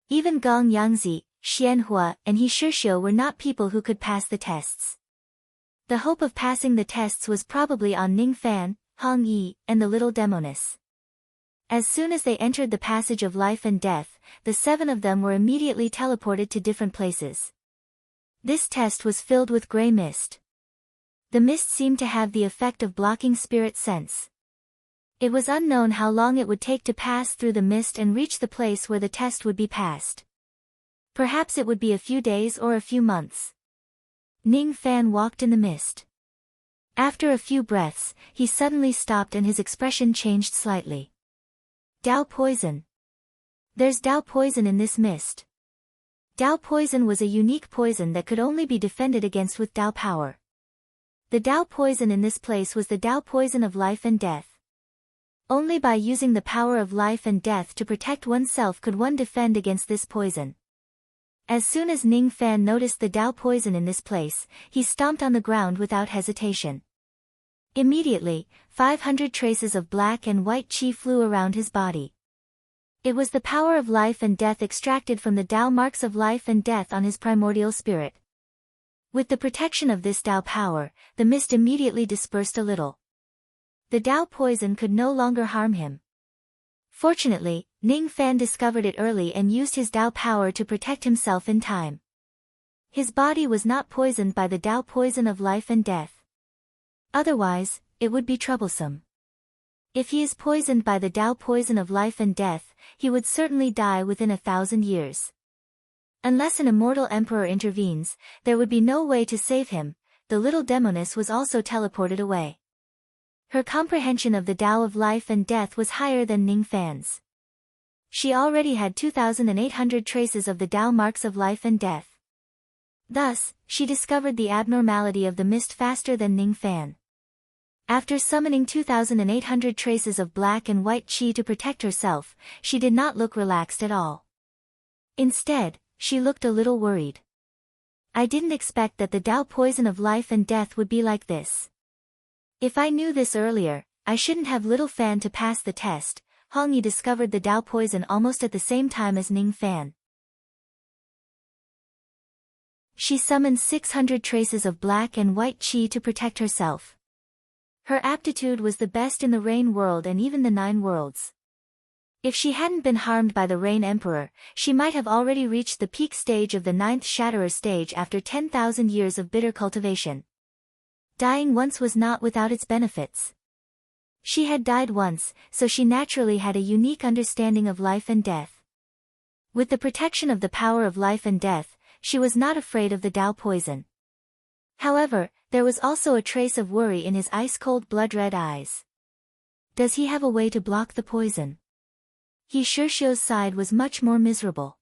Even Gong Yangzi, Xianhua, and He Shishio were not people who could pass the tests. The hope of passing the tests was probably on Ning Fan, Hong Yi, and the little demoness. As soon as they entered the passage of life and death, the 7 of them were immediately teleported to different places. This test was filled with gray mist. The mist seemed to have the effect of blocking spirit sense. It was unknown how long it would take to pass through the mist and reach the place where the test would be passed. Perhaps it would be a few days or a few months. Ning Fan walked in the mist. After a few breaths, he suddenly stopped and his expression changed slightly. "Tao poison. There's Tao poison in this mist." Tao poison was a unique poison that could only be defended against with Tao power. The Tao poison in this place was the Tao poison of life and death. Only by using the power of life and death to protect oneself could one defend against this poison. As soon as Ning Fan noticed the Tao poison in this place, he stomped on the ground without hesitation. Immediately, 500 traces of black and white qi flew around his body. It was the power of life and death extracted from the Tao marks of life and death on his primordial spirit. With the protection of this Tao power, the mist immediately dispersed a little. The Tao poison could no longer harm him. Fortunately, Ning Fan discovered it early and used his Tao power to protect himself in time. His body was not poisoned by the Tao poison of life and death. Otherwise, it would be troublesome. If he is poisoned by the Tao poison of life and death, he would certainly die within 1,000 years. Unless an immortal emperor intervenes, there would be no way to save him. The little demoness was also teleported away. Her comprehension of the Tao of life and death was higher than Ning Fan's. She already had 2,800 traces of the Tao marks of life and death. Thus, she discovered the abnormality of the mist faster than Ning Fan. After summoning 2,800 traces of black and white qi to protect herself, she did not look relaxed at all. Instead, she looked a little worried. "I didn't expect that the Tao poison of life and death would be like this. If I knew this earlier, I shouldn't have little Fan to pass the test," Hong Yi discovered the Dao poison almost at the same time as Ning Fan. She summoned 600 traces of black and white qi to protect herself. Her aptitude was the best in the Rain World and even the 9 worlds. If she hadn't been harmed by the Rain Emperor, she might have already reached the peak stage of the 9th Shatterer stage after 10,000 years of bitter cultivation. Dying once was not without its benefits. She had died once, so she naturally had a unique understanding of life and death. With the protection of the power of life and death, she was not afraid of the Dao poison. However, there was also a trace of worry in his ice-cold blood-red eyes. Does he have a way to block the poison? He Shishio's side was much more miserable.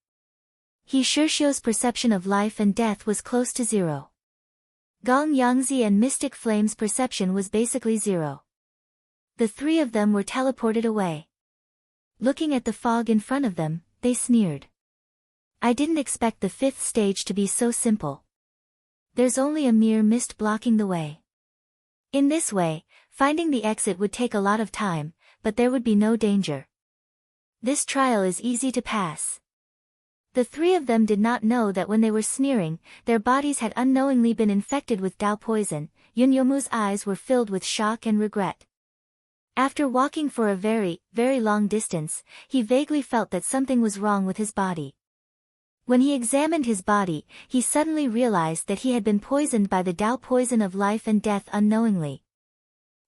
He Shishio's perception of life and death was close to zero. Gong Yangzi and Mystic Flame's perception was basically zero. The 3 of them were teleported away. Looking at the fog in front of them, they sneered. I didn't expect the 5th stage to be so simple. There's only a mere mist blocking the way. In this way, finding the exit would take a lot of time, but there would be no danger. This trial is easy to pass. The 3 of them did not know that when they were sneering, their bodies had unknowingly been infected with Dao poison. Yunyomu's eyes were filled with shock and regret. After walking for a very, very long distance, he vaguely felt that something was wrong with his body. When he examined his body, he suddenly realized that he had been poisoned by the Dao poison of life and death unknowingly.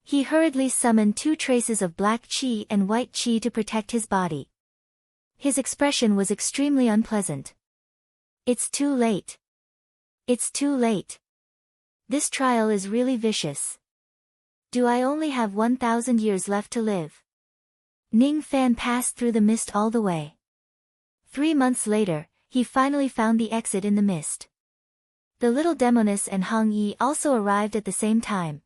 He hurriedly summoned 2 traces of black qi and white qi to protect his body. His expression was extremely unpleasant. It's too late. It's too late. This trial is really vicious. Do I only have 1,000 years left to live? Ning Fan passed through the mist all the way. 3 months later, he finally found the exit in the mist. The little demoness and Hong Yi also arrived at the same time.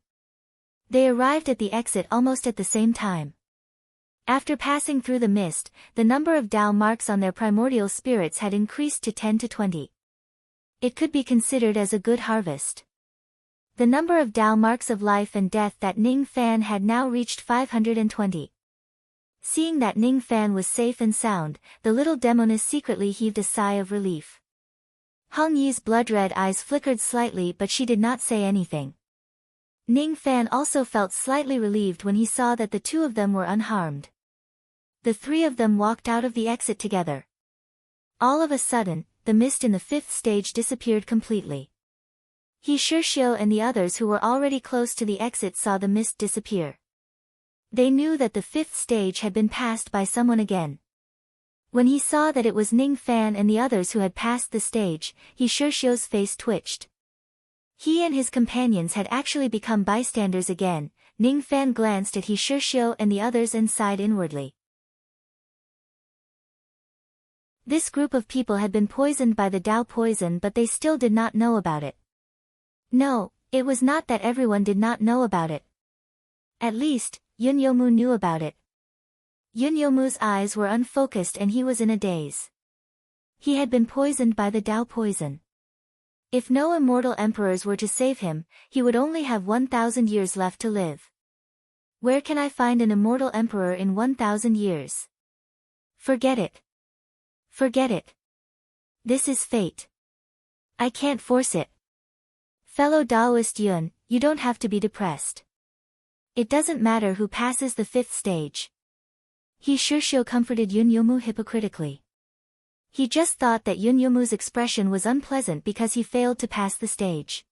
They arrived at the exit almost at the same time. After passing through the mist, the number of Dao marks on their primordial spirits had increased to 10 to 20. It could be considered as a good harvest. The number of Dao marks of life and death that Ning Fan had now reached 520. Seeing that Ning Fan was safe and sound, the little demoness secretly heaved a sigh of relief. Hong Yi's blood-red eyes flickered slightly, but she did not say anything. Ning Fan also felt slightly relieved when he saw that the 2 of them were unharmed. The 3 of them walked out of the exit together. All of a sudden, the mist in the 5th stage disappeared completely. He Shishio and the others who were already close to the exit saw the mist disappear. They knew that the 5th stage had been passed by someone again. When he saw that it was Ning Fan and the others who had passed the stage, He Shishio's face twitched. He and his companions had actually become bystanders again. Ning Fan glanced at He Shishio and the others and sighed inwardly. This group of people had been poisoned by the Dao poison, but they still did not know about it. No, it was not that everyone did not know about it. At least, Yunyomu knew about it. Yunyomu's eyes were unfocused and he was in a daze. He had been poisoned by the Dao poison. If no immortal emperors were to save him, he would only have 1,000 years left to live. Where can I find an immortal emperor in 1,000 years? Forget it. Forget it. This is fate. I can't force it. Fellow Daoist Yun, you don't have to be depressed. It doesn't matter who passes the 5th stage. He Shishio comforted Yunyomu hypocritically. He just thought that Yunyomu's expression was unpleasant because he failed to pass the stage.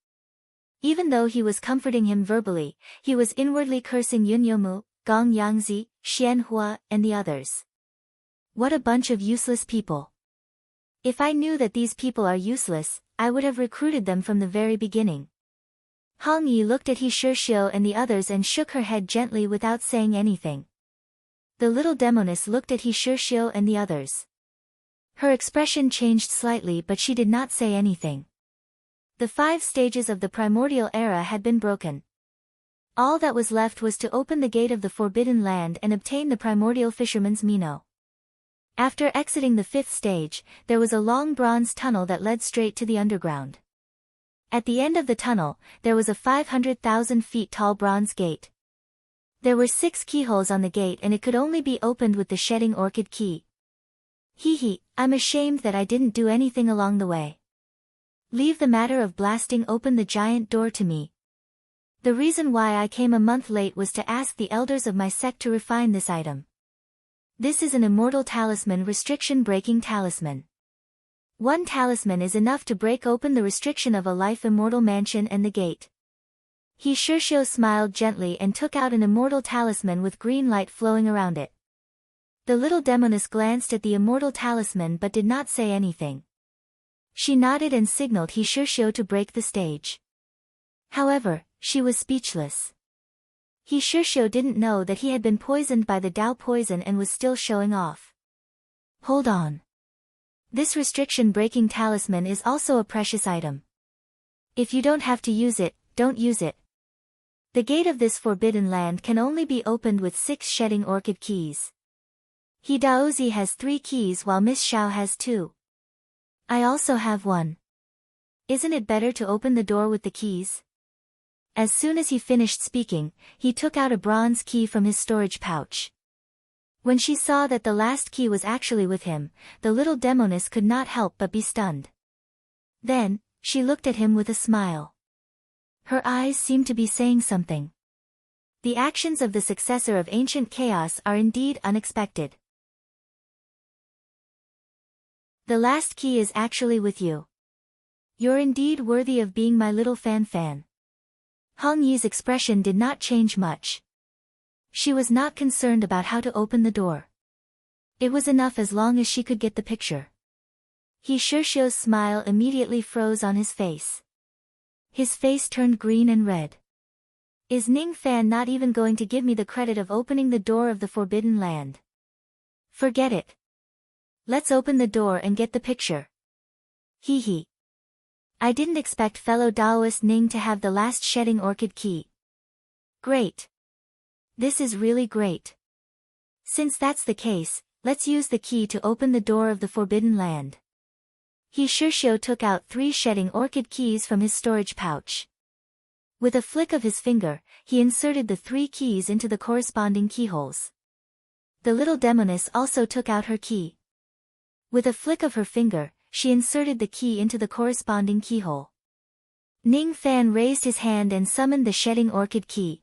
Even though he was comforting him verbally, he was inwardly cursing Yunyomu, Gong Yangzi, Xianhua, and the others. What a bunch of useless people. If I knew that these people are useless, I would have recruited them from the very beginning. Hong Yi looked at He Shishio and the others and shook her head gently without saying anything. The little demoness looked at He Shishio and the others. Her expression changed slightly, but she did not say anything. The 5 stages of the primordial era had been broken. All that was left was to open the gate of the Forbidden Land and obtain the primordial fisherman's Mino. After exiting the 5th stage, there was a long bronze tunnel that led straight to the underground. At the end of the tunnel, there was a 500,000 feet tall bronze gate. There were 6 keyholes on the gate and it could only be opened with the shedding orchid key. Hee, I'm ashamed that I didn't do anything along the way. Leave the matter of blasting open the giant door to me. The reason why I came a month late was to ask the elders of my sect to refine this item. This is an immortal talisman, restriction-breaking talisman. 1 talisman is enough to break open the restriction of a life immortal mansion and the gate. He Shirshio smiled gently and took out an immortal talisman with green light flowing around it. The little demoness glanced at the immortal talisman but did not say anything. She nodded and signaled He Shirshio to break the stage. However, she was speechless. He Shirshio didn't know that he had been poisoned by the Dao poison and was still showing off. Hold on. This restriction-breaking talisman is also a precious item. If you don't have to use it, don't use it. The gate of this forbidden land can only be opened with 6 shedding orchid keys. He Daozi has 3 keys while Miss Xiao has 2. I also have 1. Isn't it better to open the door with the keys? As soon as he finished speaking, he took out a bronze key from his storage pouch. When she saw that the last key was actually with him, the little demoness could not help but be stunned. Then, she looked at him with a smile. Her eyes seemed to be saying something. The actions of the successor of ancient chaos are indeed unexpected. The last key is actually with you. You're indeed worthy of being my little fan. Hong Yi's expression did not change much. She was not concerned about how to open the door. It was enough as long as she could get the picture. He Shirshio's smile immediately froze on his face. His face turned green and red. Is Ning Fan not even going to give me the credit of opening the door of the Forbidden Land? Forget it. Let's open the door and get the picture. Hee. I didn't expect fellow Daoist Ning to have the last shedding orchid key. Great. This is really great. Since that's the case, let's use the key to open the door of the Forbidden Land. He Shirshio took out 3 shedding orchid keys from his storage pouch. With a flick of his finger, he inserted the 3 keys into the corresponding keyholes. The little demoness also took out her key. With a flick of her finger, she inserted the key into the corresponding keyhole. Ning Fan raised his hand and summoned the shedding orchid key.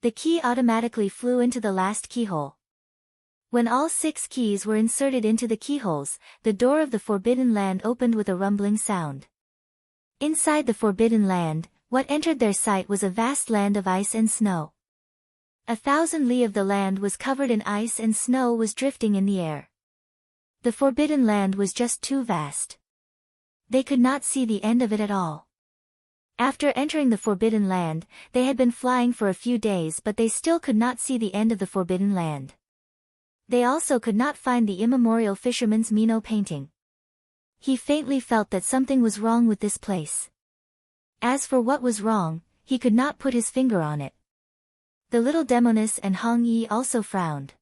The key automatically flew into the last keyhole. When all 6 keys were inserted into the keyholes, the door of the Forbidden Land opened with a rumbling sound. Inside the Forbidden Land, what entered their sight was a vast land of ice and snow. 1,000 li of the land was covered in ice and snow was drifting in the air. The Forbidden Land was just too vast. They could not see the end of it at all. After entering the Forbidden Land, they had been flying for a few days but they still could not see the end of the Forbidden Land. They also could not find the immemorial fisherman's Mino painting. He faintly felt that something was wrong with this place. As for what was wrong, he could not put his finger on it. The little demoness and Hong Yi also frowned.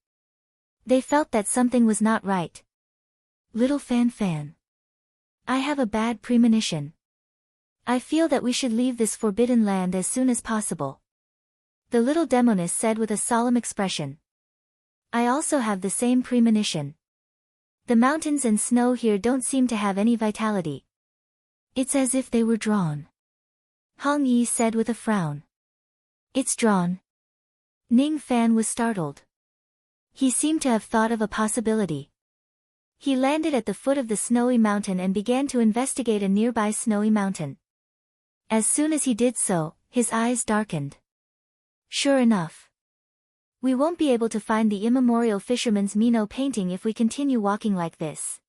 They felt that something was not right. Little Fan. I have a bad premonition. I feel that we should leave this forbidden land as soon as possible. The little demoness said with a solemn expression. I also have the same premonition. The mountains and snow here don't seem to have any vitality. It's as if they were drawn. Hong Yi said with a frown. It's drawn. Ning Fan was startled. He seemed to have thought of a possibility. He landed at the foot of the snowy mountain and began to investigate a nearby snowy mountain. As soon as he did so, his eyes darkened. Sure enough. We won't be able to find the immemorial fisherman's Mino painting if we continue walking like this.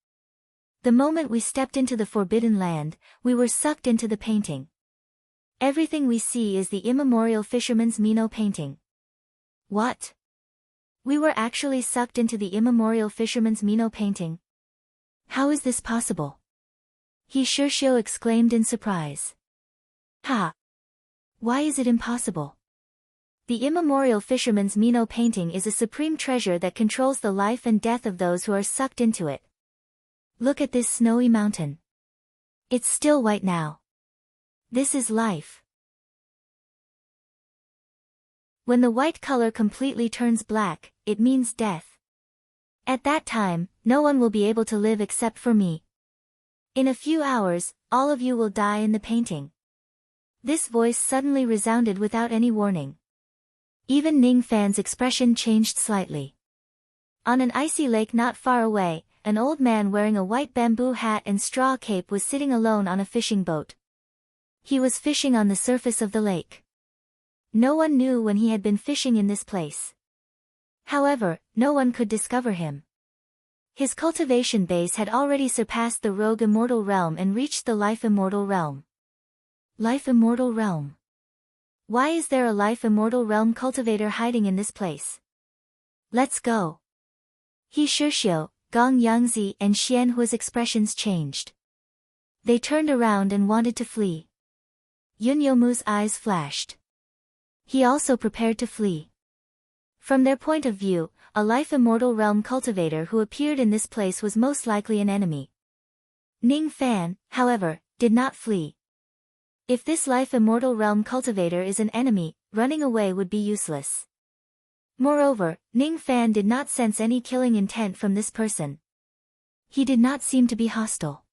The moment we stepped into the Forbidden Land, we were sucked into the painting. Everything we see is the immemorial fisherman's Mino painting. What? We were actually sucked into the immemorial fisherman's Mino painting? How is this possible? He Shirshio exclaimed in surprise. Ha! Why is it impossible? The immemorial fisherman's Mino painting is a supreme treasure that controls the life and death of those who are sucked into it. Look at this snowy mountain. It's still white now. This is life. When the white color completely turns black, it means death. At that time, no one will be able to live except for me. In a few hours, all of you will die in the painting. This voice suddenly resounded without any warning. Even Ning Fan's expression changed slightly. On an icy lake not far away, an old man wearing a white bamboo hat and straw cape was sitting alone on a fishing boat. He was fishing on the surface of the lake. No one knew when he had been fishing in this place. However, no one could discover him. His cultivation base had already surpassed the rogue immortal realm and reached the life immortal realm. Life immortal realm. Why is there a life immortal realm cultivator hiding in this place? Let's go. He Shishio, Gong Yangzi and Xianhua's expressions changed. They turned around and wanted to flee. Yun Yomu's eyes flashed. He also prepared to flee. From their point of view, a life immortal realm cultivator who appeared in this place was most likely an enemy. Ning Fan, however, did not flee. If this life immortal realm cultivator is an enemy, running away would be useless. Moreover, Ning Fan did not sense any killing intent from this person. He did not seem to be hostile.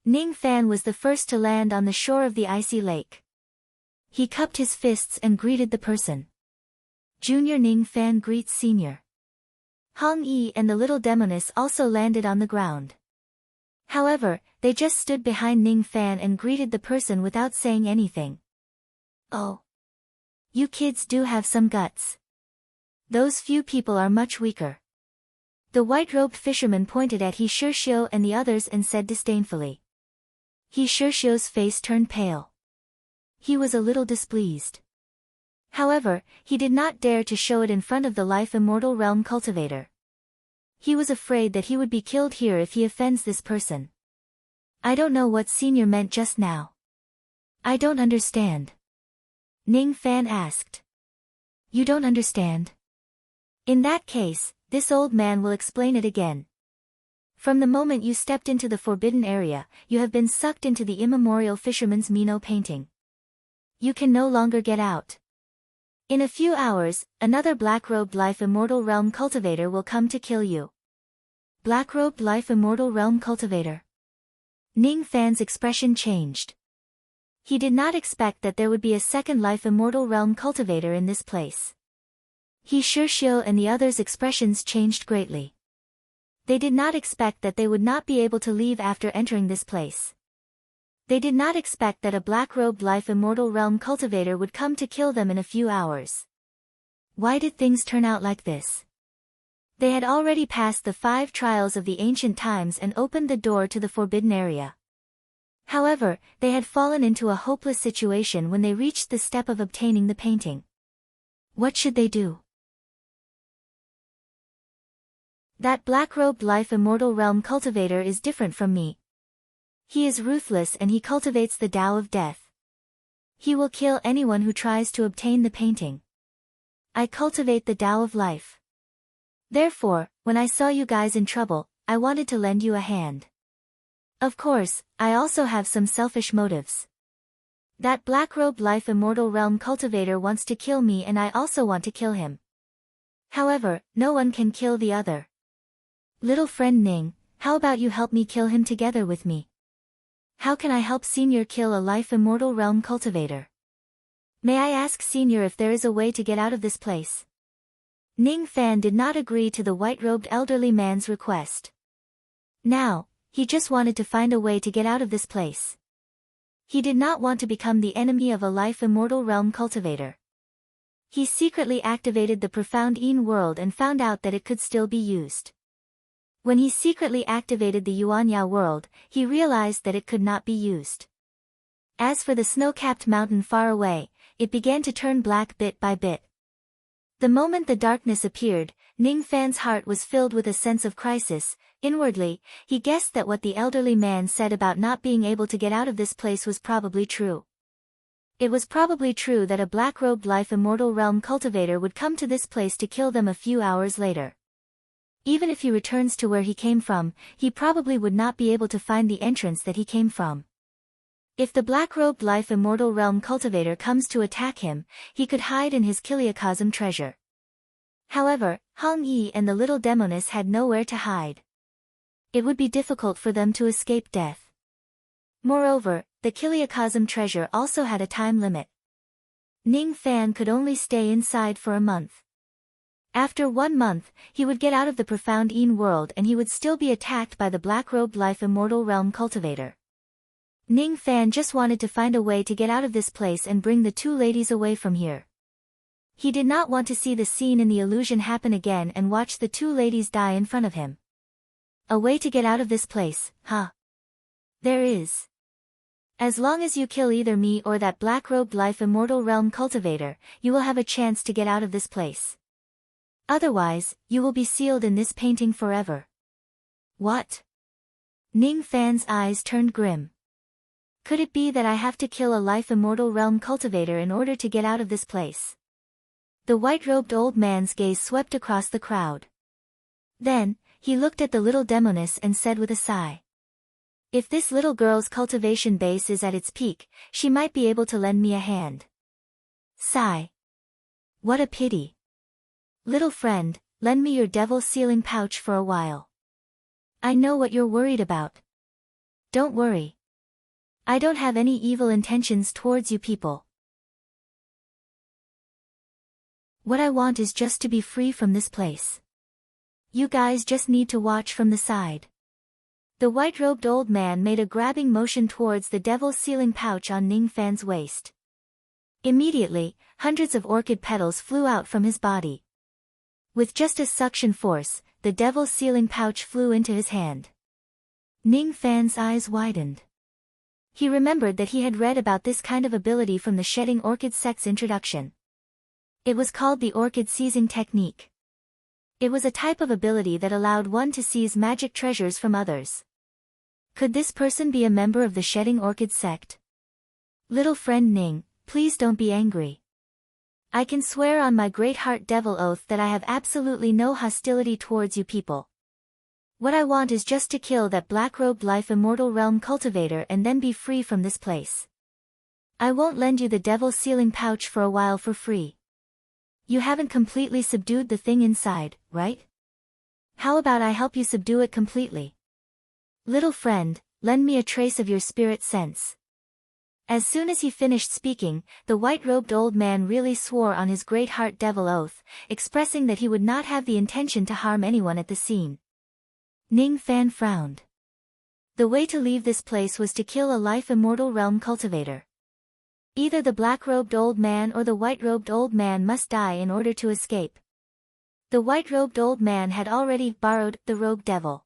Ning Fan was the first to land on the shore of the icy lake. He cupped his fists and greeted the person. Junior Ning Fan greets Senior. Hong Yi and the little demoness also landed on the ground. However, they just stood behind Ning Fan and greeted the person without saying anything. Oh. You kids do have some guts. Those few people are much weaker. The white-robed fisherman pointed at He Shishio and the others and said disdainfully. He Shishio's face turned pale. He was a little displeased. However, he did not dare to show it in front of the life immortal realm cultivator. He was afraid that he would be killed here if he offends this person. I don't know what Senior meant just now. I don't understand. Ning Fan asked. You don't understand? In that case, this old man will explain it again. From the moment you stepped into the forbidden area, you have been sucked into the immemorial fisherman's Mino painting. You can no longer get out. In a few hours, another black-robed life immortal realm cultivator will come to kill you. Black-robed life immortal realm cultivator. Ning Fan's expression changed. He did not expect that there would be a second life immortal realm cultivator in this place. He Shishio and the others' expressions changed greatly. They did not expect that they would not be able to leave after entering this place. They did not expect that a black-robed life immortal realm cultivator would come to kill them in a few hours. Why did things turn out like this? They had already passed the 5 trials of the ancient times and opened the door to the forbidden area. However, they had fallen into a hopeless situation when they reached the step of obtaining the painting. What should they do? That black-robed life immortal realm cultivator is different from me. He is ruthless and he cultivates the Tao of death. He will kill anyone who tries to obtain the painting. I cultivate the Tao of life. Therefore, when I saw you guys in trouble, I wanted to lend you a hand. Of course, I also have some selfish motives. That black-robed life immortal realm cultivator wants to kill me and I also want to kill him. However, no one can kill the other. Little friend Ning, how about you help me kill him together with me? How can I help Senior kill a life immortal realm cultivator? May I ask Senior if there is a way to get out of this place? Ning Fan did not agree to the white-robed elderly man's request. Now, he just wanted to find a way to get out of this place. He did not want to become the enemy of a life immortal realm cultivator. He secretly activated the profound Yin world and found out that it could still be used. When he secretly activated the Yuanya world, he realized that it could not be used. As for the snow-capped mountain far away, it began to turn black bit by bit. The moment the darkness appeared, Ning Fan's heart was filled with a sense of crisis. Inwardly, he guessed that what the elderly man said about not being able to get out of this place was probably true. It was probably true that a black-robed life immortal realm cultivator would come to this place to kill them a few hours later. Even if he returns to where he came from, he probably would not be able to find the entrance that he came from. If the black-robed life immortal realm cultivator comes to attack him, he could hide in his Kiliacosm treasure. However, Hong Yi and the little demoness had nowhere to hide. It would be difficult for them to escape death. Moreover, the Kiliacosm treasure also had a time limit. Ning Fan could only stay inside for a month. After 1 month, he would get out of the profound Yin world and he would still be attacked by the black-robed life immortal realm cultivator. Ning Fan just wanted to find a way to get out of this place and bring the two ladies away from here. He did not want to see the scene in the illusion happen again and watch the two ladies die in front of him. A way to get out of this place, huh? There is. As long as you kill either me or that black-robed life immortal realm cultivator, you will have a chance to get out of this place. Otherwise, you will be sealed in this painting forever. What? Ning Fan's eyes turned grim. Could it be that I have to kill a life immortal realm cultivator in order to get out of this place? The white-robed old man's gaze swept across the crowd. Then, he looked at the little demoness and said with a sigh. If this little girl's cultivation base is at its peak, she might be able to lend me a hand. Sigh. What a pity. Little friend, lend me your devil sealing pouch for a while. I know what you're worried about. Don't worry. I don't have any evil intentions towards you people. What I want is just to be free from this place. You guys just need to watch from the side. The white-robed old man made a grabbing motion towards the devil sealing pouch on Ning Fan's waist. Immediately, hundreds of orchid petals flew out from his body. With just a suction force, the devil sealing pouch flew into his hand. Ning Fan's eyes widened. He remembered that he had read about this kind of ability from the Shedding Orchid sect's introduction. It was called the orchid seizing technique. It was a type of ability that allowed one to seize magic treasures from others. Could this person be a member of the Shedding Orchid sect? Little friend Ning, please don't be angry. I can swear on my great heart devil oath that I have absolutely no hostility towards you people. What I want is just to kill that black-robed life immortal realm cultivator and then be free from this place. I won't lend you the devil sealing pouch for a while for free. You haven't completely subdued the thing inside, right? How about I help you subdue it completely? Little friend, lend me a trace of your spirit sense. As soon as he finished speaking, the white-robed old man really swore on his great heart devil oath, expressing that he would not have the intention to harm anyone at the scene. Ning Fan frowned. The way to leave this place was to kill a life immortal realm cultivator. Either the black-robed old man or the white-robed old man must die in order to escape. The white-robed old man had already borrowed the rogue devil.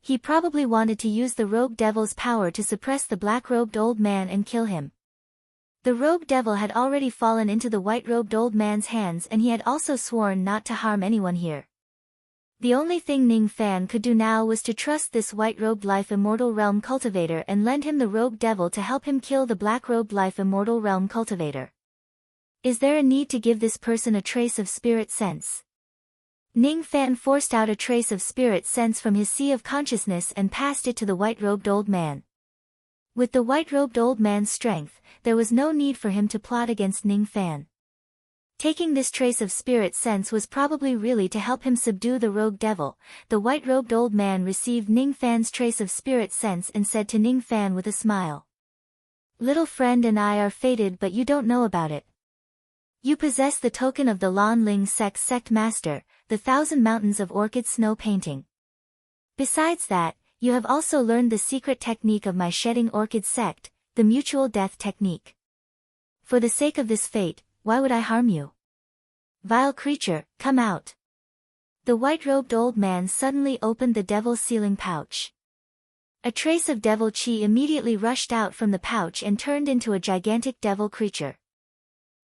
He probably wanted to use the rogue devil's power to suppress the black-robed old man and kill him. The rogue devil had already fallen into the white-robed old man's hands and he had also sworn not to harm anyone here. The only thing Ning Fan could do now was to trust this white-robed life immortal realm cultivator and lend him the rogue devil to help him kill the black-robed life immortal realm cultivator. Is there a need to give this person a trace of spirit sense? Ning Fan forced out a trace of spirit sense from his sea of consciousness and passed it to the white-robed old man. With the white-robed old man's strength, there was no need for him to plot against Ning Fan. Taking this trace of spirit sense was probably really to help him subdue the rogue devil. The white-robed old man received Ning Fan's trace of spirit sense and said to Ning Fan with a smile. Little friend and I are fated but you don't know about it. You possess the token of the Lan Ling sect master, the 1,000 Mountains of Orchid Snow painting. Besides that, you have also learned the secret technique of my Shedding Orchid sect, the mutual death technique. For the sake of this fate, why would I harm you? Vile creature, come out. The white-robed old man suddenly opened the devil sealing pouch. A trace of devil chi immediately rushed out from the pouch and turned into a gigantic devil creature.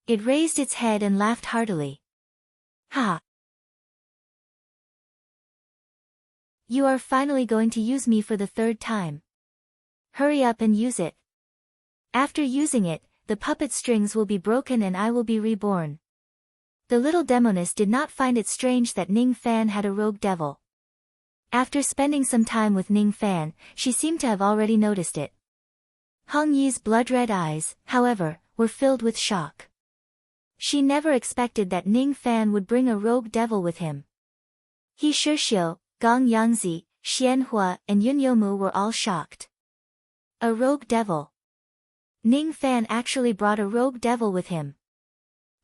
It raised its head and laughed heartily. Ha! You are finally going to use me for the 3rd time. Hurry up and use it. After using it, the puppet strings will be broken and I will be reborn. The little demoness did not find it strange that Ning Fan had a rogue devil. After spending some time with Ning Fan, she seemed to have already noticed it. Hong Yi's blood-red eyes, however, were filled with shock. She never expected that Ning Fan would bring a rogue devil with him. He Shixiu, Gong Yangzi, Xianhua, and Yun Youmu were all shocked. A rogue devil. Ning Fan actually brought a rogue devil with him.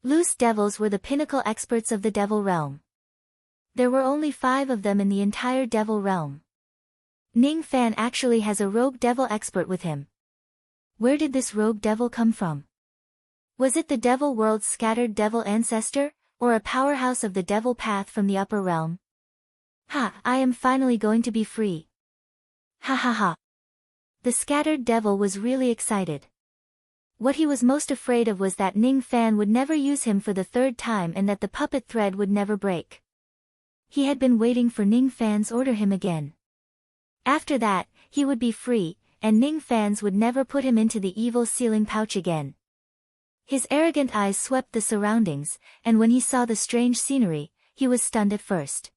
Loose devils were the pinnacle experts of the devil realm. There were only 5 of them in the entire devil realm. Ning Fan actually has a rogue devil expert with him. Where did this rogue devil come from? Was it the devil world's scattered devil ancestor, or a powerhouse of the devil path from the upper realm? Ha, I am finally going to be free. Ha ha ha. The scattered devil was really excited. What he was most afraid of was that Ning Fan would never use him for the 3rd time and that the puppet thread would never break. He had been waiting for Ning Fan's order him again. After that, he would be free, and Ning Fan's would never put him into the evil sealing pouch again. His arrogant eyes swept the surroundings, and when he saw the strange scenery, he was stunned at first.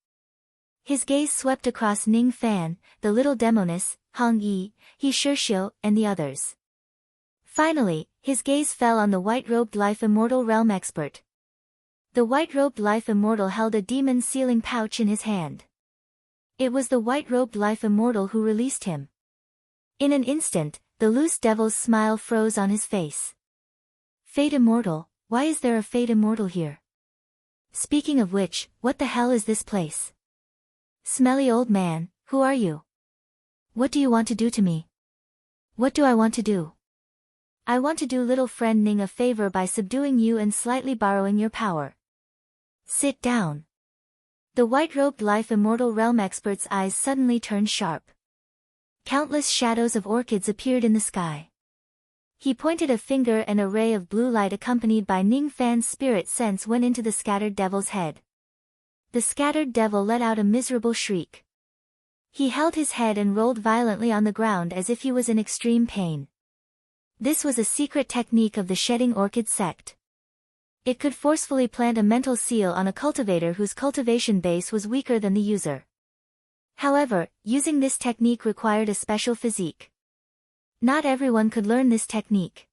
His gaze swept across Ning Fan, the little demoness, Hong Yi, He Shixiu, and the others. Finally, his gaze fell on the white-robed life immortal realm expert. The white-robed life immortal held a demon sealing pouch in his hand. It was the white-robed life immortal who released him. In an instant, the loose devil's smile froze on his face. Fate Immortal, why is there a Fate Immortal here? Speaking of which, what the hell is this place? Smelly old man, who are you? What do you want to do to me? What do I want to do? I want to do little friend Ning a favor by subduing you and slightly borrowing your power. Sit down. The white-robed life immortal realm expert's eyes suddenly turned sharp. Countless shadows of orchids appeared in the sky. He pointed a finger and a ray of blue light accompanied by Ning Fan's spirit sense went into the scattered devil's head. The scattered devil let out a miserable shriek. He held his head and rolled violently on the ground as if he was in extreme pain. This was a secret technique of the shedding orchid sect. It could forcefully plant a mental seal on a cultivator whose cultivation base was weaker than the user. However, using this technique required a special physique. Not everyone could learn this technique.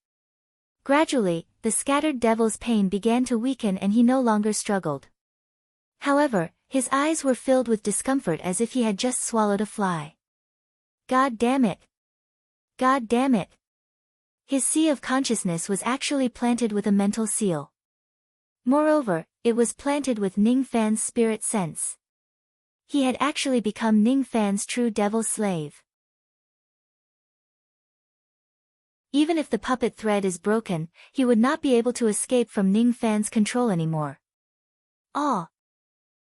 Gradually, the scattered devil's pain began to weaken and he no longer struggled. However, his eyes were filled with discomfort as if he had just swallowed a fly. God damn it! God damn it! His sea of consciousness was actually planted with a mental seal. Moreover, it was planted with Ning Fan's spirit sense. He had actually become Ning Fan's true devil slave. Even if the puppet thread is broken, he would not be able to escape from Ning Fan's control anymore. Ah!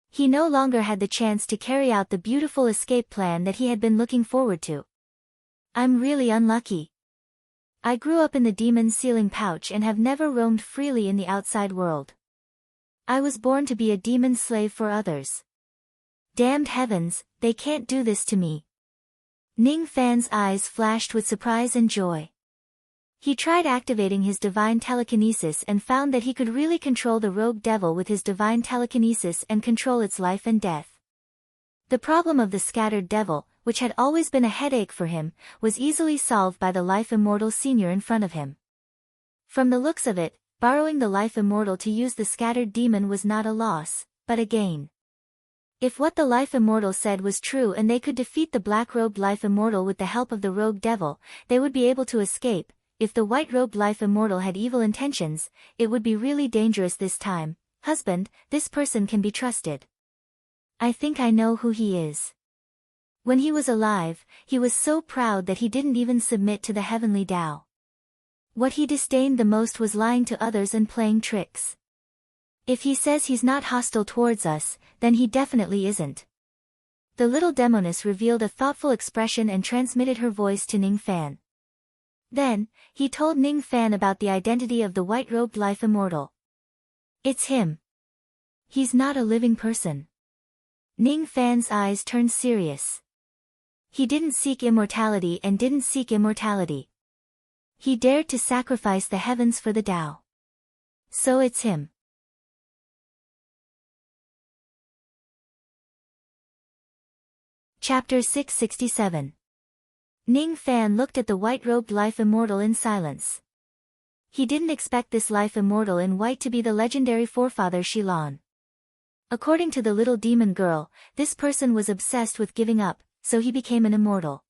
He no longer had the chance to carry out the beautiful escape plan that he had been looking forward to. I'm really unlucky. I grew up in the demon sealing pouch and have never roamed freely in the outside world. I was born to be a demon slave for others. Damned heavens, they can't do this to me. Ning Fan's eyes flashed with surprise and joy. He tried activating his divine telekinesis and found that he could really control the rogue devil with his divine telekinesis and control its life and death. The problem of the scattered devil, which had always been a headache for him, was easily solved by the life immortal senior in front of him. From the looks of it, borrowing the life immortal to use the scattered demon was not a loss, but a gain. If what the life immortal said was true and they could defeat the black-robed life immortal with the help of the rogue devil, they would be able to escape. If the white-robed life immortal had evil intentions, it would be really dangerous this time. Husband, this person can be trusted. I think I know who he is. When he was alive, he was so proud that he didn't even submit to the heavenly Tao. What he disdained the most was lying to others and playing tricks. If he says he's not hostile towards us, then he definitely isn't. The little demoness revealed a thoughtful expression and transmitted her voice to Ning Fan. Then, he told Ning Fan about the identity of the white-robed life immortal. It's him. He's not a living person. Ning Fan's eyes turned serious. He didn't seek immortality and didn't seek immortality. He dared to sacrifice the heavens for the Tao. So it's him. Chapter 667. Ning Fan looked at the white-robed life immortal in silence. He didn't expect this life immortal in white to be the legendary forefather Shilan. According to the little demon girl, this person was obsessed with giving up, so he became an immortal.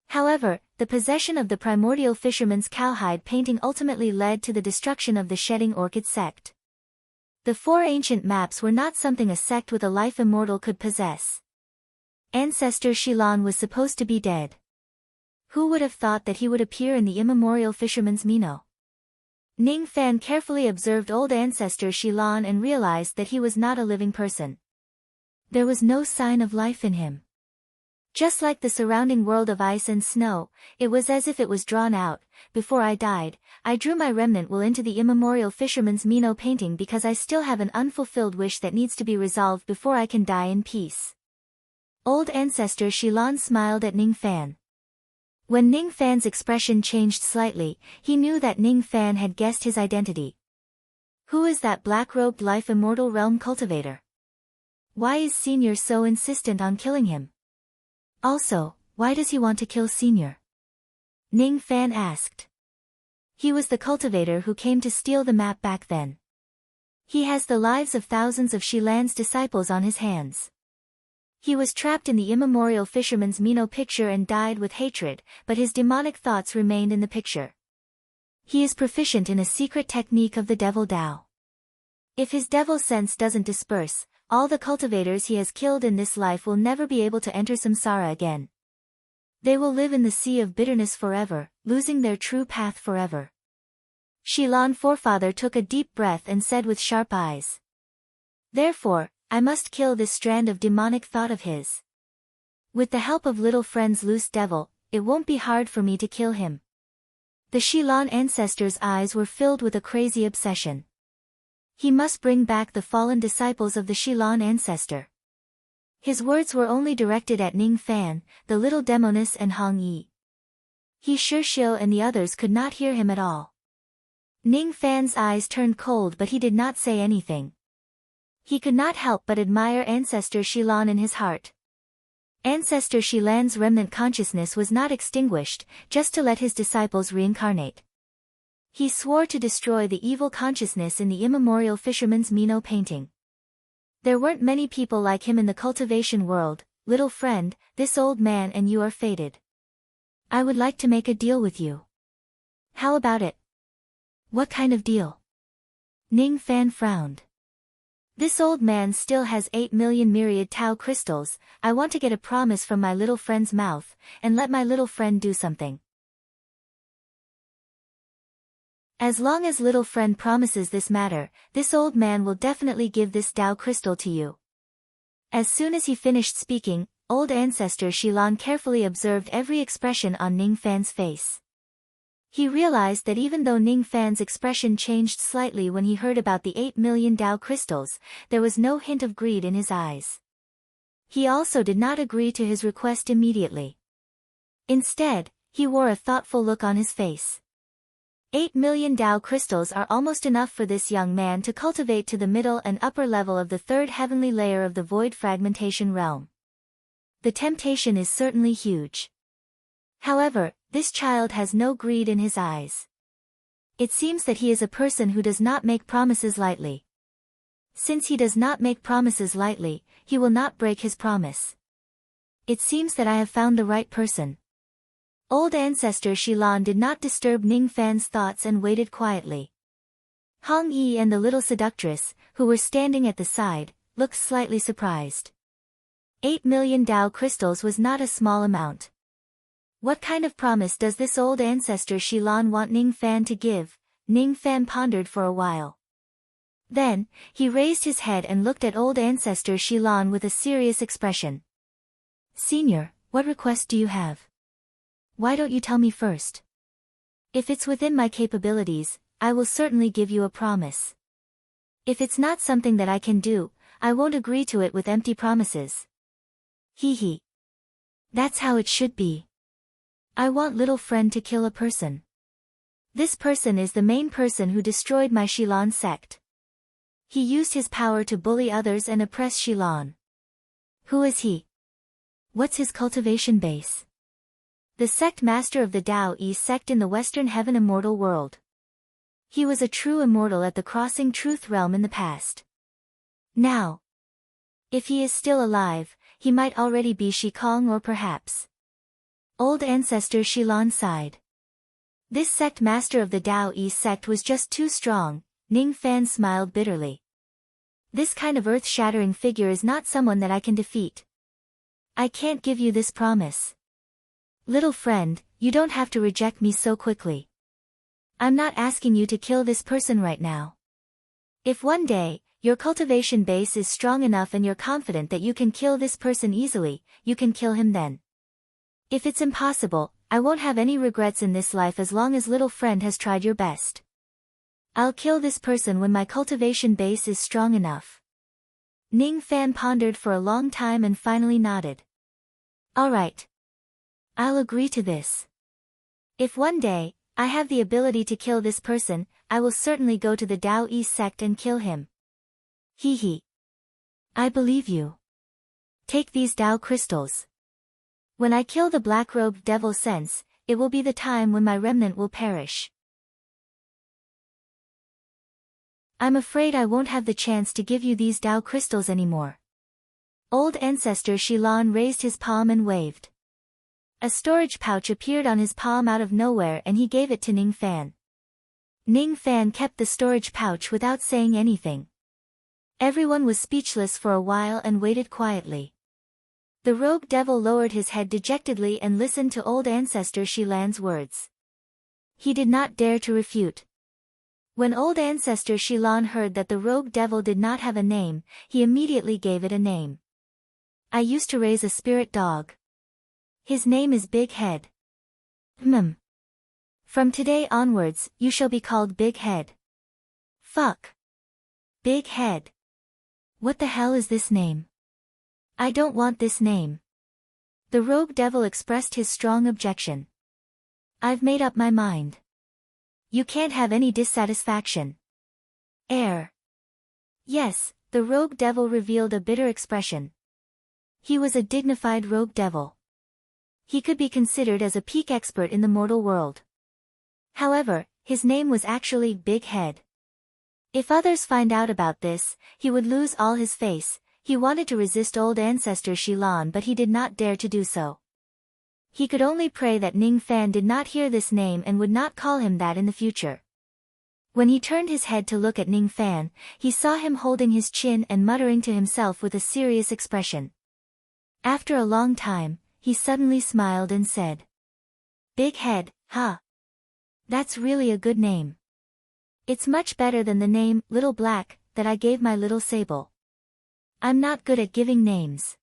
However, the possession of the primordial fisherman's cowhide painting ultimately led to the destruction of the Shedding Orchid sect. The 4 ancient maps were not something a sect with a life immortal could possess. Ancestor Shilan was supposed to be dead. Who would have thought that he would appear in the immemorial fisherman's Mino? Ning Fan carefully observed old ancestor Shilan and realized that he was not a living person. There was no sign of life in him. Just like the surrounding world of ice and snow, it was as if it was drawn out. Before I died, I drew my remnant will into the immemorial fisherman's Mino painting because I still have an unfulfilled wish that needs to be resolved before I can die in peace. Old ancestor Shilan smiled at Ning Fan. When Ning Fan's expression changed slightly, he knew that Ning Fan had guessed his identity. Who is that black-robed life immortal realm cultivator? Why is Senior so insistent on killing him? Also, why does he want to kill Senior? Ning Fan asked. He was the cultivator who came to steal the map back then. He has the lives of thousands of Shilan's disciples on his hands. He was trapped in the immemorial fisherman's Mino picture and died with hatred, but his demonic thoughts remained in the picture. He is proficient in a secret technique of the devil Dao. If his devil sense doesn't disperse, all the cultivators he has killed in this life will never be able to enter samsara again. They will live in the sea of bitterness forever, losing their true path forever. Shilan forefather took a deep breath and said with sharp eyes. Therefore, I must kill this strand of demonic thought of his. With the help of little friend's loose devil, it won't be hard for me to kill him. The Shilan ancestor's eyes were filled with a crazy obsession. He must bring back the fallen disciples of the Shilan ancestor. His words were only directed at Ning Fan, the little demoness and Hong Yi. He Shishio and the others could not hear him at all. Ning Fan's eyes turned cold but he did not say anything. He could not help but admire Ancestor Shilan in his heart. Ancestor Shilan's remnant consciousness was not extinguished, just to let his disciples reincarnate. He swore to destroy the evil consciousness in the immemorial fisherman's Mino painting. There weren't many people like him in the cultivation world. Little friend, this old man and you are fated. I would like to make a deal with you. How about it? What kind of deal? Ning Fan frowned. This old man still has 8 million myriad Tao crystals. I want to get a promise from my little friend's mouth, and let my little friend do something. As long as little friend promises this matter, this old man will definitely give this Tao crystal to you. As soon as he finished speaking, old ancestor Shilan carefully observed every expression on Ning Fan's face. He realized that even though Ning Fan's expression changed slightly when he heard about the 8 million Tao crystals, there was no hint of greed in his eyes. He also did not agree to his request immediately. Instead, he wore a thoughtful look on his face. 8 million Tao crystals are almost enough for this young man to cultivate to the middle and upper level of the 3rd heavenly layer of the void fragmentation realm. The temptation is certainly huge. However, this child has no greed in his eyes. It seems that he is a person who does not make promises lightly. Since he does not make promises lightly, he will not break his promise. It seems that I have found the right person. Old ancestor Shilan did not disturb Ning Fan's thoughts and waited quietly. Hong Yi and the little seductress, who were standing at the side, looked slightly surprised. 8 million Tao crystals was not a small amount. What kind of promise does this old ancestor Shilan want Ning Fan to give? Ning Fan pondered for a while. Then, he raised his head and looked at old ancestor Shilan with a serious expression. Senior, what request do you have? Why don't you tell me first? If it's within my capabilities, I will certainly give you a promise. If it's not something that I can do, I won't agree to it with empty promises. Hee hee. That's how it should be. I want little friend to kill a person. This person is the main person who destroyed my Shilan sect. He used his power to bully others and oppress Shilan. Who is he? What's his cultivation base? the sect master of the Tao Yi sect in the Western Heaven immortal world. He was a true immortal at the Crossing Truth realm in the past. Now, if he is still alive, he might already be Shikong or perhaps old ancestor Shilon sighed. This sect master of the Tao Yi sect was just too strong. Ning Fan smiled bitterly. This kind of earth-shattering figure is not someone that I can defeat. I can't give you this promise. Little friend, you don't have to reject me so quickly. I'm not asking you to kill this person right now. If one day, your cultivation base is strong enough and you're confident that you can kill this person easily, you can kill him then. If it's impossible, I won't have any regrets in this life as long as little friend has tried your best. I'll kill this person when my cultivation base is strong enough. Ning Fan pondered for a long time and finally nodded. Alright. I'll agree to this. If one day, I have the ability to kill this person, I will certainly go to the Tao Yi sect and kill him. Hee hee. I believe you. Take these Tao crystals. When I kill the black-robed devil sense, it will be the time when my remnant will perish. I'm afraid I won't have the chance to give you these Tao crystals anymore. Old ancestor Shilon raised his palm and waved. A storage pouch appeared on his palm out of nowhere and he gave it to Ning Fan. Ning Fan kept the storage pouch without saying anything. Everyone was speechless for a while and waited quietly. The rogue devil lowered his head dejectedly and listened to old ancestor Shilan's words. He did not dare to refute. When old ancestor Shilan heard that the rogue devil did not have a name, he immediately gave it a name. I used to raise a spirit dog. His name is Big Head. From today onwards, you shall be called Big Head. Fuck. Big Head. What the hell is this name? I don't want this name. The rogue devil expressed his strong objection. I've made up my mind. You can't have any dissatisfaction. Yes, the rogue devil revealed a bitter expression. He was a dignified rogue devil. He could be considered as a peak expert in the mortal world. However, his name was actually Big Head. If others find out about this, he would lose all his face. He wanted to resist old ancestor Shilon but he did not dare to do so. He could only pray that Ning Fan did not hear this name and would not call him that in the future. When he turned his head to look at Ning Fan, he saw him holding his chin and muttering to himself with a serious expression. After a long time, he suddenly smiled and said, Big Head, huh? That's really a good name. It's much better than the name, Little Black, that I gave my little Sable. I'm not good at giving names.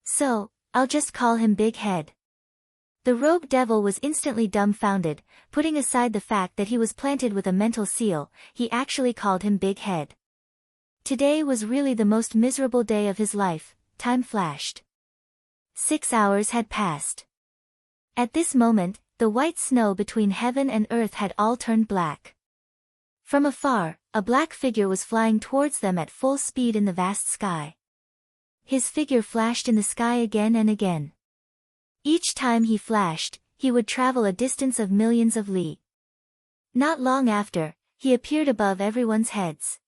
So, I'll just call him Big Head. The rogue devil was instantly dumbfounded, putting aside the fact that he was planted with a mental seal, he actually called him Big Head. Today was really the most miserable day of his life. Time flashed. 6 hours had passed. At this moment, the white snow between heaven and earth had all turned black. From afar, a black figure was flying towards them at full speed in the vast sky. His figure flashed in the sky again and again. Each time he flashed, he would travel a distance of millions of li. Not long after, he appeared above everyone's heads.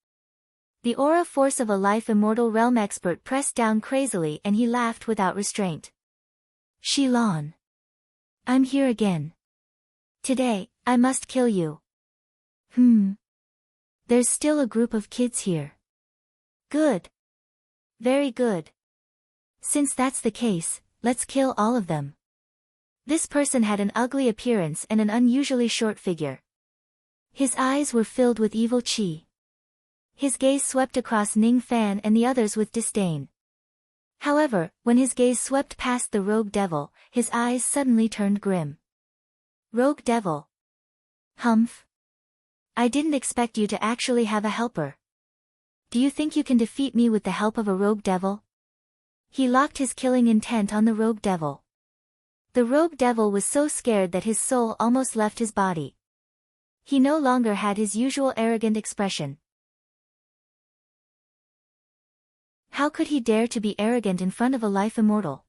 The aura force of a life immortal realm expert pressed down crazily and he laughed without restraint. Shilon. I'm here again. Today, I must kill you. There's still a group of kids here. Good. Very good. Since that's the case, let's kill all of them. This person had an ugly appearance and an unusually short figure. His eyes were filled with evil chi. His gaze swept across Ning Fan and the others with disdain. However, when his gaze swept past the rogue devil, his eyes suddenly turned grim. Rogue devil. Humph. I didn't expect you to actually have a helper. Do you think you can defeat me with the help of a rogue devil? He locked his killing intent on the rogue devil. The rogue devil was so scared that his soul almost left his body. He no longer had his usual arrogant expression. How could he dare to be arrogant in front of a life immortal?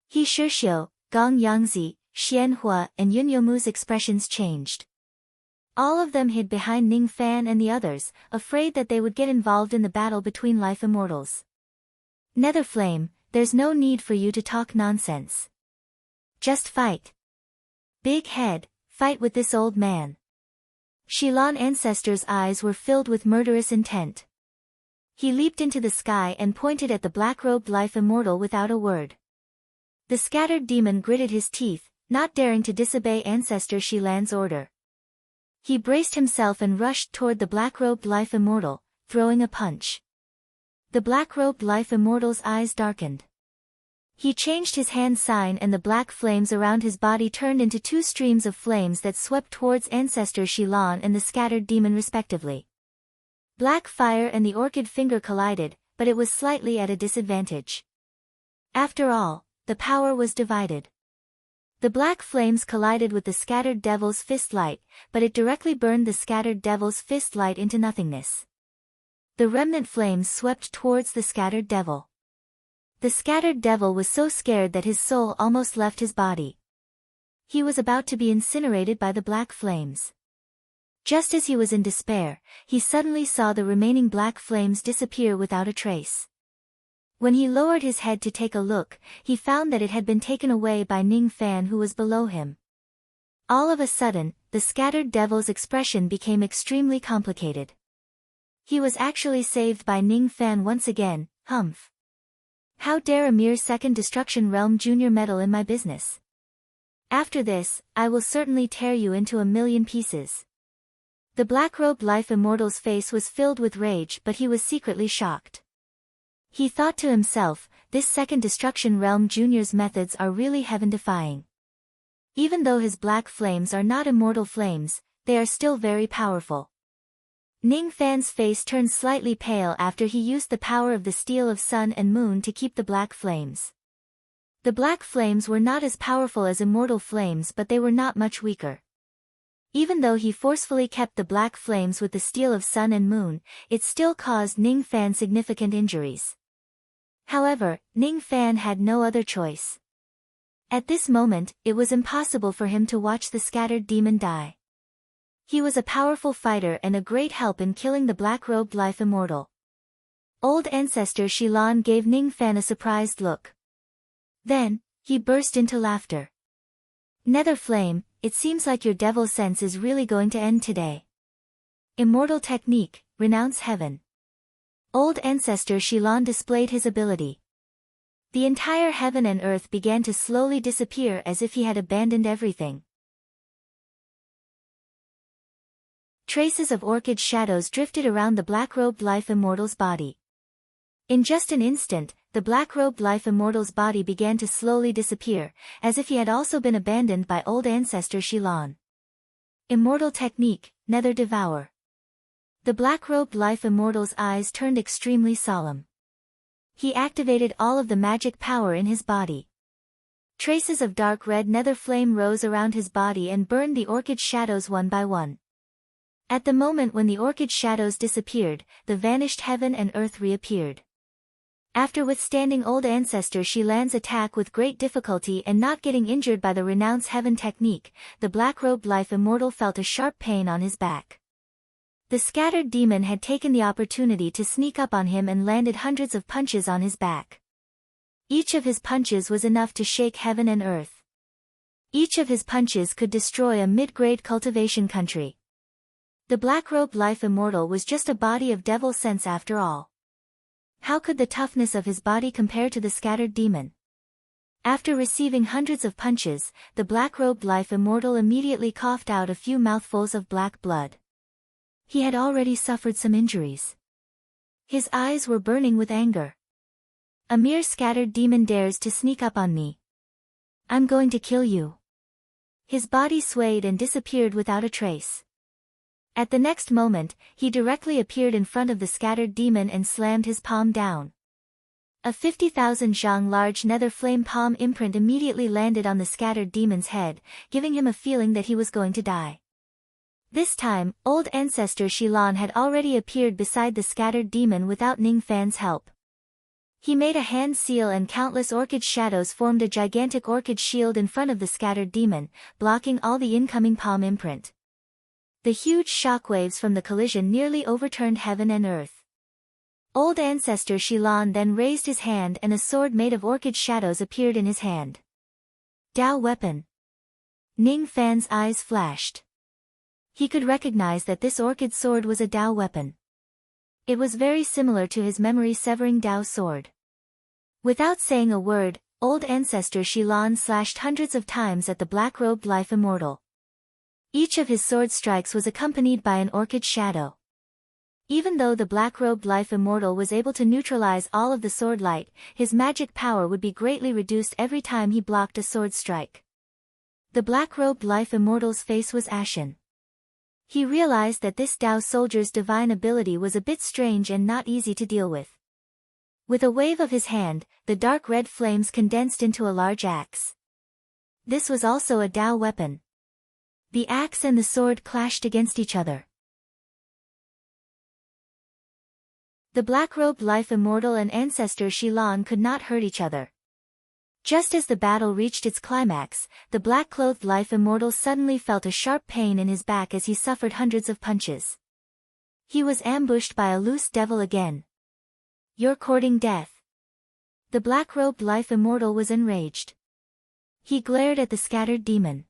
He Shishio, Gong Yangzi, Xianhua, and Yunyomu's expressions changed. All of them hid behind Ning Fan and the others, afraid that they would get involved in the battle between life immortals. Netherflame, there's no need for you to talk nonsense. Just fight. Big head, fight with this old man. Shilan Ancestor's eyes were filled with murderous intent. He leaped into the sky and pointed at the black-robed life immortal without a word. The scattered demon gritted his teeth, not daring to disobey Ancestor Shilan's order. He braced himself and rushed toward the black-robed life immortal, throwing a punch. The black-robed life immortal's eyes darkened. He changed his hand sign and the black flames around his body turned into two streams of flames that swept towards Ancestor Shilan and the scattered demon respectively. Black fire and the orchid finger collided, but it was slightly at a disadvantage. After all, the power was divided. The black flames collided with the scattered devil's fist light, but it directly burned the scattered devil's fist light into nothingness. The remnant flames swept towards the scattered devil. The scattered devil was so scared that his soul almost left his body. He was about to be incinerated by the black flames. Just as he was in despair, he suddenly saw the remaining black flames disappear without a trace. When he lowered his head to take a look, he found that it had been taken away by Ning Fan who was below him. All of a sudden, the scattered devil's expression became extremely complicated. He was actually saved by Ning Fan once again, humph. How dare a mere second Destruction Realm Junior meddle in my business? After this, I will certainly tear you into a million pieces. The black-robed life immortal's face was filled with rage but he was secretly shocked. He thought to himself, this second Destruction Realm Junior's methods are really heaven-defying. Even though his black flames are not immortal flames, they are still very powerful. Ning Fan's face turned slightly pale after he used the power of the steel of sun and moon to keep the black flames. The black flames were not as powerful as immortal flames but they were not much weaker. Even though he forcefully kept the black flames with the steel of sun and moon, it still caused Ning Fan significant injuries. However, Ning Fan had no other choice. At this moment, it was impossible for him to watch the scattered demon die. He was a powerful fighter and a great help in killing the black-robed life immortal. Old Ancestor Shilan gave Ning Fan a surprised look. Then, he burst into laughter. Netherflame, it seems like your devil sense is really going to end today. Immortal technique, renounce heaven. Old Ancestor Shilan displayed his ability. The entire heaven and earth began to slowly disappear as if he had abandoned everything. Traces of orchid shadows drifted around the black-robed life immortal's body. In just an instant, the black-robed life immortal's body began to slowly disappear, as if he had also been abandoned by old Ancestor Shilan. Immortal technique, Nether Devour. The black-robed life immortal's eyes turned extremely solemn. He activated all of the magic power in his body. Traces of dark red nether flame rose around his body and burned the orchid shadows one by one. At the moment when the orchid shadows disappeared, the vanished heaven and earth reappeared. After withstanding old Ancestor Shilan's attack with great difficulty and not getting injured by the Renounce Heaven technique, the black-robed life immortal felt a sharp pain on his back. The scattered demon had taken the opportunity to sneak up on him and landed hundreds of punches on his back. Each of his punches was enough to shake heaven and earth. Each of his punches could destroy a mid-grade cultivation country. The black-robed life immortal was just a body of devil sense after all. How could the toughness of his body compare to the scattered demon? After receiving hundreds of punches, the black-robed life immortal immediately coughed out a few mouthfuls of black blood. He had already suffered some injuries. His eyes were burning with anger. A mere scattered demon dares to sneak up on me. I'm going to kill you. His body swayed and disappeared without a trace. At the next moment, he directly appeared in front of the scattered demon and slammed his palm down. A 50,000 zhang large nether flame palm imprint immediately landed on the scattered demon's head, giving him a feeling that he was going to die. This time, old Ancestor Shilan had already appeared beside the scattered demon without Ning Fan's help. He made a hand seal and countless orchid shadows formed a gigantic orchid shield in front of the scattered demon, blocking all the incoming palm imprint. The huge shockwaves from the collision nearly overturned heaven and earth. Old Ancestor Shilon then raised his hand and a sword made of orchid shadows appeared in his hand. Dao weapon. Ning Fan's eyes flashed. He could recognize that this orchid sword was a Dao weapon. It was very similar to his memory-severing Dao sword. Without saying a word, Old Ancestor Shilon slashed hundreds of times at the black-robed life immortal. Each of his sword strikes was accompanied by an orchid shadow. Even though the black-robed life immortal was able to neutralize all of the sword light, his magic power would be greatly reduced every time he blocked a sword strike. The black-robed life immortal's face was ashen. He realized that this Dao soldier's divine ability was a bit strange and not easy to deal with. With a wave of his hand, the dark red flames condensed into a large axe. This was also a Dao weapon. The axe and the sword clashed against each other. The black-robed life immortal and Ancestor Shilon could not hurt each other. Just as the battle reached its climax, the black-clothed life immortal suddenly felt a sharp pain in his back as he suffered hundreds of punches. He was ambushed by a loose devil again. "You're courting death." The black-robed life immortal was enraged. He glared at the scattered demon.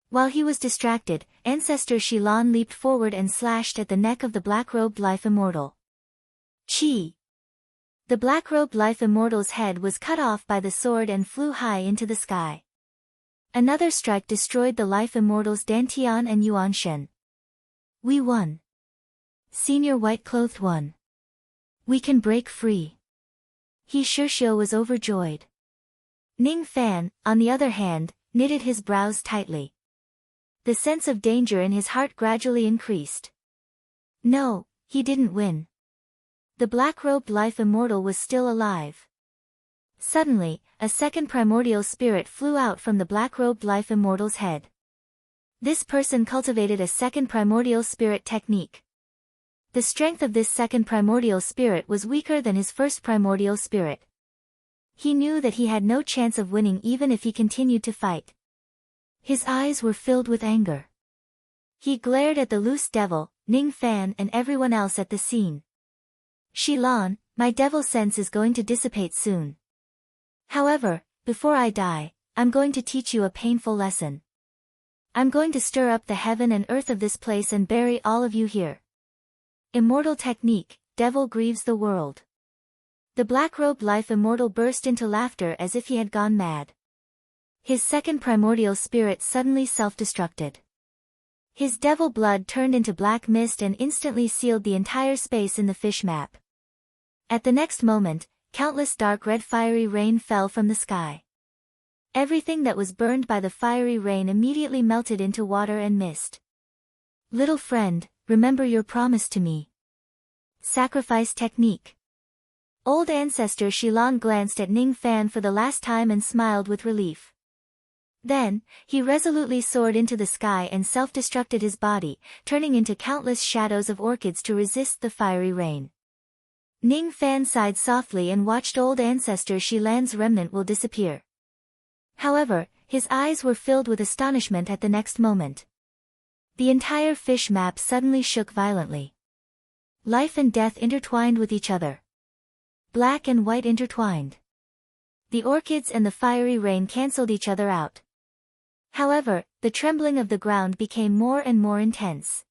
While he was distracted, Ancestor Shilon leaped forward and slashed at the neck of the black-robed life immortal. Chi! The black-robed life immortal's head was cut off by the sword and flew high into the sky. Another strike destroyed the life immortals Dantian and Yuanshen. "We won. Senior White-Clothed won. We can break free." He Shishio was overjoyed. Ning Fan, on the other hand, knitted his brows tightly. The sense of danger in his heart gradually increased. No, he didn't win. The black-robed life immortal was still alive. Suddenly, a second primordial spirit flew out from the black-robed life immortal's head. This person cultivated a second primordial spirit technique. The strength of this second primordial spirit was weaker than his first primordial spirit. He knew that he had no chance of winning even if he continued to fight. His eyes were filled with anger. He glared at the loose devil, Ning Fan and everyone else at the scene. "Shilon, my devil sense is going to dissipate soon. However, before I die, I'm going to teach you a painful lesson. I'm going to stir up the heaven and earth of this place and bury all of you here." Immortal technique, devil grieves the world. The black-robed life immortal burst into laughter as if he had gone mad. His second primordial spirit suddenly self-destructed. His devil blood turned into black mist and instantly sealed the entire space in the fish map. At the next moment, countless dark red fiery rain fell from the sky. Everything that was burned by the fiery rain immediately melted into water and mist. "Little friend, remember your promise to me." Sacrifice technique. Old Ancestor Shilon glanced at Ning Fan for the last time and smiled with relief. Then, he resolutely soared into the sky and self-destructed his body, turning into countless shadows of orchids to resist the fiery rain. Ning Fan sighed softly and watched Old Ancestor Shilan's remnant will disappear. However, his eyes were filled with astonishment at the next moment. The entire fish map suddenly shook violently. Life and death intertwined with each other. Black and white intertwined. The orchids and the fiery rain cancelled each other out. However, the trembling of the ground became more and more intense.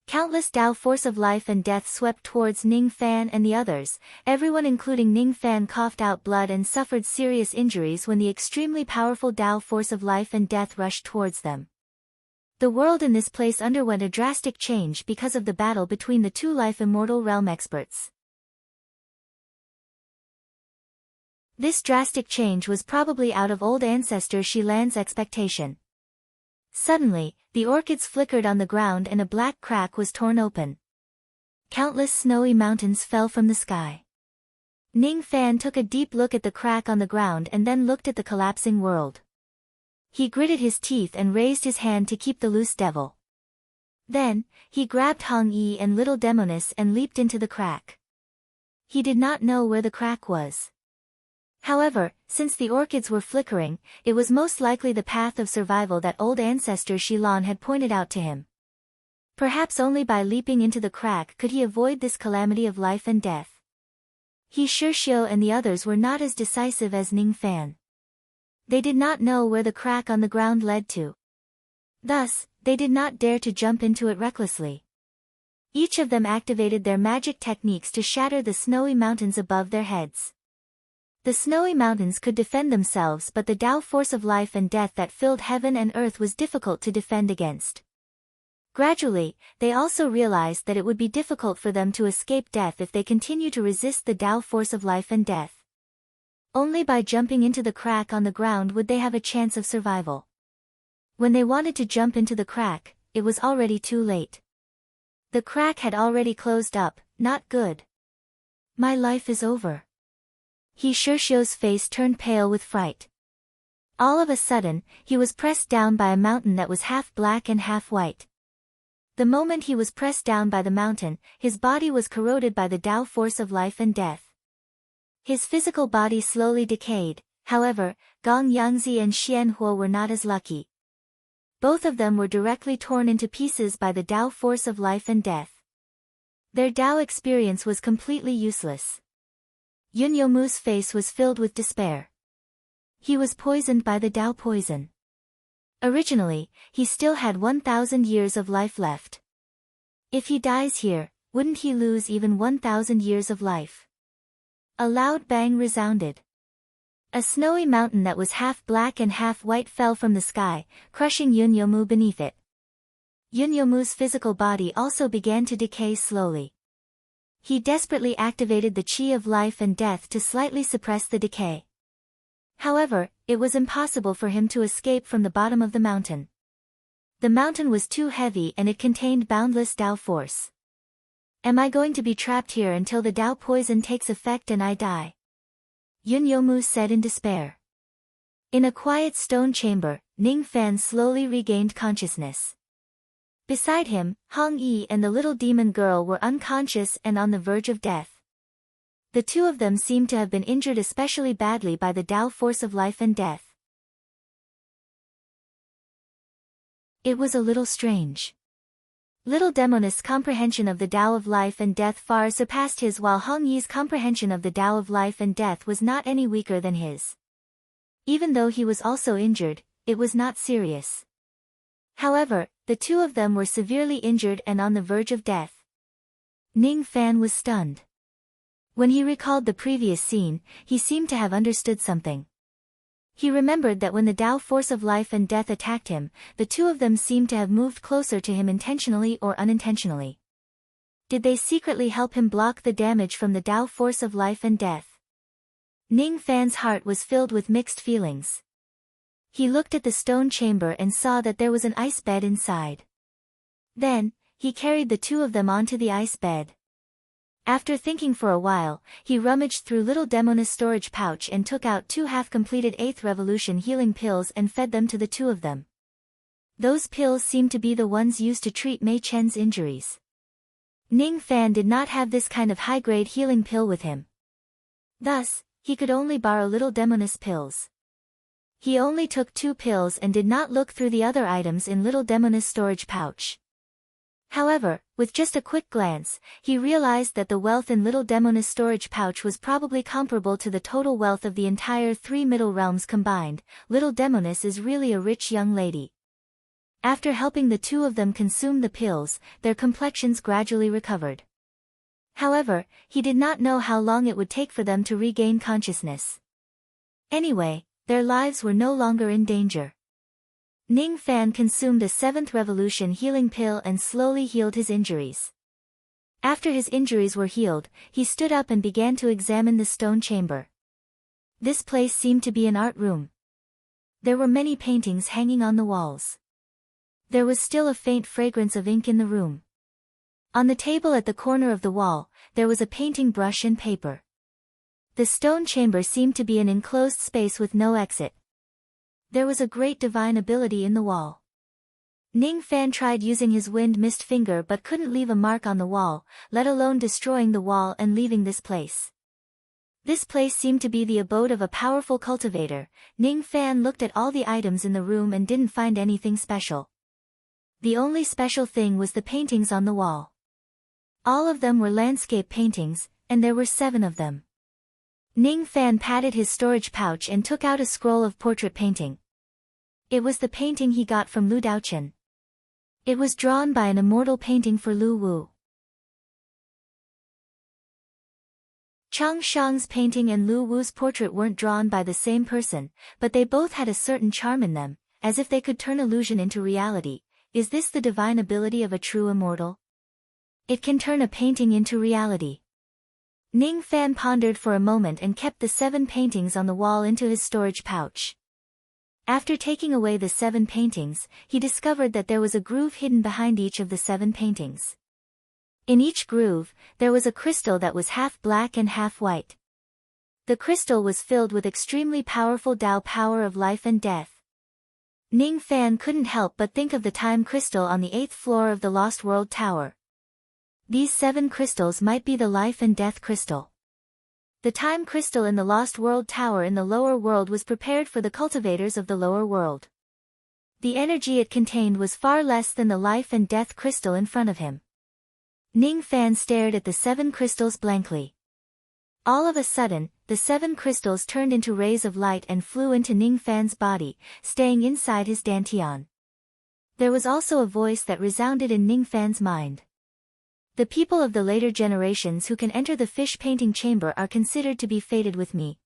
Countless Dao force of life and death swept towards Ning Fan and the others. Everyone including Ning Fan coughed out blood and suffered serious injuries when the extremely powerful Dao force of life and death rushed towards them. The world in this place underwent a drastic change because of the battle between the two life immortal realm experts. This drastic change was probably out of Old Ancestor Shilan's expectation. Suddenly, the orchids flickered on the ground and a black crack was torn open. Countless snowy mountains fell from the sky. Ning Fan took a deep look at the crack on the ground and then looked at the collapsing world. He gritted his teeth and raised his hand to keep the loose devil. Then, he grabbed Hong Yi and Little Demonis and leaped into the crack. He did not know where the crack was. However, since the orchids were flickering, it was most likely the path of survival that old ancestor Shilon had pointed out to him. Perhaps only by leaping into the crack could he avoid this calamity of life and death. He Shirshio and the others were not as decisive as Ning Fan. They did not know where the crack on the ground led to. Thus, they did not dare to jump into it recklessly. Each of them activated their magic techniques to shatter the snowy mountains above their heads. The snowy mountains could defend themselves, but the Tao force of life and death that filled heaven and earth was difficult to defend against. Gradually, they also realized that it would be difficult for them to escape death if they continue to resist the Tao force of life and death. Only by jumping into the crack on the ground would they have a chance of survival. When they wanted to jump into the crack, it was already too late. The crack had already closed up. Not good. My life is over. He Shirshio's face turned pale with fright. All of a sudden, he was pressed down by a mountain that was half black and half white. The moment he was pressed down by the mountain, his body was corroded by the Tao force of life and death. His physical body slowly decayed. However, Gong Yangzi and Xian Huo were not as lucky. Both of them were directly torn into pieces by the Tao force of life and death. Their Tao experience was completely useless. Yun Yomu's face was filled with despair. He was poisoned by the Tao poison. Originally, he still had 1,000 years of life left. If he dies here, wouldn't he lose even 1,000 years of life? A loud bang resounded. A snowy mountain that was half black and half white fell from the sky, crushing Yun Yomu beneath it. Yun Yomu's physical body also began to decay slowly. He desperately activated the chi of life and death to slightly suppress the decay. However, it was impossible for him to escape from the bottom of the mountain. The mountain was too heavy and it contained boundless Tao force. Am I going to be trapped here until the Tao poison takes effect and I die? Yun Yomu said in despair. In a quiet stone chamber, Ning Fan slowly regained consciousness. Beside him, Hong Yi and the little demon girl were unconscious and on the verge of death. The two of them seemed to have been injured especially badly by the Tao force of life and death. It was a little strange. Little Demonist's comprehension of the Tao of life and death far surpassed his, while Hong Yi's comprehension of the Tao of life and death was not any weaker than his. Even though he was also injured, it was not serious. However, the two of them were severely injured and on the verge of death. Ning Fan was stunned. When he recalled the previous scene, he seemed to have understood something. He remembered that when the Tao force of life and death attacked him, the two of them seemed to have moved closer to him intentionally or unintentionally. Did they secretly help him block the damage from the Tao force of life and death? Ning Fan's heart was filled with mixed feelings. He looked at the stone chamber and saw that there was an ice bed inside. Then, he carried the two of them onto the ice bed. After thinking for a while, he rummaged through Little Demonist's storage pouch and took out 2 half-completed 8th Revolution healing pills and fed them to the two of them. Those pills seemed to be the ones used to treat Mei Chen's injuries. Ning Fan did not have this kind of high-grade healing pill with him. Thus, he could only borrow Little Demonist's pills. He only took 2 pills and did not look through the other items in Little Demonist's storage pouch. However, with just a quick glance, he realized that the wealth in Little Demonist's storage pouch was probably comparable to the total wealth of the entire 3 Middle Realms combined. Little Demonist is really a rich young lady. After helping the two of them consume the pills, their complexions gradually recovered. However, he did not know how long it would take for them to regain consciousness. Anyway, their lives were no longer in danger. Ning Fan consumed a 7th Revolution healing pill and slowly healed his injuries. After his injuries were healed, he stood up and began to examine the stone chamber. This place seemed to be an art room. There were many paintings hanging on the walls. There was still a faint fragrance of ink in the room. On the table at the corner of the wall, there was a painting brush and paper. The stone chamber seemed to be an enclosed space with no exit. There was a great divine ability in the wall. Ning Fan tried using his wind mist finger but couldn't leave a mark on the wall, let alone destroying the wall and leaving this place. This place seemed to be the abode of a powerful cultivator. Ning Fan looked at all the items in the room and didn't find anything special. The only special thing was the paintings on the wall. All of them were landscape paintings, and there were 7 of them. Ning Fan patted his storage pouch and took out a scroll of portrait painting. It was the painting he got from Lu Daochen. It was drawn by an immortal painting for Lu Wu. Chang Shang's painting and Lu Wu's portrait weren't drawn by the same person, but they both had a certain charm in them, as if they could turn illusion into reality. Is this the divine ability of a true immortal? It can turn a painting into reality. Ning Fan pondered for a moment and kept the 7 paintings on the wall into his storage pouch. After taking away the 7 paintings, he discovered that there was a groove hidden behind each of the 7 paintings. In each groove, there was a crystal that was half black and half white. The crystal was filled with extremely powerful Tao power of life and death. Ning Fan couldn't help but think of the time crystal on the 8th floor of the Lost World Tower. These 7 crystals might be the life and death crystal. The time crystal in the Lost World Tower in the lower world was prepared for the cultivators of the lower world. The energy it contained was far less than the life and death crystal in front of him. Ning Fan stared at the 7 crystals blankly. All of a sudden, the 7 crystals turned into rays of light and flew into Ning Fan's body, staying inside his dantian. There was also a voice that resounded in Ning Fan's mind. The people of the later generations who can enter the fish painting chamber are considered to be fated with me.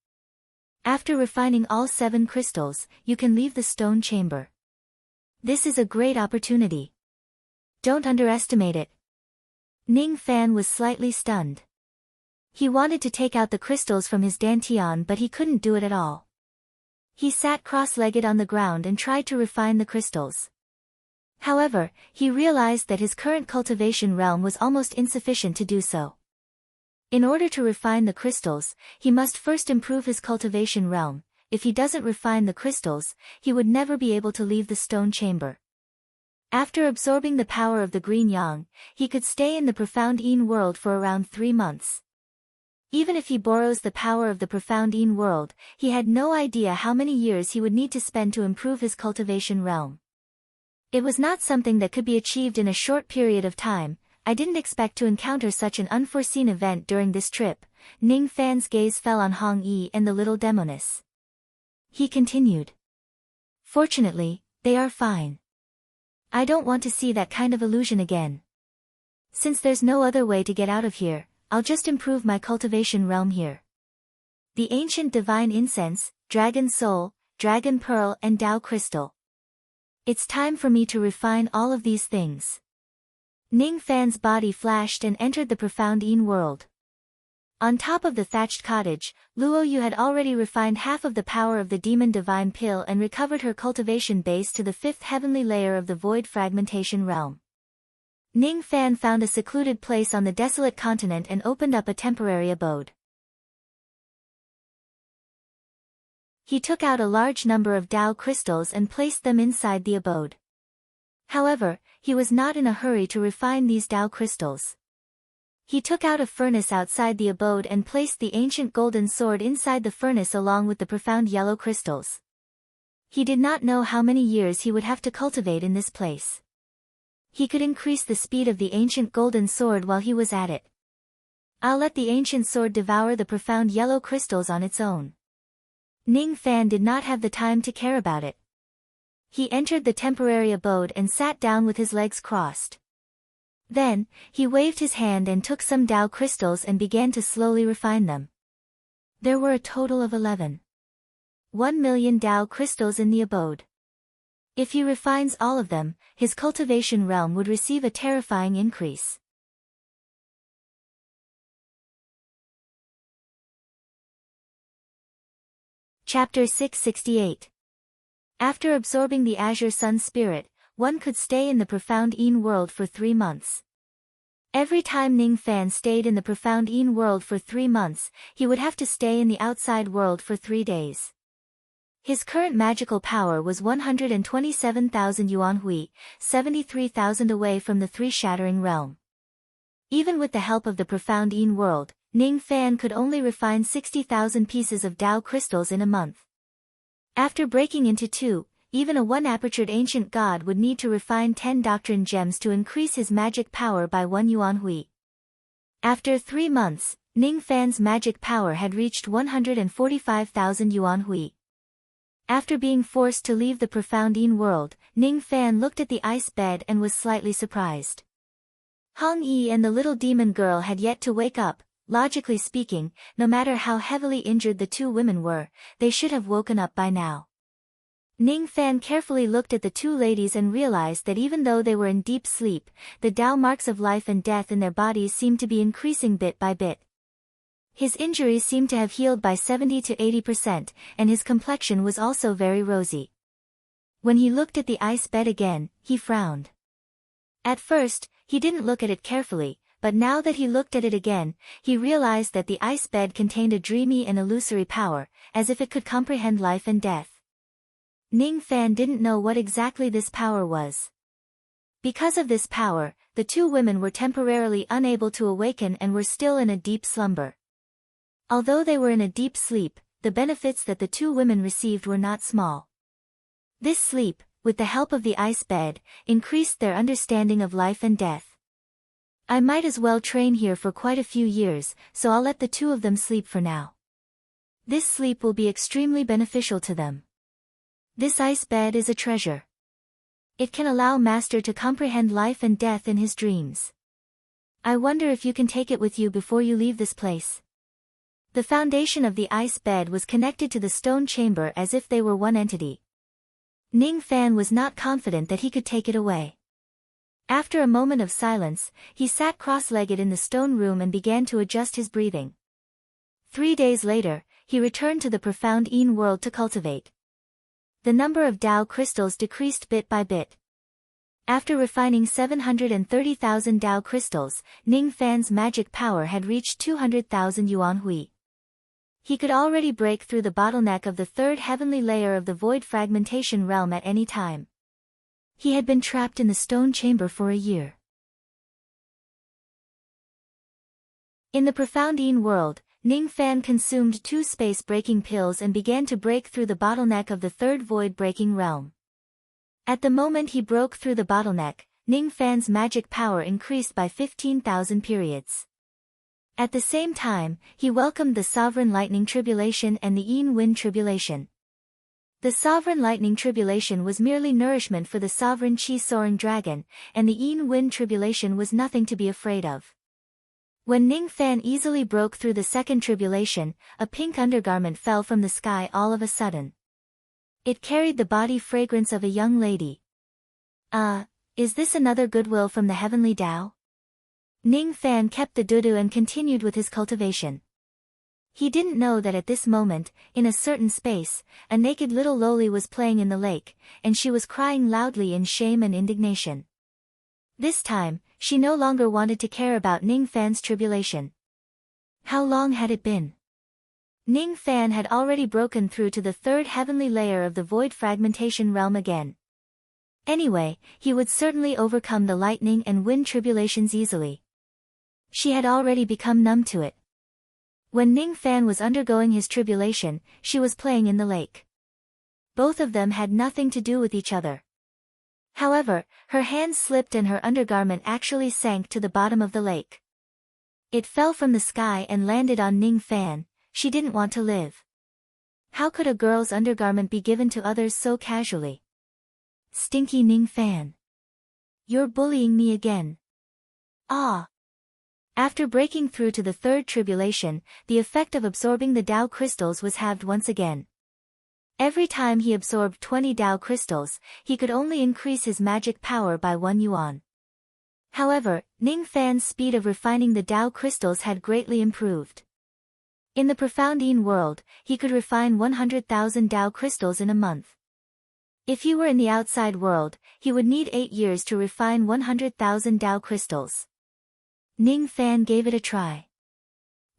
After refining all 7 crystals, you can leave the stone chamber. This is a great opportunity. Don't underestimate it. Ning Fan was slightly stunned. He wanted to take out the crystals from his dantian but he couldn't do it at all. He sat cross-legged on the ground and tried to refine the crystals. However, he realized that his current cultivation realm was almost insufficient to do so. In order to refine the crystals, he must first improve his cultivation realm. If he doesn't refine the crystals, he would never be able to leave the stone chamber. After absorbing the power of the green yang, he could stay in the profound Yin world for around 3 months. Even if he borrows the power of the profound Yin world, he had no idea how many years he would need to spend to improve his cultivation realm. It was not something that could be achieved in a short period of time. I didn't expect to encounter such an unforeseen event during this trip. Ning Fan's gaze fell on Hong Yi and the little demoness. He continued. Fortunately, they are fine. I don't want to see that kind of illusion again. Since there's no other way to get out of here, I'll just improve my cultivation realm here. The ancient divine incense, dragon soul, dragon pearl and Tao crystal. It's time for me to refine all of these things. Ning Fan's body flashed and entered the profound Yin world. On top of the thatched cottage, Luo Yu had already refined half of the power of the demon divine pill and recovered her cultivation base to the 5th heavenly layer of the void fragmentation realm. Ning Fan found a secluded place on the desolate continent and opened up a temporary abode. He took out a large number of Tao crystals and placed them inside the abode. However, he was not in a hurry to refine these Tao crystals. He took out a furnace outside the abode and placed the ancient golden sword inside the furnace along with the profound yellow crystals. He did not know how many years he would have to cultivate in this place. He could increase the speed of the ancient golden sword while he was at it. I'll let the ancient sword devour the profound yellow crystals on its own. Ning Fan did not have the time to care about it. He entered the temporary abode and sat down with his legs crossed. Then, he waved his hand and took some Tao crystals and began to slowly refine them. There were a total of 1,000,000 Tao crystals in the abode. If he refines all of them, his cultivation realm would receive a terrifying increase. Chapter 668. After absorbing the Azure Sun Spirit, one could stay in the profound Yin world for 3 months. Every time Ning Fan stayed in the profound Yin world for 3 months, he would have to stay in the outside world for 3 days. His current magical power was 127,000 yuan hui, 73,000 away from the three-shattering realm. Even with the help of the profound Yin world, Ning Fan could only refine 60,000 pieces of Tao crystals in a month. After breaking into two, even a one-apertured ancient god would need to refine 10 doctrine gems to increase his magic power by 1 yuan hui. After 3 months, Ning Fan's magic power had reached 145,000 yuan hui. After being forced to leave the profound Yin world, Ning Fan looked at the ice bed and was slightly surprised. Hong Yi and the little demon girl had yet to wake up. Logically speaking, no matter how heavily injured the two women were, they should have woken up by now. Ning Fan carefully looked at the two ladies and realized that even though they were in deep sleep, the Tao marks of life and death in their bodies seemed to be increasing bit by bit. His injuries seemed to have healed by 70 to 80%, and his complexion was also very rosy. When he looked at the ice bed again, he frowned. At first, he didn't look at it carefully, but now that he looked at it again, he realized that the ice bed contained a dreamy and illusory power, as if it could comprehend life and death. Ning Fan didn't know what exactly this power was. Because of this power, the two women were temporarily unable to awaken and were still in a deep slumber. Although they were in a deep sleep, the benefits that the two women received were not small. This sleep, with the help of the ice bed, increased their understanding of life and death. I might as well train here for quite a few years, so I'll let the two of them sleep for now. This sleep will be extremely beneficial to them. This ice bed is a treasure. It can allow Master to comprehend life and death in his dreams. I wonder if you can take it with you before you leave this place. The foundation of the ice bed was connected to the stone chamber as if they were one entity. Ning Fan was not confident that he could take it away. After a moment of silence, he sat cross-legged in the stone room and began to adjust his breathing. 3 days later, he returned to the profound Yin world to cultivate. The number of Tao crystals decreased bit by bit. After refining 730,000 Tao crystals, Ning Fan's magic power had reached 200,000 yuan hui. He could already break through the bottleneck of the third heavenly layer of the void fragmentation realm at any time. He had been trapped in the stone chamber for a year. In the profound Yin world, Ning Fan consumed 2 space-breaking pills and began to break through the bottleneck of the third void-breaking realm. At the moment he broke through the bottleneck, Ning Fan's magic power increased by 15,000 periods. At the same time, he welcomed the Sovereign Lightning Tribulation and the Yin Wind Tribulation. The Sovereign Lightning Tribulation was merely nourishment for the Sovereign Chi-soaring dragon, and the Yin Wind Tribulation was nothing to be afraid of. When Ning Fan easily broke through the second tribulation, a pink undergarment fell from the sky all of a sudden. It carried the body fragrance of a young lady. Is this another goodwill from the heavenly Tao? Ning Fan kept the dudu and continued with his cultivation. He didn't know that at this moment, in a certain space, a naked little loli was playing in the lake, and she was crying loudly in shame and indignation. This time, she no longer wanted to care about Ning Fan's tribulation. How long had it been? Ning Fan had already broken through to the third heavenly layer of the void fragmentation realm again. Anyway, he would certainly overcome the lightning and wind tribulations easily. She had already become numb to it. When Ning Fan was undergoing his tribulation, she was playing in the lake. Both of them had nothing to do with each other. However, her hands slipped and her undergarment actually sank to the bottom of the lake. It fell from the sky and landed on Ning Fan. She didn't want to live. How could a girl's undergarment be given to others so casually? Stinky Ning Fan. You're bullying me again. Ah! After breaking through to the third tribulation, the effect of absorbing the Tao crystals was halved once again. Every time he absorbed 20 Tao crystals, he could only increase his magic power by 1 yuan. However, Ning Fan's speed of refining the Tao crystals had greatly improved. In the profound Yin world, he could refine 100,000 Tao crystals in a month. If he were in the outside world, he would need 8 years to refine 100,000 Tao crystals. Ning Fan gave it a try.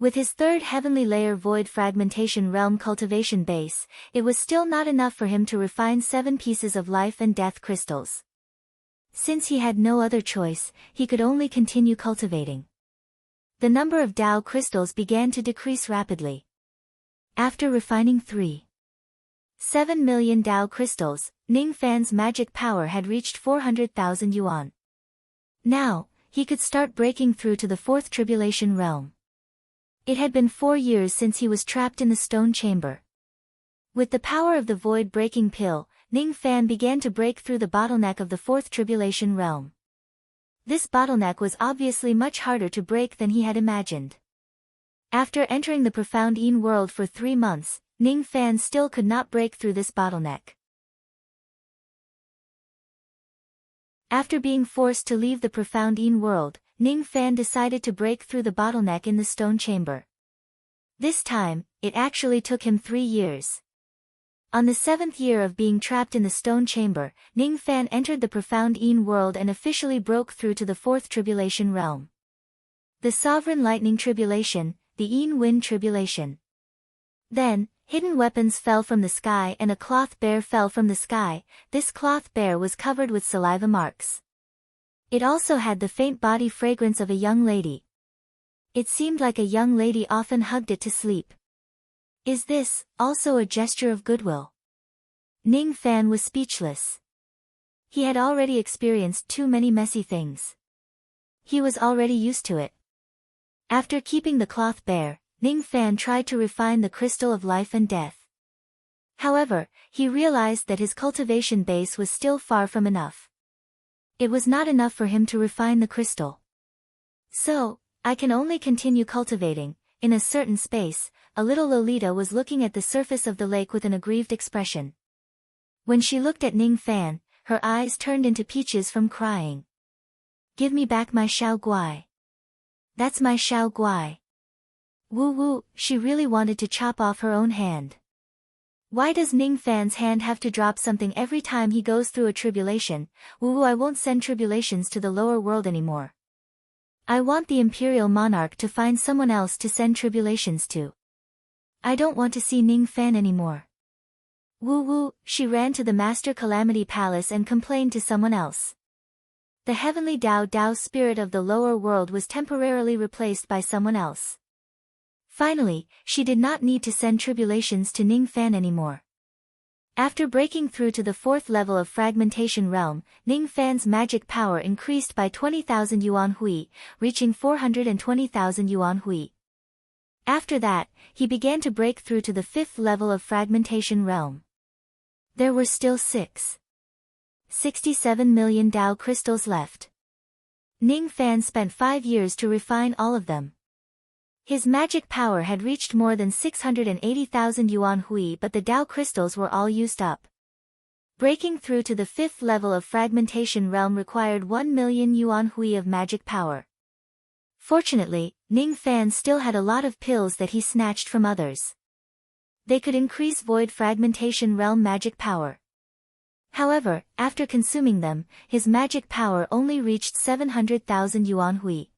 With his third heavenly layer void fragmentation realm cultivation base, it was still not enough for him to refine 7 pieces of life and death crystals. Since he had no other choice, he could only continue cultivating. The number of Tao crystals began to decrease rapidly. After refining 3.7 million Tao crystals, Ning Fan's magic power had reached 400,000 yuan. Now, he could start breaking through to the 4th tribulation realm. It had been 4 years since he was trapped in the stone chamber. With the power of the void-breaking pill, Ning Fan began to break through the bottleneck of the 4th tribulation realm. This bottleneck was obviously much harder to break than he had imagined. After entering the profound Yin world for 3 months, Ning Fan still could not break through this bottleneck. After being forced to leave the profound Yin world, Ning Fan decided to break through the bottleneck in the stone chamber. This time, it actually took him 3 years. On the 7th year of being trapped in the stone chamber, Ning Fan entered the profound Yin world and officially broke through to the 4th tribulation realm. The Sovereign Lightning Tribulation, the Yin Wind Tribulation. Then, hidden weapons fell from the sky and a cloth bear fell from the sky. This cloth bear was covered with saliva marks. It also had the faint body fragrance of a young lady. It seemed like a young lady often hugged it to sleep. Is this also a gesture of goodwill? Ning Fan was speechless. He had already experienced too many messy things. He was already used to it. After keeping the cloth bear, Ning Fan tried to refine the crystal of life and death. However, he realized that his cultivation base was still far from enough. It was not enough for him to refine the crystal. So, I can only continue cultivating. In a certain space, a little Lolita was looking at the surface of the lake with an aggrieved expression. When she looked at Ning Fan, her eyes turned into peaches from crying. Give me back my Xiao Guai. That's my Xiao Guai. Woo woo, she really wanted to chop off her own hand. Why does Ning Fan's hand have to drop something every time he goes through a tribulation? Woo, I won't send tribulations to the lower world anymore. I want the imperial monarch to find someone else to send tribulations to. I don't want to see Ning Fan anymore. Woo woo, she ran to the Master Calamity Palace and complained to someone else. The heavenly Dao spirit of the lower world was temporarily replaced by someone else. Finally, she did not need to send tribulations to Ning Fan anymore. After breaking through to the 4th level of fragmentation realm, Ning Fan's magic power increased by 20,000 yuan hui, reaching 420,000 yuan hui. After that, he began to break through to the 5th level of fragmentation realm. There were still 67 million Tao crystals left. Ning Fan spent 5 years to refine all of them. His magic power had reached more than 680,000 yuan hui, but the Tao crystals were all used up. Breaking through to the 5th level of fragmentation realm required 1 million yuan hui of magic power. Fortunately, Ning Fan still had a lot of pills that he snatched from others. They could increase void fragmentation realm magic power. However, after consuming them, his magic power only reached 700,000 yuan hui.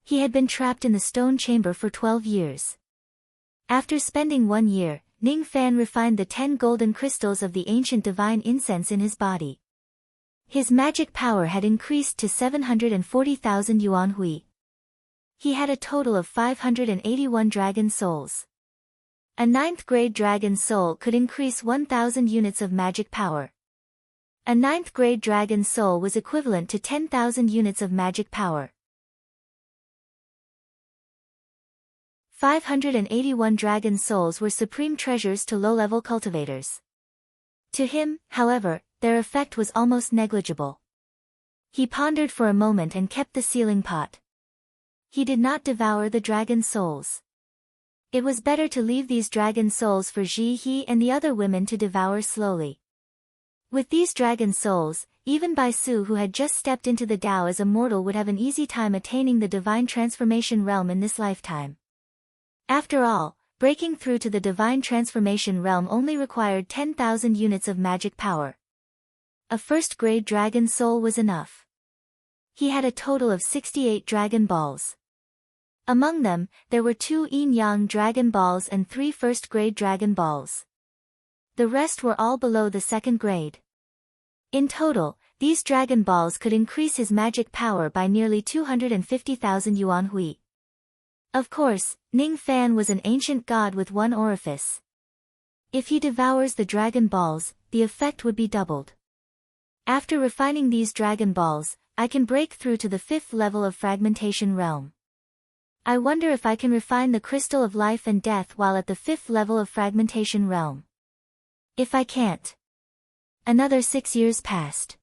He had been trapped in the stone chamber for 12 years. After spending 1 year, Ning Fan refined the 10 golden crystals of the ancient divine incense in his body. His magic power had increased to 740,000 yuan hui. He had a total of 581 dragon souls. A 9th grade dragon soul could increase 1,000 units of magic power. A 9th grade dragon soul was equivalent to 10,000 units of magic power. 581 dragon souls were supreme treasures to low-level cultivators. To him, however, their effect was almost negligible. He pondered for a moment and kept the sealing pot. He did not devour the dragon souls. It was better to leave these dragon souls for Ji He and the other women to devour slowly. With these dragon souls, even Bai Su, who had just stepped into the Tao as a mortal, would have an easy time attaining the divine transformation realm in this lifetime. After all, breaking through to the divine transformation realm only required 10,000 units of magic power. A first-grade dragon soul was enough. He had a total of 68 dragon balls. Among them, there were 2 yin-yang Dragon Balls and 3 first-grade Dragon Balls. The rest were all below the 2nd grade. In total, these Dragon Balls could increase his magic power by nearly 250,000 yuan hui. Of course, Ning Fan was an ancient god with 1 orifice. If he devours the Dragon Balls, the effect would be doubled. After refining these Dragon Balls, I can break through to the 5th level of fragmentation realm. I wonder if I can refine the crystal of life and death while at the 5th level of fragmentation realm. If I can't. Another 6 years passed.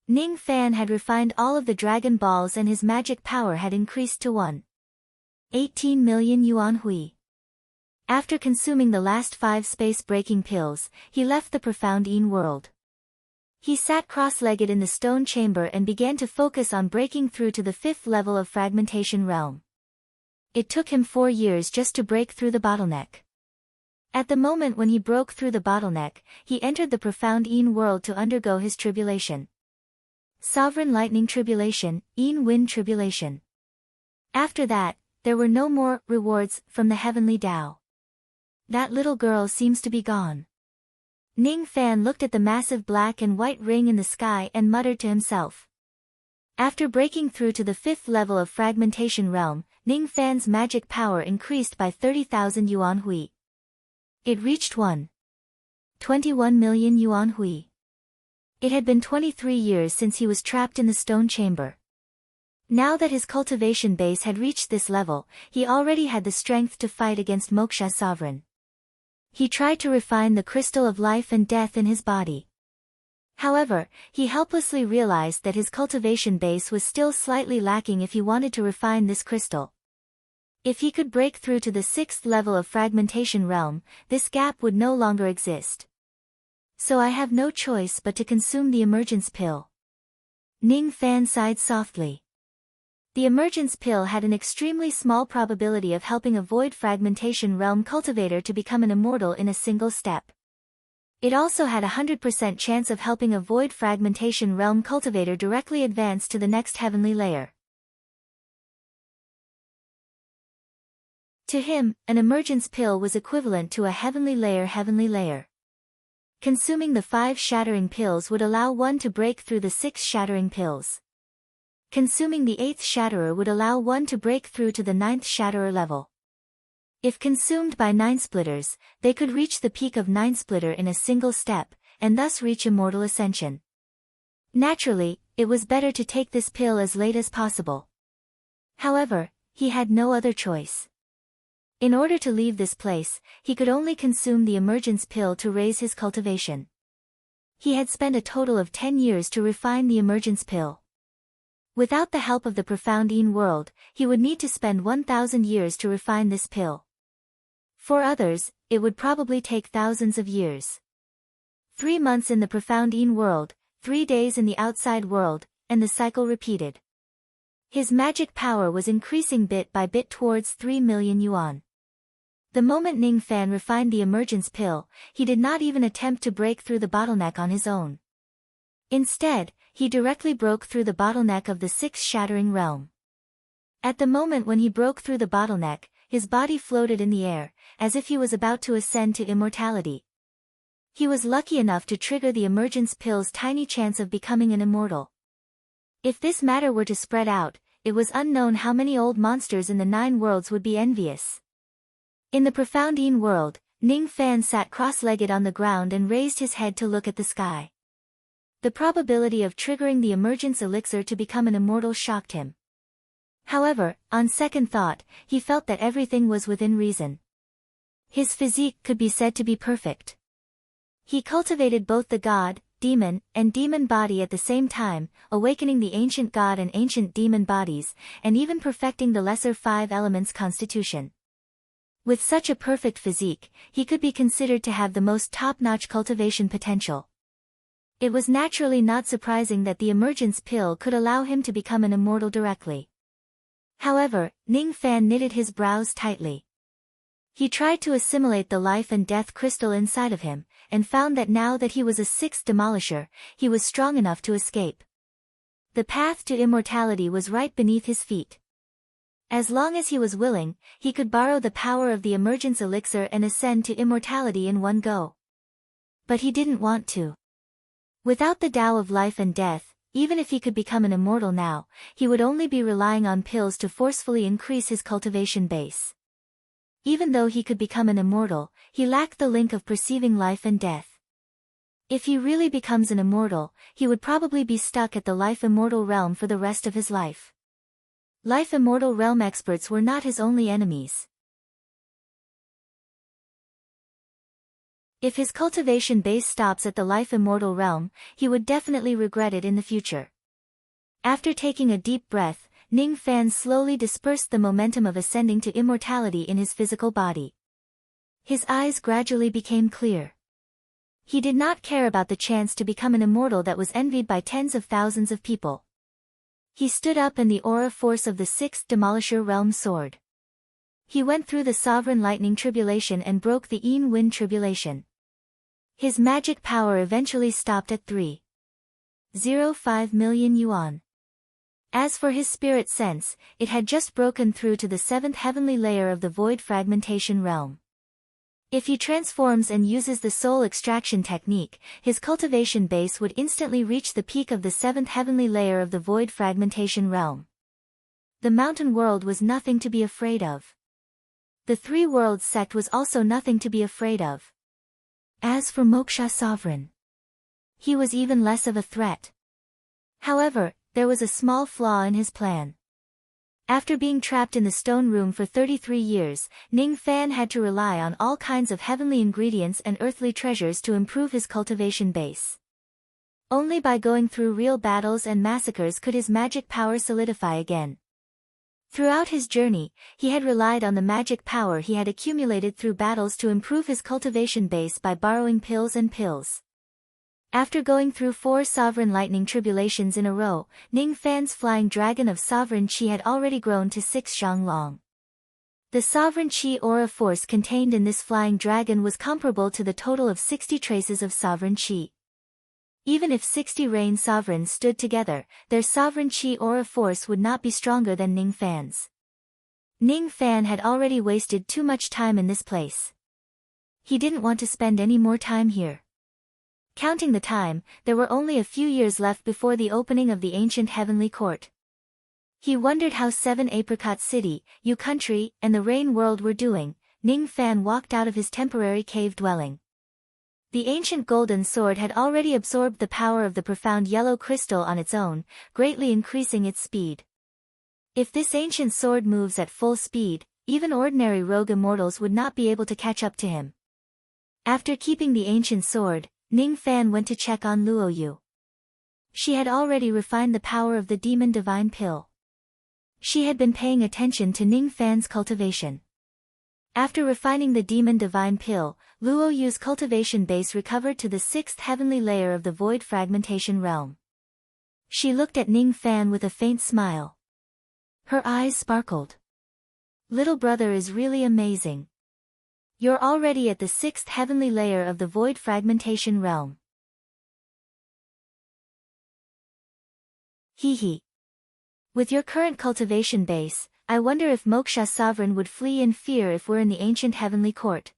Ning Fan had refined all of the Dragon Balls and his magic power had increased to 1.18 million yuan hui. After consuming the last 5 space-breaking pills, he left the profound Yin world. He sat cross-legged in the stone chamber and began to focus on breaking through to the 5th level of fragmentation realm. It took him 4 years just to break through the bottleneck. At the moment when he broke through the bottleneck, he entered the profound Yin world to undergo his tribulation. Sovereign Lightning Tribulation, Yin Wind Tribulation. After that, there were no more rewards from the heavenly Tao. That little girl seems to be gone. Ning Fan looked at the massive black and white ring in the sky and muttered to himself. After breaking through to the 5th level of fragmentation realm, Ning Fan's magic power increased by 30,000 yuan hui. It reached 1.21 million yuan hui. It had been 23 years since he was trapped in the stone chamber. Now that his cultivation base had reached this level, he already had the strength to fight against Moksha's sovereign. He tried to refine the crystal of life and death in his body. However, he helplessly realized that his cultivation base was still slightly lacking if he wanted to refine this crystal. If he could break through to the 6th level of fragmentation realm, this gap would no longer exist. So I have no choice but to consume the emergence pill. Ning Fan sighed softly. The emergence pill had an extremely small probability of helping a void fragmentation realm cultivator to become an immortal in a single step. It also had a 100% chance of helping a void fragmentation realm cultivator directly advance to the next heavenly layer. To him, an emergence pill was equivalent to a heavenly layer. Consuming the 5 shattering pills would allow one to break through the 6 shattering pills. Consuming the 8th shatterer would allow one to break through to the 9th shatterer level. If consumed by 9 splitters, they could reach the peak of 9 splitter in a single step, and thus reach immortal ascension. Naturally, it was better to take this pill as late as possible. However, he had no other choice. In order to leave this place, he could only consume the emergence pill to raise his cultivation. He had spent a total of 10 years to refine the emergence pill. Without the help of the profound Yin world, he would need to spend 1,000 years to refine this pill. For others, it would probably take thousands of years. 3 months in the profound Yin world, 3 days in the outside world, and the cycle repeated. His magic power was increasing bit by bit towards 3 million yuan. The moment Ning Fan refined the emergence pill, he did not even attempt to break through the bottleneck on his own. Instead, he directly broke through the bottleneck of the 6th shattering realm. At the moment when he broke through the bottleneck, his body floated in the air, as if he was about to ascend to immortality. He was lucky enough to trigger the emergence pill's tiny chance of becoming an immortal. If this matter were to spread out, it was unknown how many old monsters in the 9 worlds would be envious. In the profound Yin world, Ning Fan sat cross-legged on the ground and raised his head to look at the sky. The probability of triggering the emergence elixir to become an immortal shocked him. However, on second thought, he felt that everything was within reason. His physique could be said to be perfect. He cultivated both the god, demon, and demon body at the same time, awakening the ancient god and ancient demon bodies, and even perfecting the lesser 5 elements constitution. With such a perfect physique, he could be considered to have the most top-notch cultivation potential. It was naturally not surprising that the emergence pill could allow him to become an immortal directly. However, Ning Fan knitted his brows tightly. He tried to assimilate the life and death crystal inside of him, and found that now that he was a 6th demolisher, he was strong enough to escape. The path to immortality was right beneath his feet. As long as he was willing, he could borrow the power of the emergence elixir and ascend to immortality in one go. But he didn't want to. Without the Tao of life and death, even if he could become an immortal now, he would only be relying on pills to forcefully increase his cultivation base. Even though he could become an immortal, he lacked the link of perceiving life and death. If he really becomes an immortal, he would probably be stuck at the life immortal realm for the rest of his life. Life immortal realm experts were not his only enemies. If his cultivation base stops at the life immortal realm, he would definitely regret it in the future. After taking a deep breath, Ning Fan slowly dispersed the momentum of ascending to immortality in his physical body. His eyes gradually became clear. He did not care about the chance to become an immortal that was envied by tens of thousands of people. He stood up in the aura force of the sixth Demolisher Realm Sword. He went through the Sovereign Lightning Tribulation and broke the Yin Wind Tribulation. His magic power eventually stopped at 3.05 million yuan. As for his spirit sense, it had just broken through to the seventh heavenly layer of the void fragmentation realm. If he transforms and uses the soul extraction technique, his cultivation base would instantly reach the peak of the seventh heavenly layer of the void fragmentation realm. The mountain world was nothing to be afraid of. The Three Worlds sect was also nothing to be afraid of. As for Moksha Sovereign, he was even less of a threat. However, there was a small flaw in his plan. After being trapped in the stone room for 33 years, Ning Fan had to rely on all kinds of heavenly ingredients and earthly treasures to improve his cultivation base. Only by going through real battles and massacres could his magic power solidify again. Throughout his journey, he had relied on the magic power he had accumulated through battles to improve his cultivation base by borrowing pills and pills. After going through 4 sovereign lightning tribulations in a row, Ning Fan's flying dragon of sovereign qi had already grown to 6 zhang long. The sovereign qi aura force contained in this flying dragon was comparable to the total of 60 traces of sovereign qi. Even if 60 rain sovereigns stood together, their sovereign qi aura force would not be stronger than Ning Fan's. Ning Fan had already wasted too much time in this place. He didn't want to spend any more time here. Counting the time, there were only a few years left before the opening of the ancient heavenly court. He wondered how 7 Apricot City, Yu Country, and the Rain World were doing. Ning Fan walked out of his temporary cave dwelling. The ancient golden sword had already absorbed the power of the profound yellow crystal on its own, greatly increasing its speed. If this ancient sword moves at full speed, even ordinary rogue immortals would not be able to catch up to him. After keeping the ancient sword, Ning Fan went to check on Luo Yu. She had already refined the power of the demon divine pill. She had been paying attention to Ning Fan's cultivation. After refining the demon divine pill, Luo Yu's cultivation base recovered to the 6th heavenly layer of the void fragmentation realm. She looked at Ning Fan with a faint smile. Her eyes sparkled. Little brother is really amazing. You're already at the 6th heavenly layer of the void fragmentation realm. Hee. With your current cultivation base, I wonder if Moksha Sovereign would flee in fear if we're in the ancient heavenly court.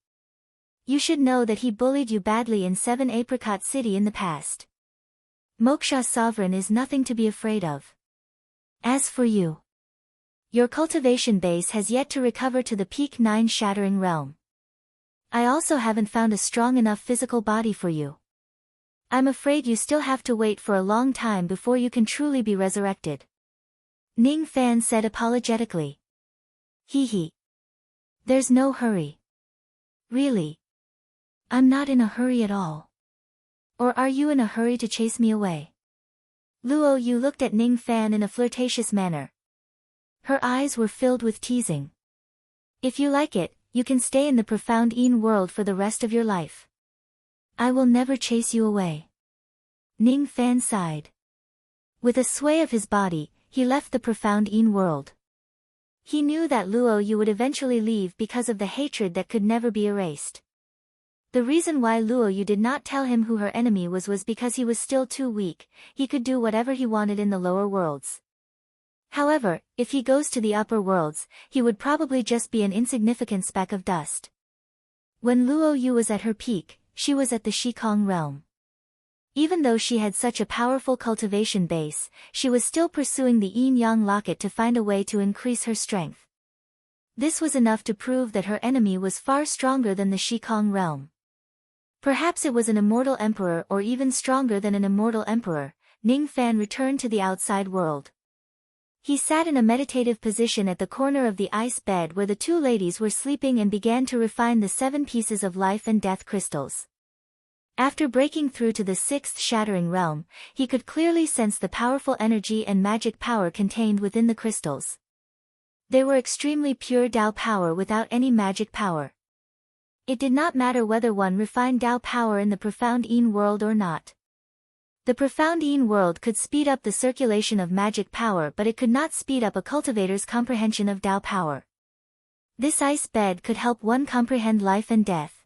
You should know that he bullied you badly in 7 Apricot City in the past. Moksha Sovereign is nothing to be afraid of. As for you, your cultivation base has yet to recover to the peak 9 shattering realm. I also haven't found a strong enough physical body for you. I'm afraid you still have to wait for a long time before you can truly be resurrected. Ning Fan said apologetically. Hee. There's no hurry. Really? I'm not in a hurry at all. Or are you in a hurry to chase me away? Luo Yu looked at Ning Fan in a flirtatious manner. Her eyes were filled with teasing. If you like it, you can stay in the profound Yin world for the rest of your life. I will never chase you away. Ning Fan sighed. With a sway of his body, he left the profound Yin world. He knew that Luo Yu would eventually leave because of the hatred that could never be erased. The reason why Luo Yu did not tell him who her enemy was because he was still too weak. He could do whatever he wanted in the lower worlds. However, if he goes to the upper worlds, he would probably just be an insignificant speck of dust. When Luo Yu was at her peak, she was at the Shikong realm. Even though she had such a powerful cultivation base, she was still pursuing the yin-yang locket to find a way to increase her strength. This was enough to prove that her enemy was far stronger than the Shikong realm. Perhaps it was an immortal emperor or even stronger than an immortal emperor. Ning Fan returned to the outside world. He sat in a meditative position at the corner of the ice bed where the two ladies were sleeping and began to refine the 7 pieces of life and death crystals. After breaking through to the 6th shattering realm, he could clearly sense the powerful energy and magic power contained within the crystals. They were extremely pure Dao power without any magic power. It did not matter whether one refined Dao power in the profound Yin world or not. The profound Yin world could speed up the circulation of magic power, but it could not speed up a cultivator's comprehension of Dao power. This ice bed could help one comprehend life and death.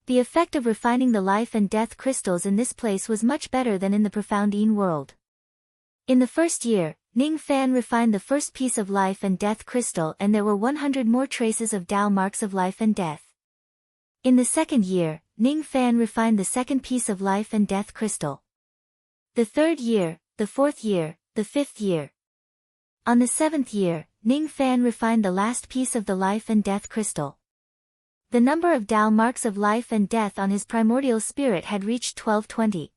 The effect of refining the life and death crystals in this place was much better than in the profound Yin world. In the first year, Ning Fan refined the first piece of life and death crystal, and there were 100 more traces of Dao marks of life and death. In the second year, Ning Fan refined the second piece of life and death crystal. The third year, the fourth year, the fifth year. On the 7th year, Ning Fan refined the last piece of the life and death crystal. The number of Dao marks of life and death on his primordial spirit had reached 1220.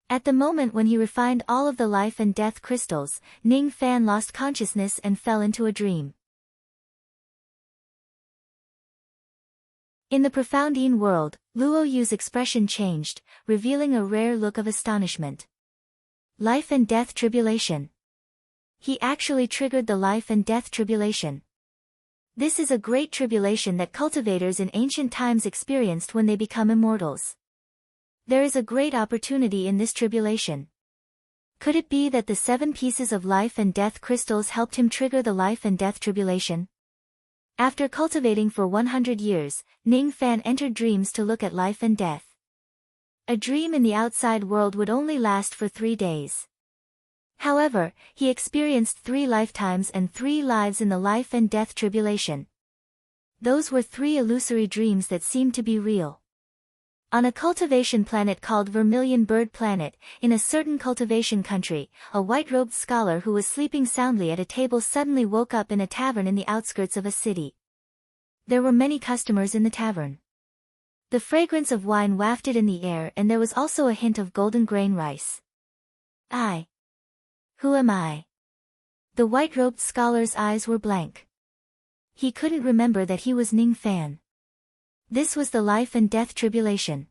At the moment when he refined all of the life and death crystals, Ning Fan lost consciousness and fell into a dream. In the profound Yin world, Luo Yu's expression changed, revealing a rare look of astonishment. Life and death tribulation. He actually triggered the life and death tribulation. This is a great tribulation that cultivators in ancient times experienced when they become immortals. There is a great opportunity in this tribulation. Could it be that the 7 pieces of life and death crystals helped him trigger the life and death tribulation? After cultivating for 100 years, Ning Fan entered dreams to look at life and death. A dream in the outside world would only last for 3 days. However, he experienced 3 lifetimes and 3 lives in the life and death tribulation. Those were 3 illusory dreams that seemed to be real. On a cultivation planet called Vermilion Bird Planet, in a certain cultivation country, a white-robed scholar who was sleeping soundly at a table suddenly woke up in a tavern in the outskirts of a city. There were many customers in the tavern. The fragrance of wine wafted in the air, and there was also a hint of golden grain rice. Who am I? The white-robed scholar's eyes were blank. He couldn't remember that he was Ning Fan. This was the life and death tribulation.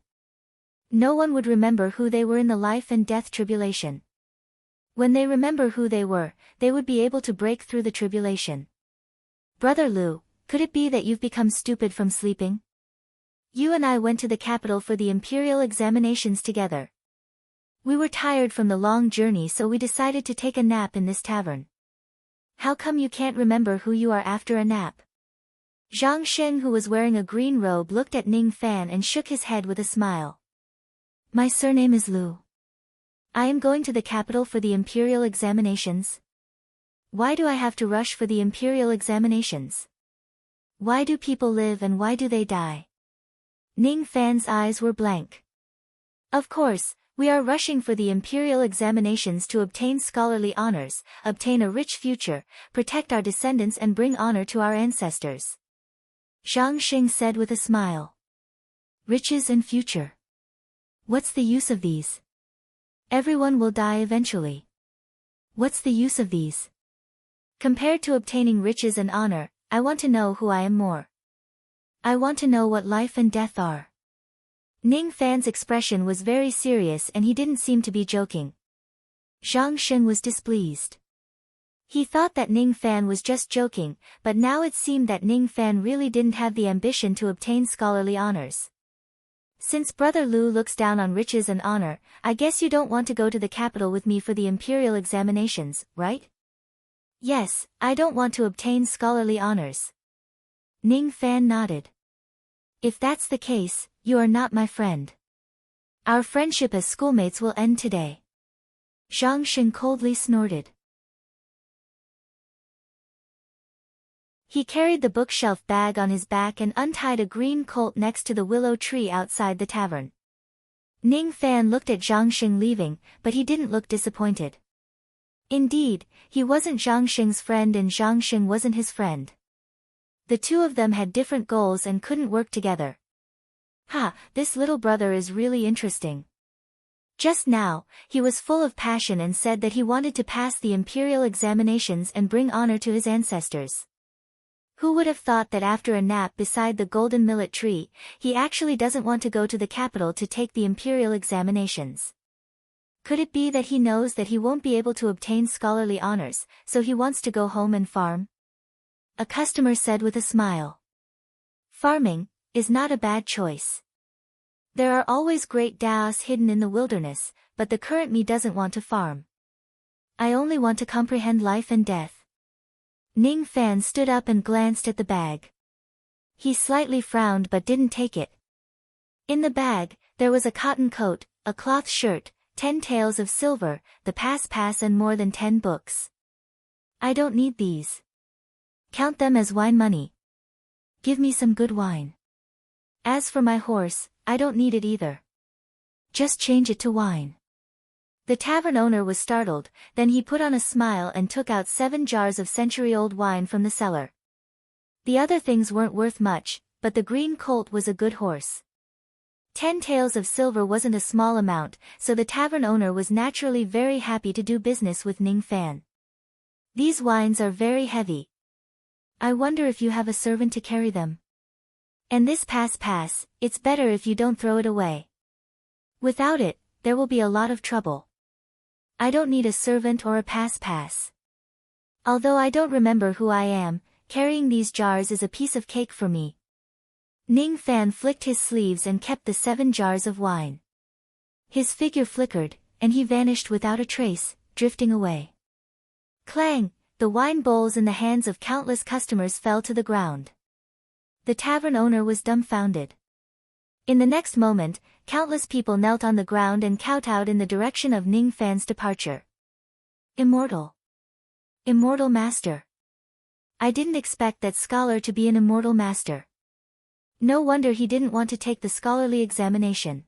No one would remember who they were in the life and death tribulation. When they remember who they were, they would be able to break through the tribulation. Brother Lu, could it be that you've become stupid from sleeping? You and I went to the capital for the imperial examinations together. We were tired from the long journey, so we decided to take a nap in this tavern. How come you can't remember who you are after a nap? Zhang Sheng, who was wearing a green robe, looked at Ning Fan and shook his head with a smile. My surname is Lu. I am going to the capital for the imperial examinations. Why do I have to rush for the imperial examinations? Why do people live and why do they die? Ning Fan's eyes were blank. Of course, we are rushing for the imperial examinations to obtain scholarly honors, obtain a rich future, protect our descendants and bring honor to our ancestors. Zhang Xing said with a smile. Riches and future. What's the use of these? Everyone will die eventually. What's the use of these? Compared to obtaining riches and honor, I want to know who I am more. I want to know what life and death are. Ning Fan's expression was very serious and he didn't seem to be joking. Zhang Xing was displeased. He thought that Ning Fan was just joking, but now it seemed that Ning Fan really didn't have the ambition to obtain scholarly honors. Since Brother Lu looks down on riches and honor, I guess you don't want to go to the capital with me for the imperial examinations, right? Yes, I don't want to obtain scholarly honors. Ning Fan nodded. If that's the case, you are not my friend. Our friendship as schoolmates will end today. Zhang Xing coldly snorted. He carried the bookshelf bag on his back and untied a green colt next to the willow tree outside the tavern. Ning Fan looked at Zhang Xing leaving, but he didn't look disappointed. Indeed, he wasn't Zhang Xing's friend and Zhang Xing wasn't his friend. The two of them had different goals and couldn't work together. This little brother is really interesting. Just now, he was full of passion and said that he wanted to pass the imperial examinations and bring honor to his ancestors. Who would have thought that after a nap beside the golden millet tree, he actually doesn't want to go to the capital to take the imperial examinations? Could it be that he knows that he won't be able to obtain scholarly honors, so he wants to go home and farm? A customer said with a smile. Farming is not a bad choice. There are always great daos hidden in the wilderness, but the current me doesn't want to farm. I only want to comprehend life and death. Ning Fan stood up and glanced at the bag. He slightly frowned but didn't take it. In the bag, there was a cotton coat, a cloth shirt, 10 taels of silver, the pass and more than 10 books. I don't need these. Count them as wine money. Give me some good wine. As for my horse, I don't need it either. Just change it to wine. The tavern owner was startled, then he put on a smile and took out 7 jars of century-old wine from the cellar. The other things weren't worth much, but the green colt was a good horse. 10 taels of silver wasn't a small amount, so the tavern owner was naturally very happy to do business with Ning Fan. These wines are very heavy. I wonder if you have a servant to carry them. And this pass, it's better if you don't throw it away. Without it, there will be a lot of trouble. I don't need a servant or a pass. Although I don't remember who I am, carrying these jars is a piece of cake for me. Ning Fan flicked his sleeves and kept the 7 jars of wine. His figure flickered, and he vanished without a trace, drifting away. Clang! The wine bowls in the hands of countless customers fell to the ground. The tavern owner was dumbfounded. In the next moment, countless people knelt on the ground and kowtowed in the direction of Ning Fan's departure. Immortal. Immortal master. I didn't expect that scholar to be an immortal master. No wonder he didn't want to take the scholarly examination.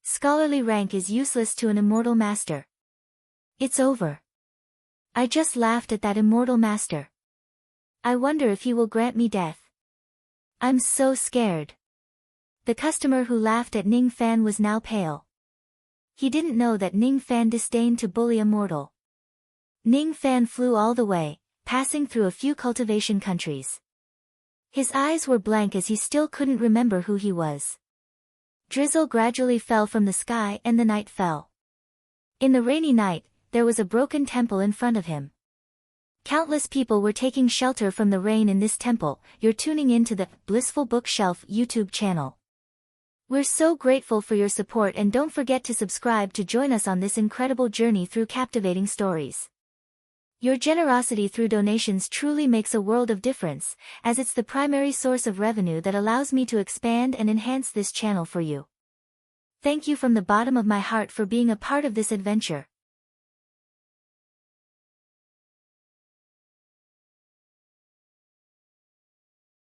Scholarly rank is useless to an immortal master. It's over. I just laughed at that immortal master. I wonder if he will grant me death. I'm so scared. The customer who laughed at Ning Fan was now pale. He didn't know that Ning Fan disdained to bully a mortal. Ning Fan flew all the way, passing through a few cultivation countries. His eyes were blank as he still couldn't remember who he was. Drizzle gradually fell from the sky and the night fell. In the rainy night, there was a broken temple in front of him. Countless people were taking shelter from the rain in this temple. You're tuning into the Blissful Bookshelf YouTube channel. We're so grateful for your support and don't forget to subscribe to join us on this incredible journey through captivating stories. Your generosity through donations truly makes a world of difference, as it's the primary source of revenue that allows me to expand and enhance this channel for you. Thank you from the bottom of my heart for being a part of this adventure.